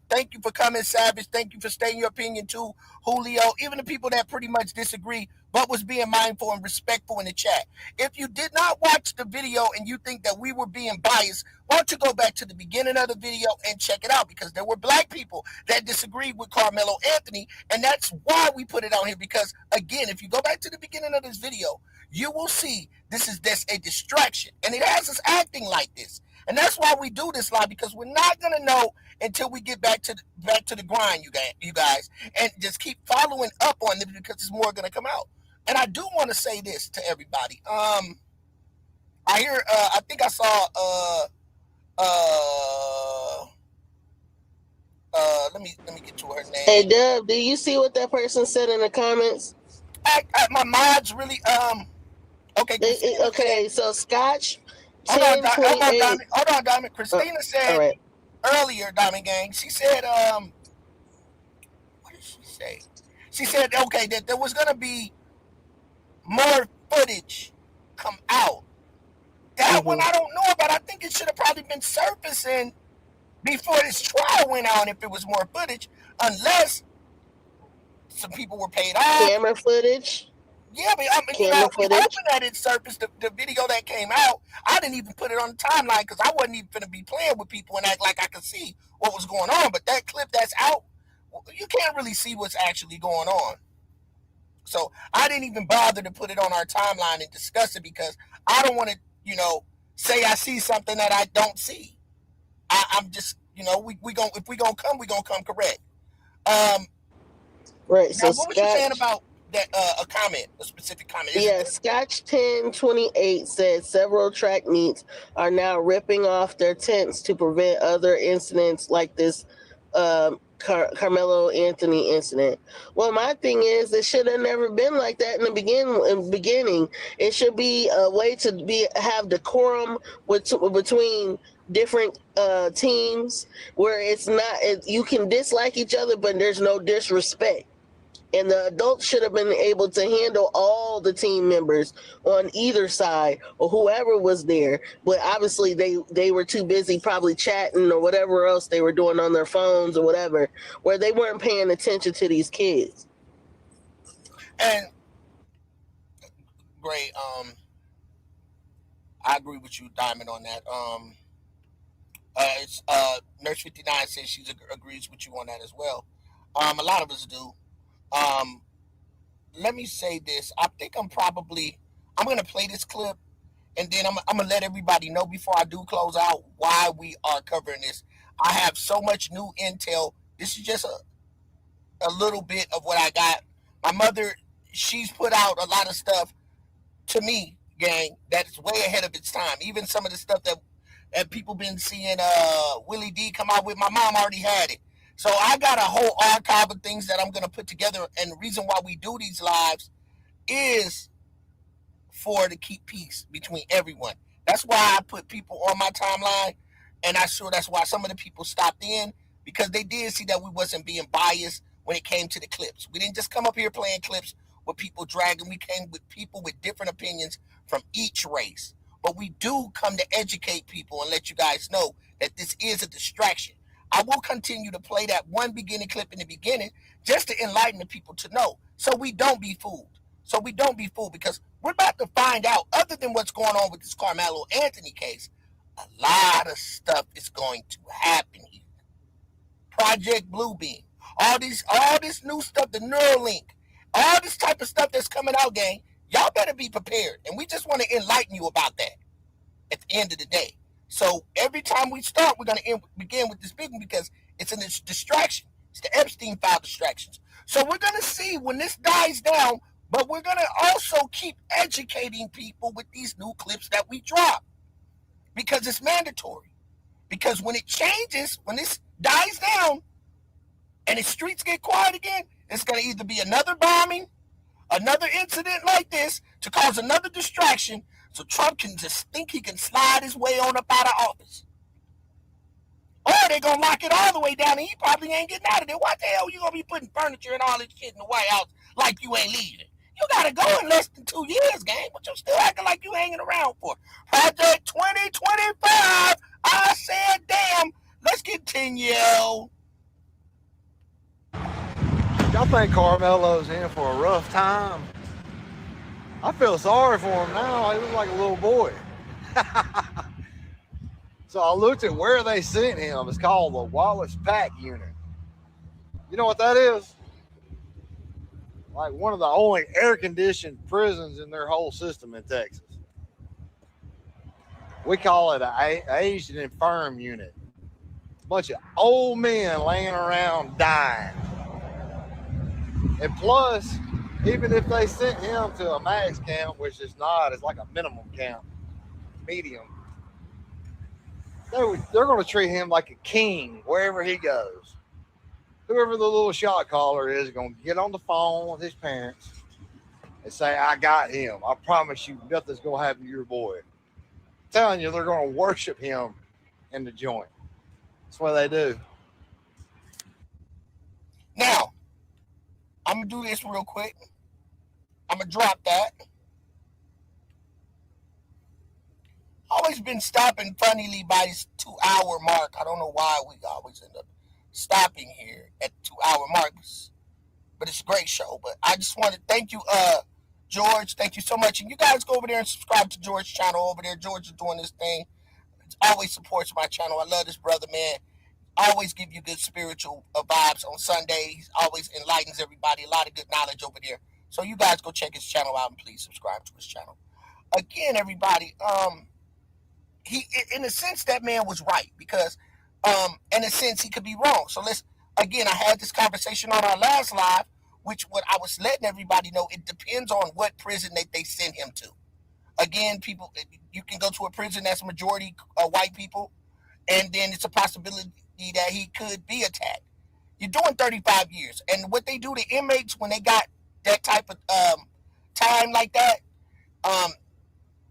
[SPEAKER 1] Thank you for coming, Savage. Thank you for stating your opinion too, Julio. Even the people that pretty much disagree, but was being mindful and respectful in the chat. If you did not watch the video and you think that we were being biased, why don't you go back to the beginning of the video and check it out, because there were black people that disagreed with Karmelo Anthony, and that's why we put it on here, because, again, if you go back to the beginning of this video, you will see this is just a distraction, and it has us acting like this. And that's why we do this live, because we're not going to know until we get back to the grind, you guys, and just keep following up on it, because there's more going to come out. And I do want to say this to everybody. I hear. I think I saw. Let me get to her name.
[SPEAKER 2] Hey, Dub, do you see what that person said in the comments?
[SPEAKER 1] My mods really. Okay.
[SPEAKER 2] Okay. So Scotch.
[SPEAKER 1] Hold on, Diamond. Hold on, Diamond. Christina said earlier, Diamond Gang. She said, what did she say? She said, okay, that there was gonna be more footage come out. That one I don't know about. I think it should have probably been surfacing before this trial went on if it was more footage, unless some people were paid off.
[SPEAKER 2] Camera footage.
[SPEAKER 1] Yeah, but I mean, I'm hoping that it surfaced the video that came out. I didn't even put it on the timeline because I wasn't even going to be playing with people and act like I could see what was going on. But that clip that's out, you can't really see what's actually going on. So I didn't even bother to put it on our timeline and discuss it because I don't want to, say I see something that I don't see. I'm just, if we gonna come correct.
[SPEAKER 2] Right. So
[SPEAKER 1] what was you saying about that? A specific comment.
[SPEAKER 2] Yeah, Scotch 1028 said several track meets are now ripping off their tents to prevent other incidents like this Karmelo Anthony incident. Well, my thing is, it should have never been like that in the beginning. It should be a way to have decorum between different teams where it's not, you can dislike each other, but there's no disrespect. And the adults should have been able to handle all the team members on either side or whoever was there. But obviously they were too busy probably chatting or whatever else they were doing on their phones or whatever, where they weren't paying attention to these kids.
[SPEAKER 1] And great. I agree with you, Diamond, on that. It's Nurse 59 says she agrees with you on that as well. A lot of us do. Let me say this. I think I'm going to play this clip and then I'm going to let everybody know before I do close out why we are covering this. I have so much new intel. This is just a little bit of what I got. My mother, she's put out a lot of stuff to me, gang, that is way ahead of its time. Even some of the stuff that people been seeing Willie D come out with, my mom already had it. So I got a whole archive of things that I'm going to put together. And the reason why we do these lives is to keep peace between everyone. That's why I put people on my timeline. And I'm sure that's why some of the people stopped in, because they did see that we wasn't being biased when it came to the clips. We didn't just come up here playing clips with people dragging. We came with people with different opinions from each race. But we do come to educate people and let you guys know that this is a distraction. I will continue to play that one beginning clip in the beginning just to enlighten the people to know, so we don't be fooled. Because we're about to find out, other than what's going on with this Karmelo Anthony case, a lot of stuff is going to happen here. Project Bluebeam, all this new stuff, the Neuralink, all this type of stuff that's coming out, gang, y'all better be prepared. And we just want to enlighten you about that at the end of the day. So every time we start, we're going to begin with this big one because it's a distraction. It's the Epstein file distractions. So we're going to see when this dies down, but we're going to also keep educating people with these new clips that we drop because it's mandatory. Because when it changes, when this dies down and the streets get quiet again, it's going to either be another bombing, another incident like this to cause another distraction, so Trump can just think he can slide his way on up out of office. Or they're going to lock it all the way down and he probably ain't getting out of there. What the hell you going to be putting furniture and all this shit in the White House like you ain't leaving? You got to go in less than 2 years, gang, but you still acting like you hanging around for. Project 2025, I said, damn, let's continue.
[SPEAKER 6] Y'all think Carmelo's in for a rough time? I feel sorry for him now. He looks like a little boy. So I looked at where they sent him. It's called the Wallace Pack Unit. You know what that is? Like one of the only air-conditioned prisons in their whole system in Texas. We call it an aged and infirm unit. A bunch of old men laying around dying. And plus, even if they sent him to a max camp, which is not, it's like a minimum camp, medium, they're going to treat him like a king wherever he goes. Whoever the little shot caller is going to get on the phone with his parents and say, I got him. I promise you nothing's going to happen to your boy. I'm telling you, they're going to worship him in the joint. That's what they do.
[SPEAKER 1] Now, I'm going to do this real quick. I'm going to drop that. Always been stopping funnily by this 2-hour mark. I don't know why we always end up stopping here at 2-hour marks, but it's a great show. But I just want to thank you, George. Thank you so much. And you guys go over there and subscribe to George's channel over there. George is doing this thing. It always supports my channel. I love this brother, man. Always give you good spiritual vibes on Sundays. Always enlightens everybody. A lot of good knowledge over there. So you guys go check his channel out and please subscribe to his channel. Again, everybody, he, in a sense, that man was right because, in a sense, he could be wrong. So I had this conversation on our last live, which what I was letting everybody know, it depends on what prison they send him to. Again, people, you can go to a prison that's majority white people, and then it's a possibility that he could be attacked. You're doing 35 years, and what they do to inmates when they got that type of time like that,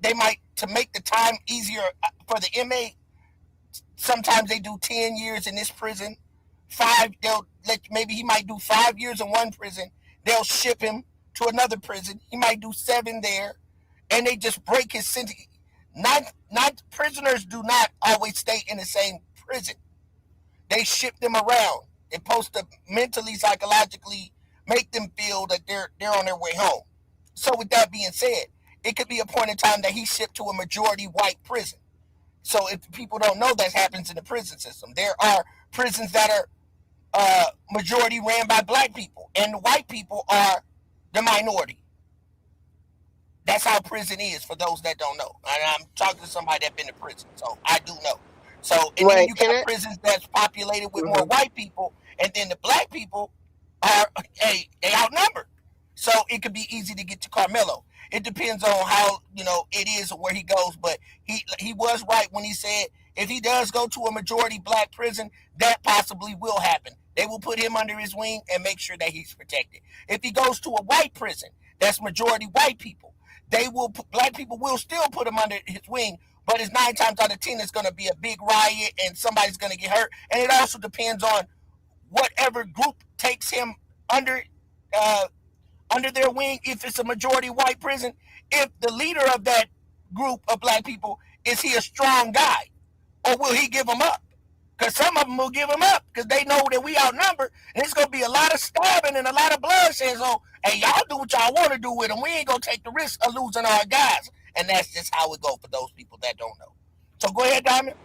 [SPEAKER 1] they might, to make the time easier for the inmate, sometimes they do 10 years in this prison, 5, maybe he might do 5 years in one prison, they'll ship him to another prison, he might do 7 there, and they just break his sentence. Not prisoners do not always stay in the same prison. They ship them around. They're supposed to mentally, psychologically make them feel that they're on their way home. So with that being said, it could be a point in time that he's shipped to a majority white prison. So if people don't know, that happens in the prison system. There are prisons that are majority ran by black people, and the white people are the minority. That's how prison is for those that don't know. And I'm talking to somebody that's been to prison, so I do know. So and then you got prisons that's populated with more white people, and then the black people are they outnumbered. So it could be easy to get to Karmelo. It depends on how it is or where he goes, but he was right when he said if he does go to a majority black prison, that possibly will happen. They will put him under his wing and make sure that he's protected. If he goes to a white prison that's majority white people, black people will still put him under his wing, but it's 9 times out of 10 it's going to be a big riot and somebody's going to get hurt. And it also depends on whatever group takes him under their wing. If it's a majority white prison, if the leader of that group of black people, is he a strong guy, or will he give them up? Because some of them will give them up because they know that we outnumbered, and it's going to be a lot of stabbing and a lot of bloodshed. So, hey, y'all do what y'all want to do with them. We ain't going to take the risk of losing our guys. And that's just how it goes for those people that don't know. So go ahead, Diamond.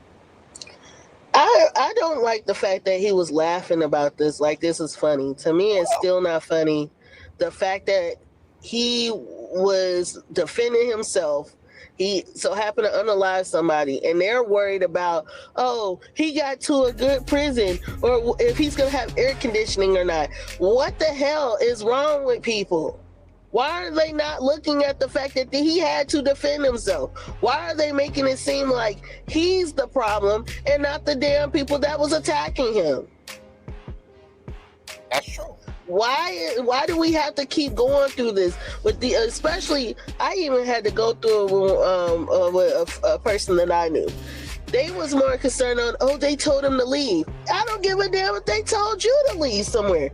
[SPEAKER 2] I don't like the fact that he was laughing about this. Like, this is funny. To me, it's still not funny. The fact that he was defending himself, he so happened to unalive somebody, and they're worried about, oh, he got to a good prison, or if he's going to have air conditioning or not. What the hell is wrong with people? Why are they not looking at the fact that he had to defend himself? Why are they making it seem like he's the problem and not the damn people that was attacking him?
[SPEAKER 1] That's true.
[SPEAKER 2] Why do we have to keep going through this with especially I even had to go through with a person that I knew. They was more concerned on, oh, they told him to leave. I don't give a damn if they told you to leave somewhere.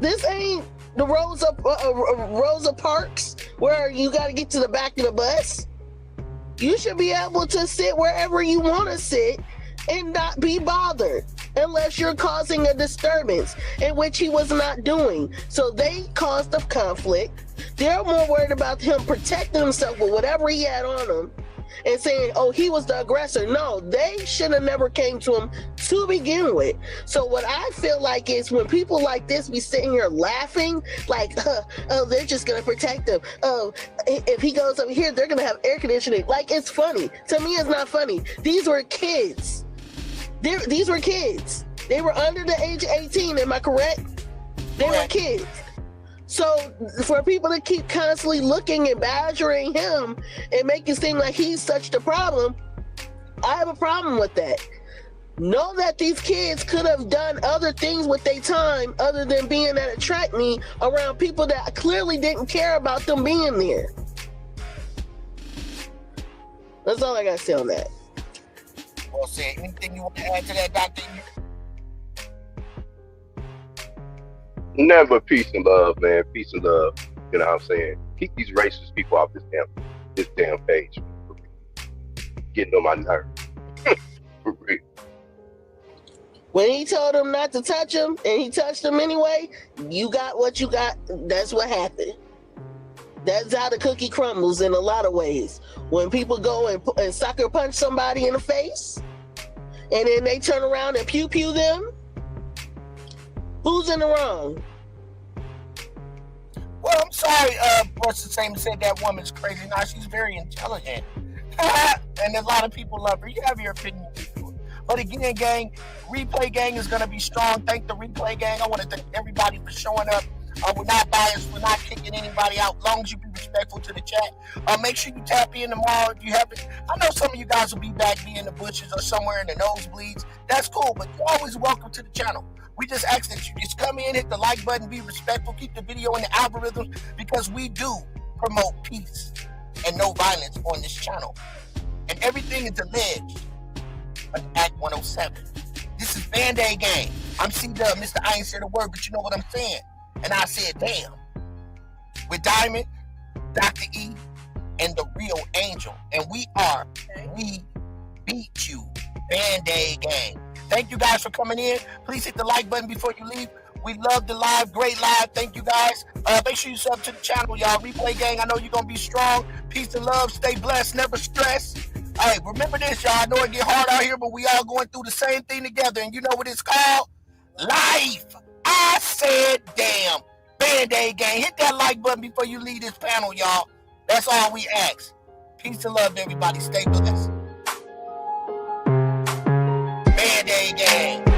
[SPEAKER 2] This ain't the Rosa Parks where you got to get to the back of the bus. You should be able to sit wherever you want to sit and not be bothered unless you're causing a disturbance, in which he was not doing. So they caused the conflict. They're more worried about him protecting himself with whatever he had on him and saying, oh, he was the aggressor. No, they should have never came to him to begin with. So what I feel like is when people like this be sitting here laughing, like, oh, they're just going to protect him. Oh, if he goes over here, they're going to have air conditioning. Like, it's funny. To me, it's not funny. These were kids. These were kids. They were under the age of 18. Am I correct? They were kids. So for people to keep constantly looking and badgering him and make it seem like he's such the problem, I have a problem with that. Know that these kids could have done other things with their time other than being at a track meet around people that clearly didn't care about them being there. That's all I got to say on that.
[SPEAKER 1] Well said. Anything you want to add to that, Dr.
[SPEAKER 14] Never peace and love, man. Peace and love. You know what I'm saying? Keep these racist people off this damn page. Getting on my nerves. For real.
[SPEAKER 2] When he told him not to touch him and he touched him anyway, you got what you got. That's what happened. That's how the cookie crumbles in a lot of ways. When people go and sucker punch somebody in the face and then they turn around and pew pew them, who's in the wrong?
[SPEAKER 1] Well, I'm sorry, Buster Samuel said that woman's crazy. Now she's very intelligent. And a lot of people love her. You have your opinion. But again, gang, Replay Gang is going to be strong. Thank the Replay Gang. I want to thank everybody for showing up. We're not biased. We're not kicking anybody out. As long as you be respectful to the chat. Make sure you tap in tomorrow if you haven't. I know some of you guys will be back be in the bushes or somewhere in the nosebleeds. That's cool, but you're always welcome to the channel. We just ask that you just come in, hit the like button, be respectful, keep the video in the algorithms, because we do promote peace and no violence on this channel. And everything is alleged under Act 107. This is Band-Aid Gang. I'm C-Dub, Mr. I ain't said a word, but you know what I'm saying. And I said, damn. With Diamond, Dr. E, and the Real Angel. And we are We Beat You, Band-Aid Gang. Thank you guys for coming in. Please hit the like button before you leave. We love the live, great live. Thank you guys. Make sure you sub to the channel, y'all. Replay Gang, I know you're going to be strong. Peace and love. Stay blessed. Never stress. Hey, remember this, y'all. I know it get hard out here, but we all going through the same thing together. And you know what it's called? Life. I said, damn. Band-Aid Gang. Hit that like button before you leave this panel, y'all. That's all we ask. Peace and love, everybody. Stay blessed. Band-Aid Gang.